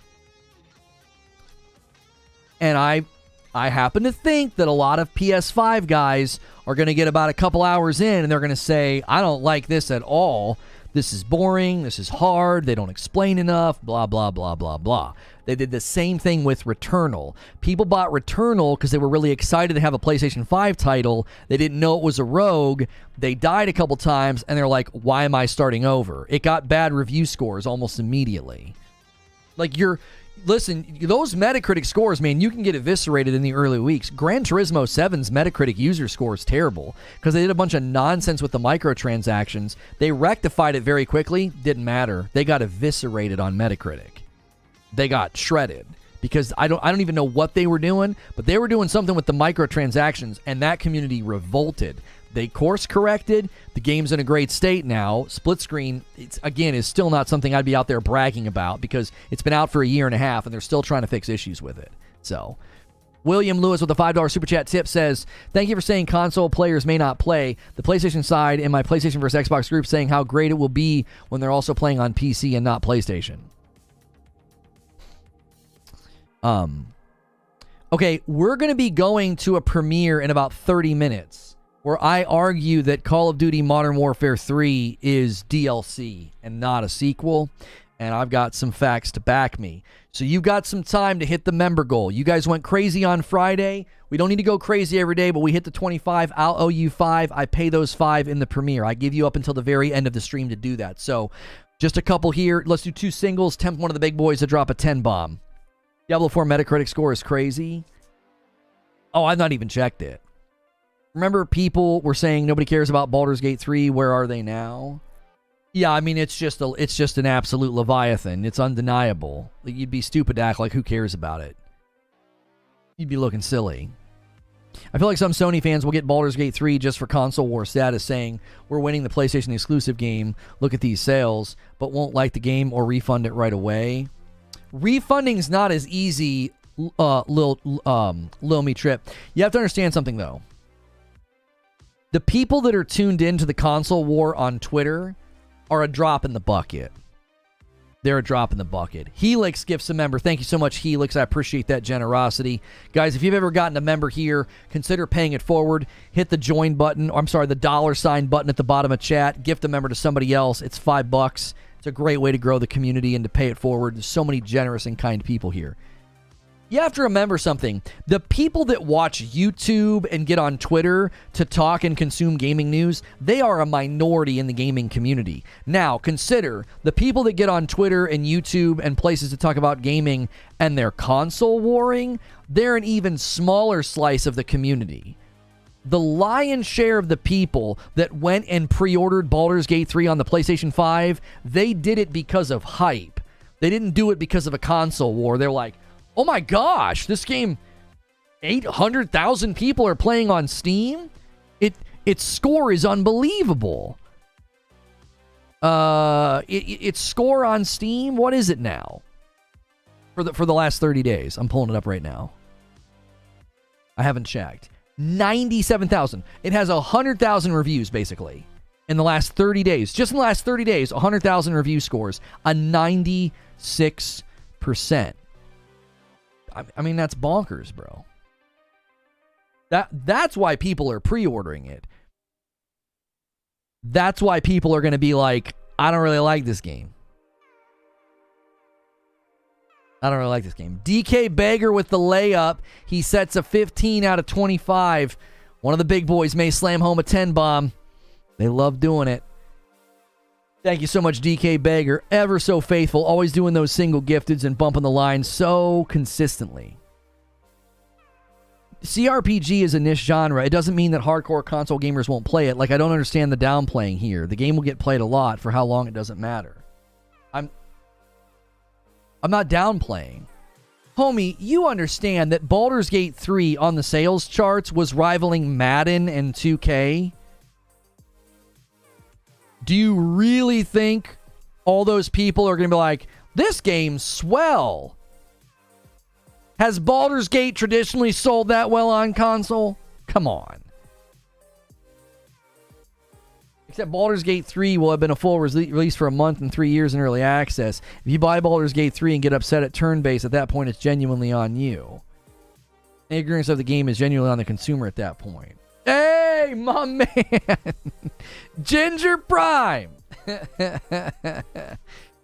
And I happen to think that a lot of PS5 guys are going to get about a couple hours in and they're going to say, I don't like this at all. This is boring. This is hard. They don't explain enough. Blah, blah, blah, blah, blah. They did the same thing with Returnal. People bought Returnal because they were really excited to have a PlayStation 5 title. They didn't know it was a rogue. They died a couple times, and they're like, why am I starting over? It got bad review scores almost immediately. Like, listen, those Metacritic scores, man, you can get eviscerated in the early weeks. Gran Turismo 7's Metacritic user score is terrible because they did a bunch of nonsense with the microtransactions. They rectified it very quickly. Didn't matter. They got eviscerated on Metacritic. They got shredded because I don't even know what they were doing, but they were doing something with the microtransactions, and that community revolted. They course corrected. The game's in a great state now. Split screen, is still not something I'd be out there bragging about because it's been out for a year and a half and they're still trying to fix issues with it. So, William Lewis with a $5 super chat tip says, thank you for saying console players may not play. The PlayStation side in my PlayStation vs. Xbox group saying how great it will be when they're also playing on PC and not PlayStation. Okay, we're going to be going to a premiere in about 30 minutes. Where I argue that Call of Duty Modern Warfare 3 is DLC and not a sequel, and I've got some facts to back me. So you've got some time to hit the member goal. You guys went crazy on Friday. We don't need to go crazy every day, but we hit the 25. I'll owe you 5. I pay those 5 in the premiere. I give you up until the very end of the stream to do that. So just a couple here. Let's do 2 singles. Tempt one of the big boys to drop a 10 bomb. Diablo 4 Metacritic score is crazy. Oh, I've not even checked it. Remember, people were saying nobody cares about Baldur's Gate 3. Where are they now? Yeah, I mean, it's just an absolute Leviathan. It's undeniable. You'd be stupid to act like who cares about it. You'd be looking silly. I feel like some Sony fans will get Baldur's Gate 3 just for console war status, saying we're winning the PlayStation exclusive game. Look at these sales, but won't like the game or refund it right away. Refunding's not as easy, Lil Me Trip. You have to understand something though. The people that are tuned into the console war on Twitter are a drop in the bucket. They're a drop in the bucket. Helix gifts a member. Thank you so much, Helix. I appreciate that generosity. Guys, if you've ever gotten a member here, consider paying it forward. Hit the join button. Or, I'm sorry, the $ button at the bottom of chat. Gift a member to somebody else. It's $5. It's a great way to grow the community and to pay it forward. There's so many generous and kind people here. You have to remember something. The people that watch YouTube and get on Twitter to talk and consume gaming news, they are a minority in the gaming community. Now, consider the people that get on Twitter and YouTube and places to talk about gaming and they're console warring, they're an even smaller slice of the community. The lion's share of the people that went and pre-ordered Baldur's Gate 3 on the PlayStation 5, they did it because of hype. They didn't do it because of a console war. They're like, oh my gosh, this game, 800,000 people are playing on Steam? Its score is unbelievable. Its score on Steam, what is it now? For the last 30 days. I'm pulling it up right now. I haven't checked. 97,000. It has 100,000 reviews, basically, in the last 30 days. Just in the last 30 days, 100,000 review scores. A 96%. I mean, that's bonkers, bro. That's why people are pre-ordering it. That's why people are going to be like, I don't really like this game. DK Bager with the layup. He sets a 15 out of 25. One of the big boys may slam home a 10 bomb. They love doing it. Thank you so much, DK Bager. Ever so faithful. Always doing those single gifteds and bumping the line so consistently. CRPG is a niche genre. It doesn't mean that hardcore console gamers won't play it. Like, I don't understand the downplaying here. The game will get played a lot. For how long, it doesn't matter. I'm not downplaying. Homie, you understand that Baldur's Gate 3 on the sales charts was rivaling Madden and 2K? Do you really think all those people are going to be like, this game's swell? Has Baldur's Gate traditionally sold that well on console? Come on. Except Baldur's Gate 3 will have been a full release for a month and 3 years in early access. If you buy Baldur's Gate 3 and get upset at turn-based, at that point it's genuinely on you. The ignorance of the game is genuinely on the consumer at that point. Hey, my man! Ginger Prime!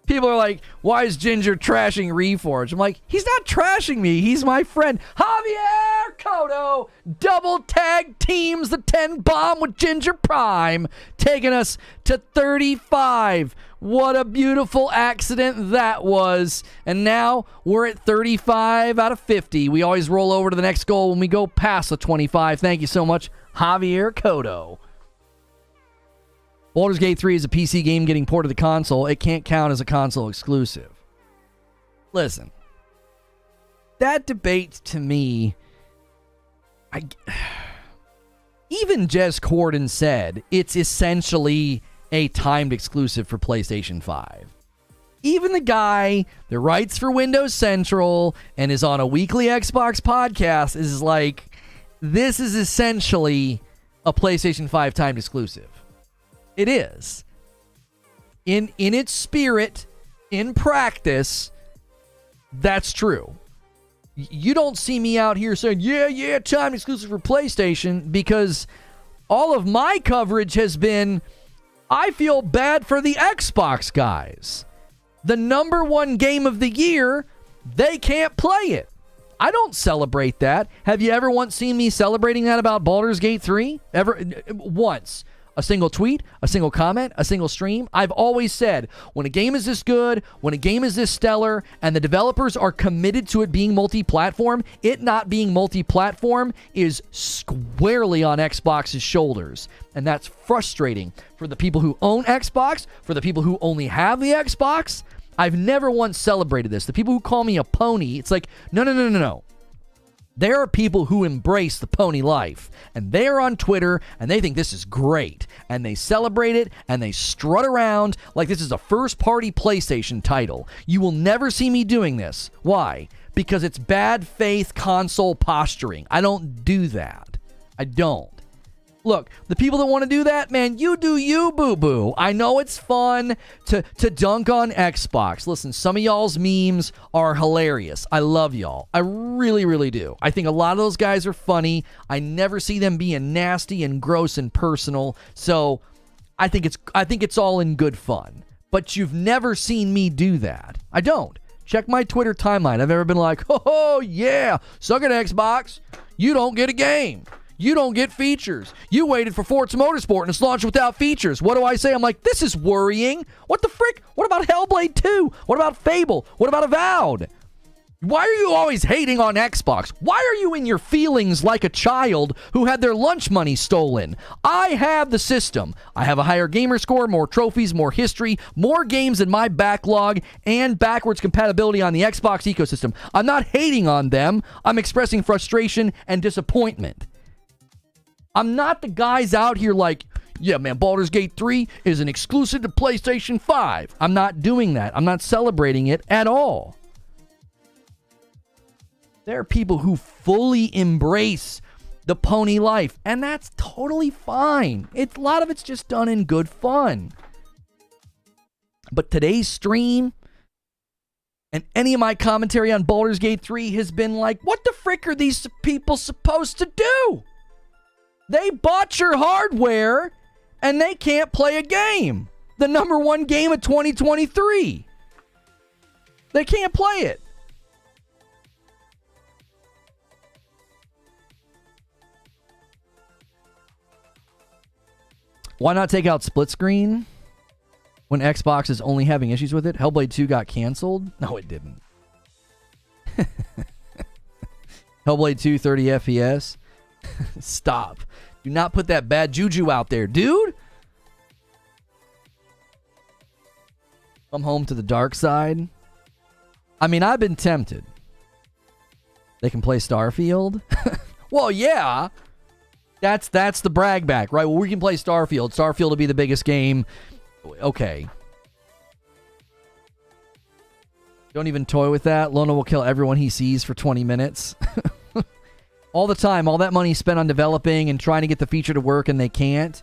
People are like, why is Ginger trashing Reforge? I'm like, he's not trashing me. He's my friend. Javier Cotto double tag teams the 10 bomb with Ginger Prime, taking us to 35. What a beautiful accident that was. And now we're at 35 out of 50. We always roll over to the next goal when we go past the 25. Thank you so much, Javier Cotto. Baldur's Gate 3 is a PC game getting ported to console. It can't count as a console exclusive. Listen, that debate to me, even Jez Corden said it's essentially a timed exclusive for PlayStation 5. Even the guy that writes for Windows Central and is on a weekly Xbox podcast is like, this is essentially a PlayStation 5 timed exclusive. It is. In its spirit, in practice, that's true. You don't see me out here saying, yeah, time exclusive for PlayStation, because all of my coverage has been, I feel bad for the Xbox guys. The number one game of the year, they can't play it. I don't celebrate that. Have you ever once seen me celebrating that about Baldur's Gate 3? Ever? Once. A single tweet, a single comment, a single stream. I've always said, when a game is this good, when a game is this stellar, and the developers are committed to it being multi-platform, it not being multi-platform is squarely on Xbox's shoulders. And that's frustrating for the people who own Xbox, for the people who only have the Xbox. I've never once celebrated this. The people who call me a pony, it's like, no. There are people who embrace the pony life, and they are on Twitter, and they think this is great, and they celebrate it, and they strut around like this is a first-party PlayStation title. You will never see me doing this. Why? Because it's bad faith console posturing. I don't do that. I don't. Look, the people that want to do that, man, you do you, boo-boo. I know it's fun to dunk on Xbox. Listen, some of y'all's memes are hilarious. I love y'all. I really, really do. I think a lot of those guys are funny. I never see them being nasty and gross and personal. So I think it's all in good fun. But you've never seen me do that. I don't. Check my Twitter timeline. I've never been like, oh, yeah, suck it, Xbox. You don't get a game. You don't get features. You waited for Forza Motorsport and it's launched without features. What do I say? I'm like, this is worrying. What the frick? What about Hellblade 2? What about Fable? What about Avowed? Why are you always hating on Xbox? Why are you in your feelings like a child who had their lunch money stolen? I have the system. I have a higher gamer score, more trophies, more history, more games in my backlog, and backwards compatibility on the Xbox ecosystem. I'm not hating on them. I'm expressing frustration and disappointment. I'm not the guys out here like, yeah, man, Baldur's Gate 3 is an exclusive to PlayStation 5. I'm not doing that. I'm not celebrating it at all. There are people who fully embrace the pony life, and that's totally fine. A lot of it's just done in good fun. But today's stream and any of my commentary on Baldur's Gate 3 has been like, what the frick are these people supposed to do? They bought your hardware, and they can't play a game. The number one game of 2023. They can't play it. Why not take out split screen when Xbox is only having issues with it? Hellblade 2 got canceled? No, it didn't. Hellblade 2, 30 FPS? Stop. Do not put that bad juju out there, dude. Come home to the dark side. I mean, I've been tempted. They can play Starfield? Well, yeah. That's the brag back, right? Well, we can play Starfield. Starfield will be the biggest game. Okay. Don't even toy with that. Lona will kill everyone he sees for 20 minutes. All the time, all that money spent on developing and trying to get the feature to work and they can't.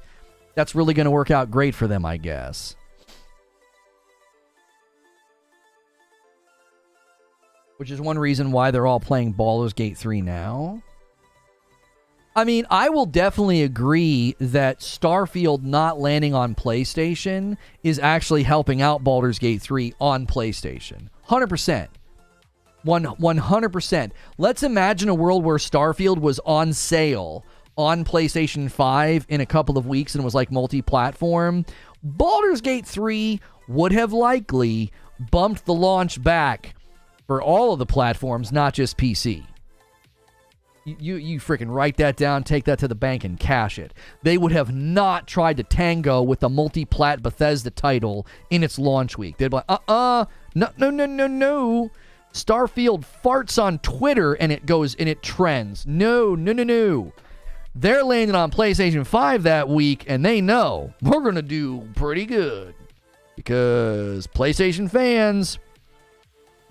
That's really going to work out great for them, I guess. Which is one reason why they're all playing Baldur's Gate 3 now. I mean, I will definitely agree that Starfield not landing on PlayStation is actually helping out Baldur's Gate 3 on PlayStation. 100%. 100%. Let's imagine a world where Starfield was on sale on PlayStation 5 in a couple of weeks and was like multi-platform. Baldur's Gate 3 would have likely bumped the launch back for all of the platforms, not just PC. You freaking write that down, take that to the bank, and cash it. They would have not tried to tango with the multi-plat Bethesda title in its launch week. They'd be like, no. Starfield farts on Twitter and it goes and it trends. No. They're landing on PlayStation 5 that week and they know we're going to do pretty good because PlayStation fans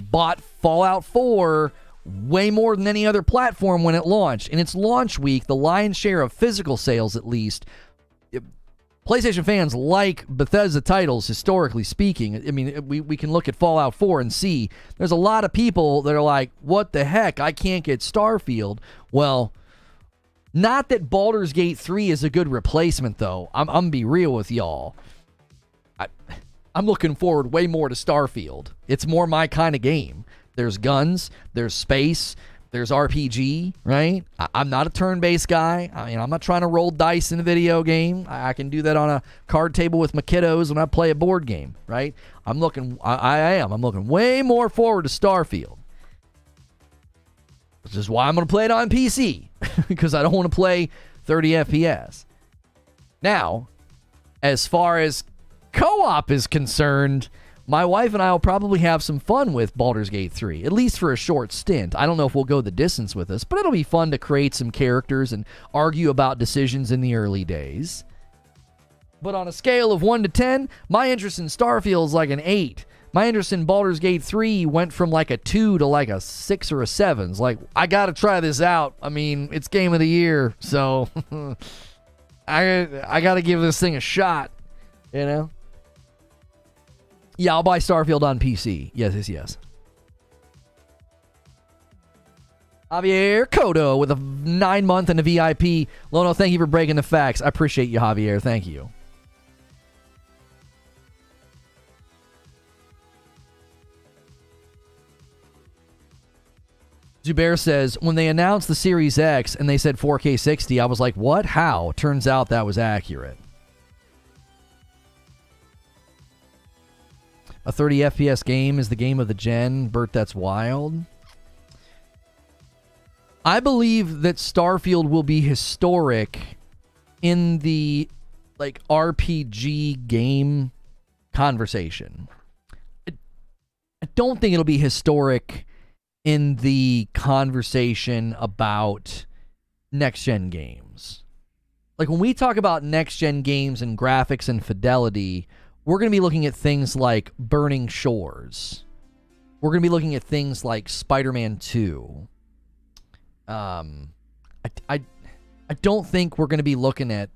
bought Fallout 4 way more than any other platform when it launched. In its launch week, the lion's share of physical sales, at least, PlayStation fans like Bethesda titles, historically speaking. I mean, we can look at Fallout 4 and see there's a lot of people that are like, what the heck, I can't get Starfield. Well, not that Baldur's Gate 3 is a good replacement, though. I'm going to be real with y'all. I'm looking forward way more to Starfield. It's more my kind of game. There's guns, there's space, there's RPG, right? I'm not a turn-based guy. I mean, I'm not trying to roll dice in a video game. I can do that on a card table with my kiddos when I play a board game, right? I'm looking way more forward to Starfield. Which is why I'm going to play it on PC, because I don't want to play 30 FPS. Now, as far as co-op is concerned, my wife and I will probably have some fun with Baldur's Gate 3, at least for a short stint. I don't know if we'll go the distance with us, but it'll be fun to create some characters and argue about decisions in the early days. But on a scale of 1 to 10, my interest in Starfield is like an 8. My interest in Baldur's Gate 3 went from like a 2 to like a 6 or a 7. It's like, I gotta try this out. I mean, it's game of the year, so I gotta give this thing a shot, you know? Yeah, I'll buy Starfield on PC. Yes. Javier Cotto with a 9-month and a VIP. Lono, thank you for breaking the facts. I appreciate you, Javier. Thank you. Zubair says, when they announced the Series X and they said 4K 60, I was like, what? How? Turns out that was accurate. A 30 FPS game is the game of the gen. Bert, that's wild. I believe that Starfield will be historic in the RPG game conversation. I don't think it'll be historic in the conversation about next-gen games. Like, when we talk about next-gen games and graphics and fidelity, we're going to be looking at things like Burning Shores. We're going to be looking at things like Spider-Man 2. I don't think we're going to be looking at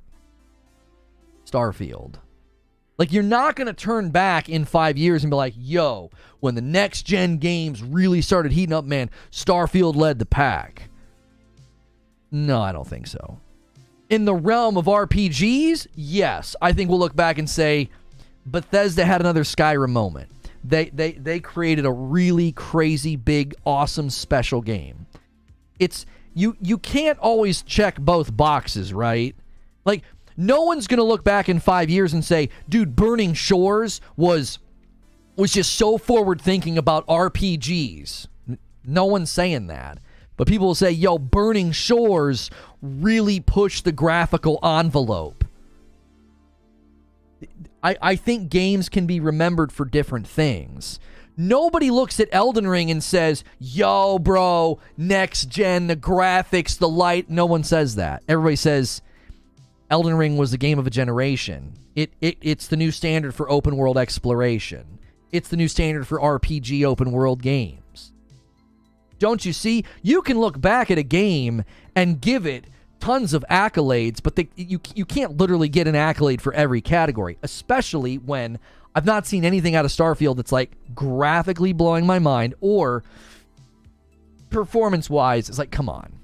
Starfield. Like, you're not going to turn back in 5 years and be like, yo, when the next-gen games really started heating up, man, Starfield led the pack. No, I don't think so. In the realm of RPGs, yes. I think we'll look back and say, Bethesda had another Skyrim moment. They created a really crazy, big, awesome, special game. It's you can't always check both boxes, right? Like, no one's going to look back in 5 years and say, dude, Burning Shores was just so forward-thinking about RPGs. No one's saying that. But people will say, yo, Burning Shores really pushed the graphical envelope. I think games can be remembered for different things. Nobody looks at Elden Ring and says, yo, bro, next gen, the graphics, the light. No one says that. Everybody says Elden Ring was the game of a generation. It's the new standard for open world exploration. It's the new standard for RPG open world games. Don't you see? You can look back at a game and give it tons of accolades, but you can't literally get an accolade for every category, especially when I've not seen anything out of Starfield that's like graphically blowing my mind or performance-wise. It's like, come on.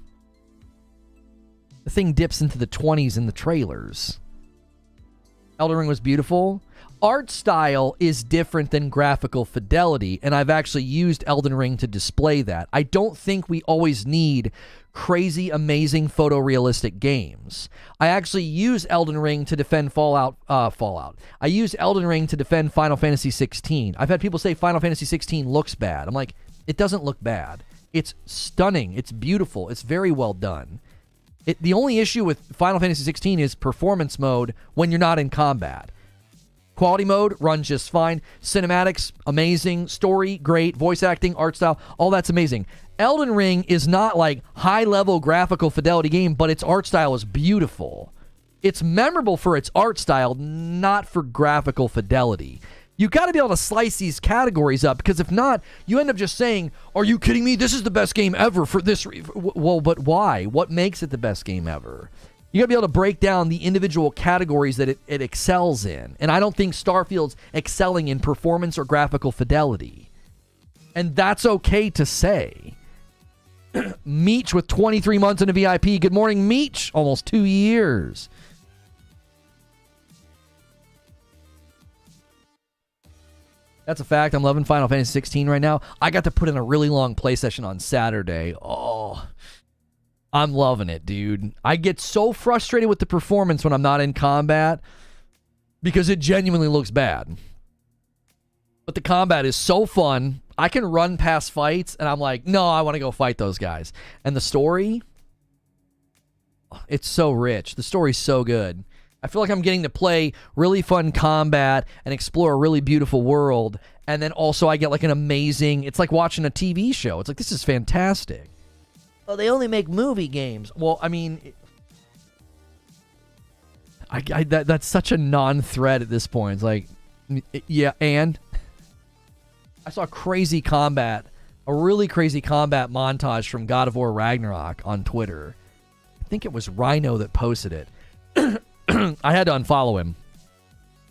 The thing dips into the 20s in the trailers. Elden Ring was beautiful. Art style is different than graphical fidelity, and I've actually used Elden Ring to display that. I don't think we always need crazy, amazing, photorealistic games. I actually use Elden Ring to defend Fallout. I use Elden Ring to defend Final Fantasy 16. I've had people say Final Fantasy 16 looks bad. I'm like, it doesn't look bad. It's stunning. It's beautiful. It's very well done. The only issue with Final Fantasy 16 is performance mode when you're not in combat. Quality mode runs just fine. Cinematics, amazing. Story, great. Voice acting, art style, all that's amazing. Elden Ring is not like high-level graphical fidelity game, but its art style is beautiful. It's memorable for its art style, not for graphical fidelity. You got to be able to slice these categories up, because if not, you end up just saying, are you kidding me? This is the best game ever for this. Well, but why? What makes it the best game ever? You got to be able to break down the individual categories that it excels in. And I don't think Starfield's excelling in performance or graphical fidelity. And that's okay to say. Meech with 23 months in a VIP. Good morning, Meech. Almost 2 years. That's a fact. I'm loving Final Fantasy 16 right now. I got to put in a really long play session on Saturday. Oh, I'm loving it, dude. I get so frustrated with the performance when I'm not in combat because it genuinely looks bad. But the combat is so fun. I can run past fights, and I'm like, no, I want to go fight those guys. And the story, it's so rich. The story's so good. I feel like I'm getting to play really fun combat and explore a really beautiful world. And then also I get like an amazing, it's like watching a TV show. It's like, this is fantastic. Oh, they only make movie games. Well, I mean, that's such a non-thread at this point. It's like, yeah, and I saw crazy combat, a really crazy combat montage from God of War Ragnarok on Twitter. I think it was Rhino that posted it. I had to unfollow him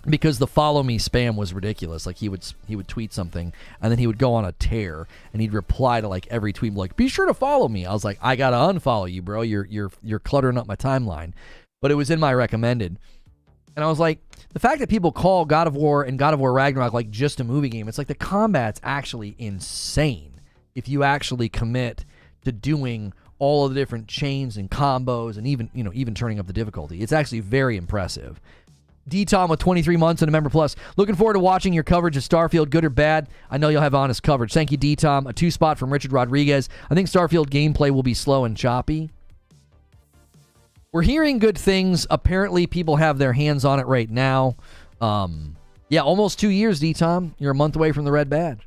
because the follow me spam was ridiculous. Like he would tweet something and then he would go on a tear and he'd reply to like every tweet like, be sure to follow me. I was like, I gotta unfollow you, bro. You're cluttering up my timeline. But it was in my recommended. And I was like, the fact that people call God of War and God of War Ragnarok like just a movie game, it's like the combat's actually insane if you actually commit to doing all of the different chains and combos and even turning up the difficulty. It's actually very impressive. D-Tom with 23 months and a member plus. Looking forward to watching your coverage of Starfield, good or bad. I know you'll have honest coverage. Thank you, D-Tom. A 2-spot from Richard Rodriguez. I think Starfield gameplay will be slow and choppy. We're hearing good things. Apparently, people have their hands on it right now. Yeah, almost 2 years, D-Tom. You're a month away from the red badge.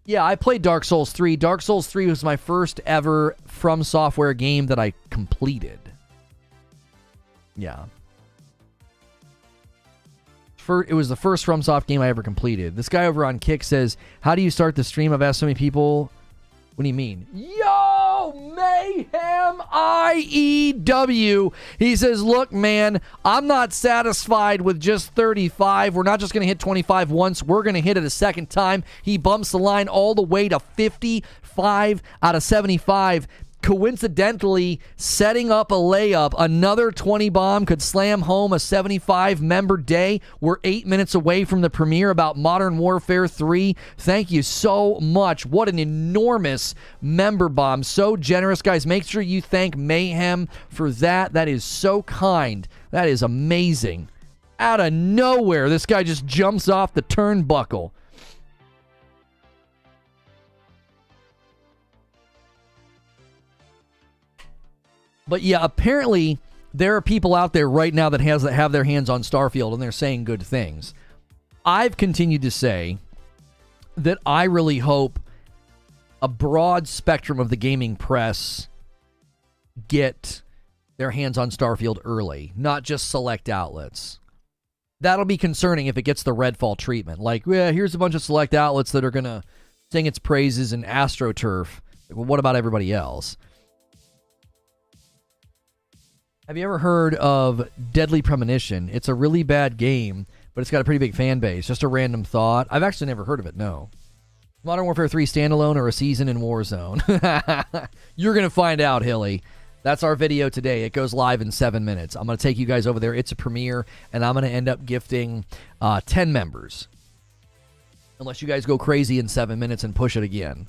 Yeah, I played Dark Souls 3. Dark Souls 3 was my first ever From Software game that I completed. Yeah. It was the first FromSoft game I ever completed. This guy over on Kick says, how do you start the stream? I've asked so many people. What do you mean? Yo, Mayhem IEW. He says, look, man, I'm not satisfied with just 35. We're not just going to hit 25 once. We're going to hit it a second time. He bumps the line all the way to 55 out of 75. Coincidentally, setting up a layup, another 20 bomb could slam home a 75-member day. We're 8 minutes away from the premiere about Modern Warfare 3. Thank you so much. What an enormous member bomb. So generous, guys. Make sure you thank Mayhem for that. That is so kind. That is amazing. Out of nowhere, this guy just jumps off the turnbuckle. But yeah, apparently there are people out there right now that have their hands on Starfield and they're saying good things. I've continued to say that I really hope a broad spectrum of the gaming press get their hands on Starfield early, not just select outlets. That'll be concerning if it gets the Redfall treatment. Like, yeah, here's a bunch of select outlets that are going to sing its praises in AstroTurf. Well, what about everybody else? Have you ever heard of Deadly Premonition? It's a really bad game, but it's got a pretty big fan base. Just a random thought. I've actually never heard of it, no. Modern Warfare 3 standalone or a season in Warzone? You're going to find out, Hilly. That's our video today. It goes live in 7 minutes. I'm going to take you guys over there. It's a premiere, and I'm going to end up gifting 10 members. Unless you guys go crazy in 7 minutes and push it again.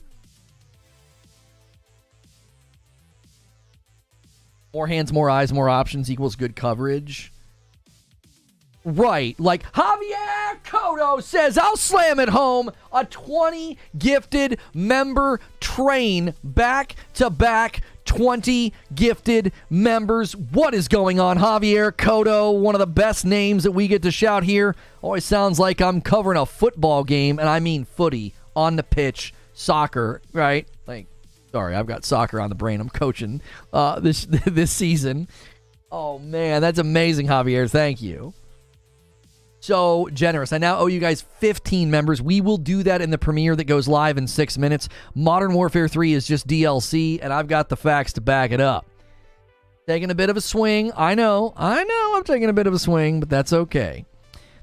More hands, more eyes, more options equals good coverage. Right. Like Javier Cotto says, I'll slam it home. A 20 gifted member train. Back-to-back 20 gifted members. What is going on, Javier Cotto? One of the best names that we get to shout here. Always sounds like I'm covering a football game, and I mean footy, on the pitch, soccer, right? Like, sorry, I've got soccer on the brain. I'm coaching this season. Oh, man, that's amazing, Javier. Thank you. So generous. I now owe you guys 15 members. We will do that in the premiere that goes live in 6 minutes. Modern Warfare 3 is just DLC, and I've got the facts to back it up. Taking a bit of a swing. I know I'm taking a bit of a swing, but that's okay.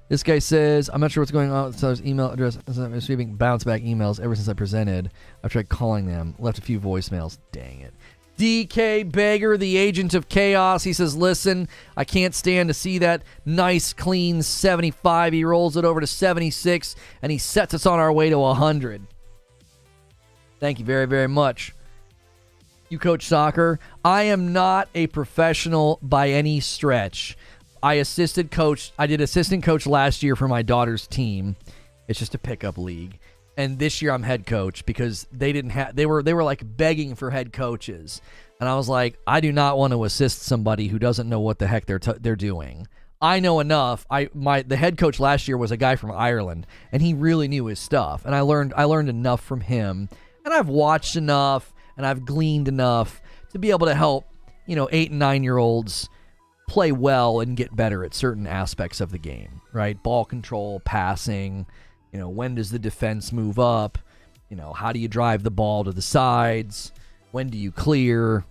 This guy says, I'm not sure what's going on. So his email address, I'm receiving bounce back emails ever since I presented. I've tried calling them, left a few voicemails. Dang it. DK Bager, the agent of chaos. He says, listen, I can't stand to see that nice, clean 75. He rolls it over to 76, and he sets us on our way to 100. Thank you very, very much. You coach soccer. I am not a professional by any stretch. I did assistant coach last year for my daughter's team. It's just a pickup league. And this year I'm head coach because they were like begging for head coaches. And I was like, I do not want to assist somebody who doesn't know what the heck they're doing. I know enough. The head coach last year was a guy from Ireland, and he really knew his stuff. And I learned enough from him. And I've watched enough and I've gleaned enough to be able to help, 8 and 9-year-olds play well and get better at certain aspects of the game, right? Ball control, passing, when does the defense move up? How do you drive the ball to the sides? When do you clear?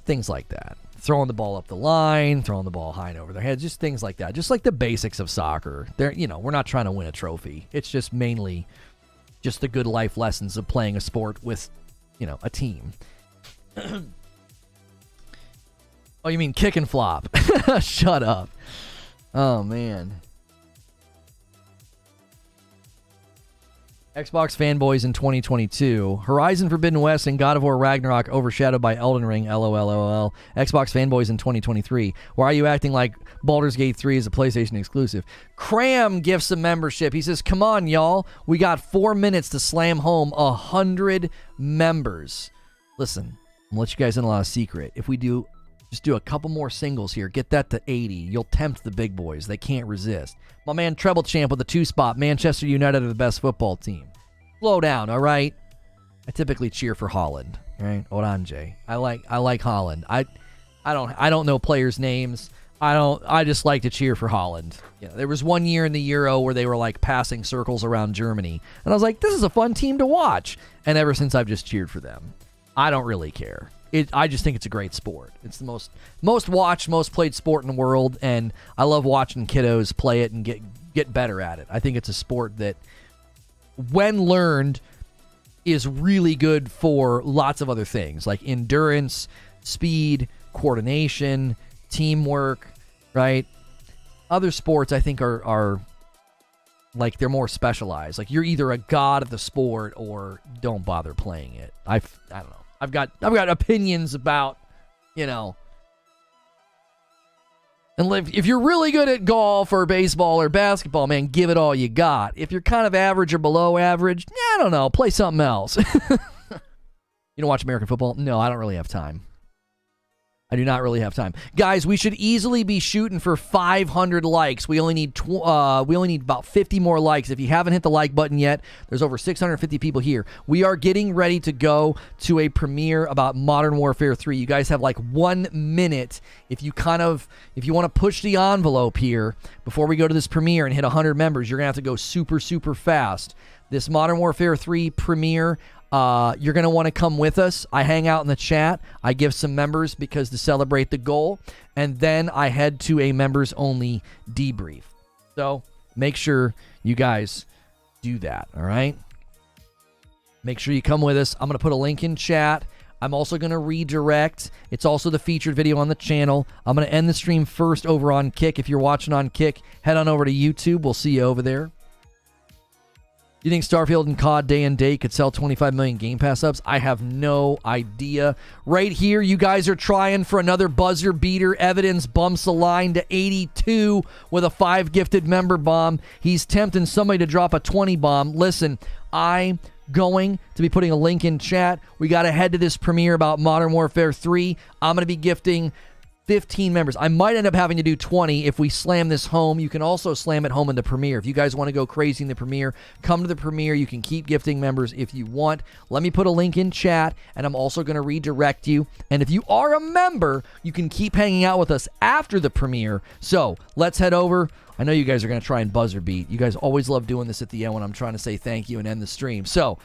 Things like that. Throwing the ball up the line, throwing the ball high and over their heads, just things like that. Just like the basics of soccer. We're not trying to win a trophy. It's just mainly just the good life lessons of playing a sport with, a team. Oh, you mean kick and flop? Shut up. Oh, man. Xbox fanboys in 2022. Horizon Forbidden West and God of War Ragnarok overshadowed by Elden Ring. LOL. Xbox fanboys in 2023. Why are you acting like Baldur's Gate 3 is a PlayStation exclusive? Cram gifts a membership. He says, come on, y'all. We got 4 minutes to slam home 100 members. Listen, I'm going to let you guys in a lot of secret. If we just do a couple more singles here, get that to 80, you'll tempt the big boys. They can't resist. My man Treble Champ with a 2-spot. Manchester United are the best football team. Slow down, all right? I typically cheer for Holland, right? Oranje. I like Holland. I don't know players' names. I just like to cheer for Holland. Yeah, there was one year in the Euro where they were like passing circles around Germany, and I was like, this is a fun team to watch. And ever since, I've just cheered for them. I don't really care. I just think it's a great sport. It's the most watched, most played sport in the world, and I love watching kiddos play it and get better at it. I think it's a sport that, when learned, is really good for lots of other things, like endurance, speed, coordination, teamwork, right? Other sports, I think, are like, they're more specialized. Like, you're either a god of the sport or don't bother playing it. I don't know. I've got opinions about, and if you're really good at golf or baseball or basketball, man, give it all you got. If you're kind of average or below average, I don't know, play something else. You don't watch American football? No, I don't really have time. I do not really have time. Guys, we should easily be shooting for 500 likes. We only need about 50 more likes. If you haven't hit the like button yet, there's over 650 people here. We are getting ready to go to a premiere about Modern Warfare 3. You guys have like 1 minute if you want to push the envelope here before we go to this premiere and hit 100 members. You're going to have to go super, super fast. This Modern Warfare 3 premiere, you're going to want to come with us. I hang out in the chat. I give some members because to celebrate the goal. And then I head to a members-only debrief. So make sure you guys do that, all right? Make sure you come with us. I'm going to put a link in chat. I'm also going to redirect. It's also the featured video on the channel. I'm going to end the stream first over on Kick. If you're watching on Kick, head on over to YouTube. We'll see you over there. Do you think Starfield and COD Day and Date could sell 25 million Game Pass subs? I have no idea. Right here, you guys are trying for another buzzer beater. Evidence bumps the line to 82 with a 5 gifted member bomb. He's tempting somebody to drop a 20 bomb. Listen, I'm going to be putting a link in chat. We got to head to this premiere about Modern Warfare 3. I'm going to be gifting 15 members. I might end up having to do 20 if we slam this home. You can also slam it home in the premiere. If you guys want to go crazy in the premiere, come to the premiere. You can keep gifting members if you want. Let me put a link in chat, and I'm also going to redirect you. And if you are a member, you can keep hanging out with us after the premiere. So let's head over. I know you guys are going to try and buzzer beat. You guys always love doing this at the end when I'm trying to say thank you and end the stream. So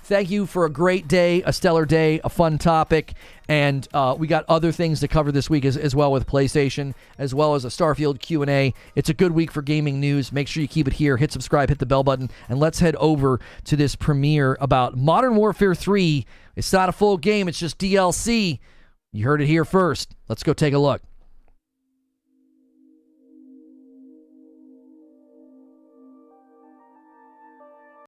thank you for a great day, a stellar day, a fun topic, and we got other things to cover this week as well with PlayStation, as well as a Starfield Q&A. It's a good week for gaming news. Make sure you keep it here. Hit subscribe, hit the bell button, and let's head over to this premiere about Modern Warfare 3. It's not a full game. It's just DLC. You heard it here first. Let's go take a look.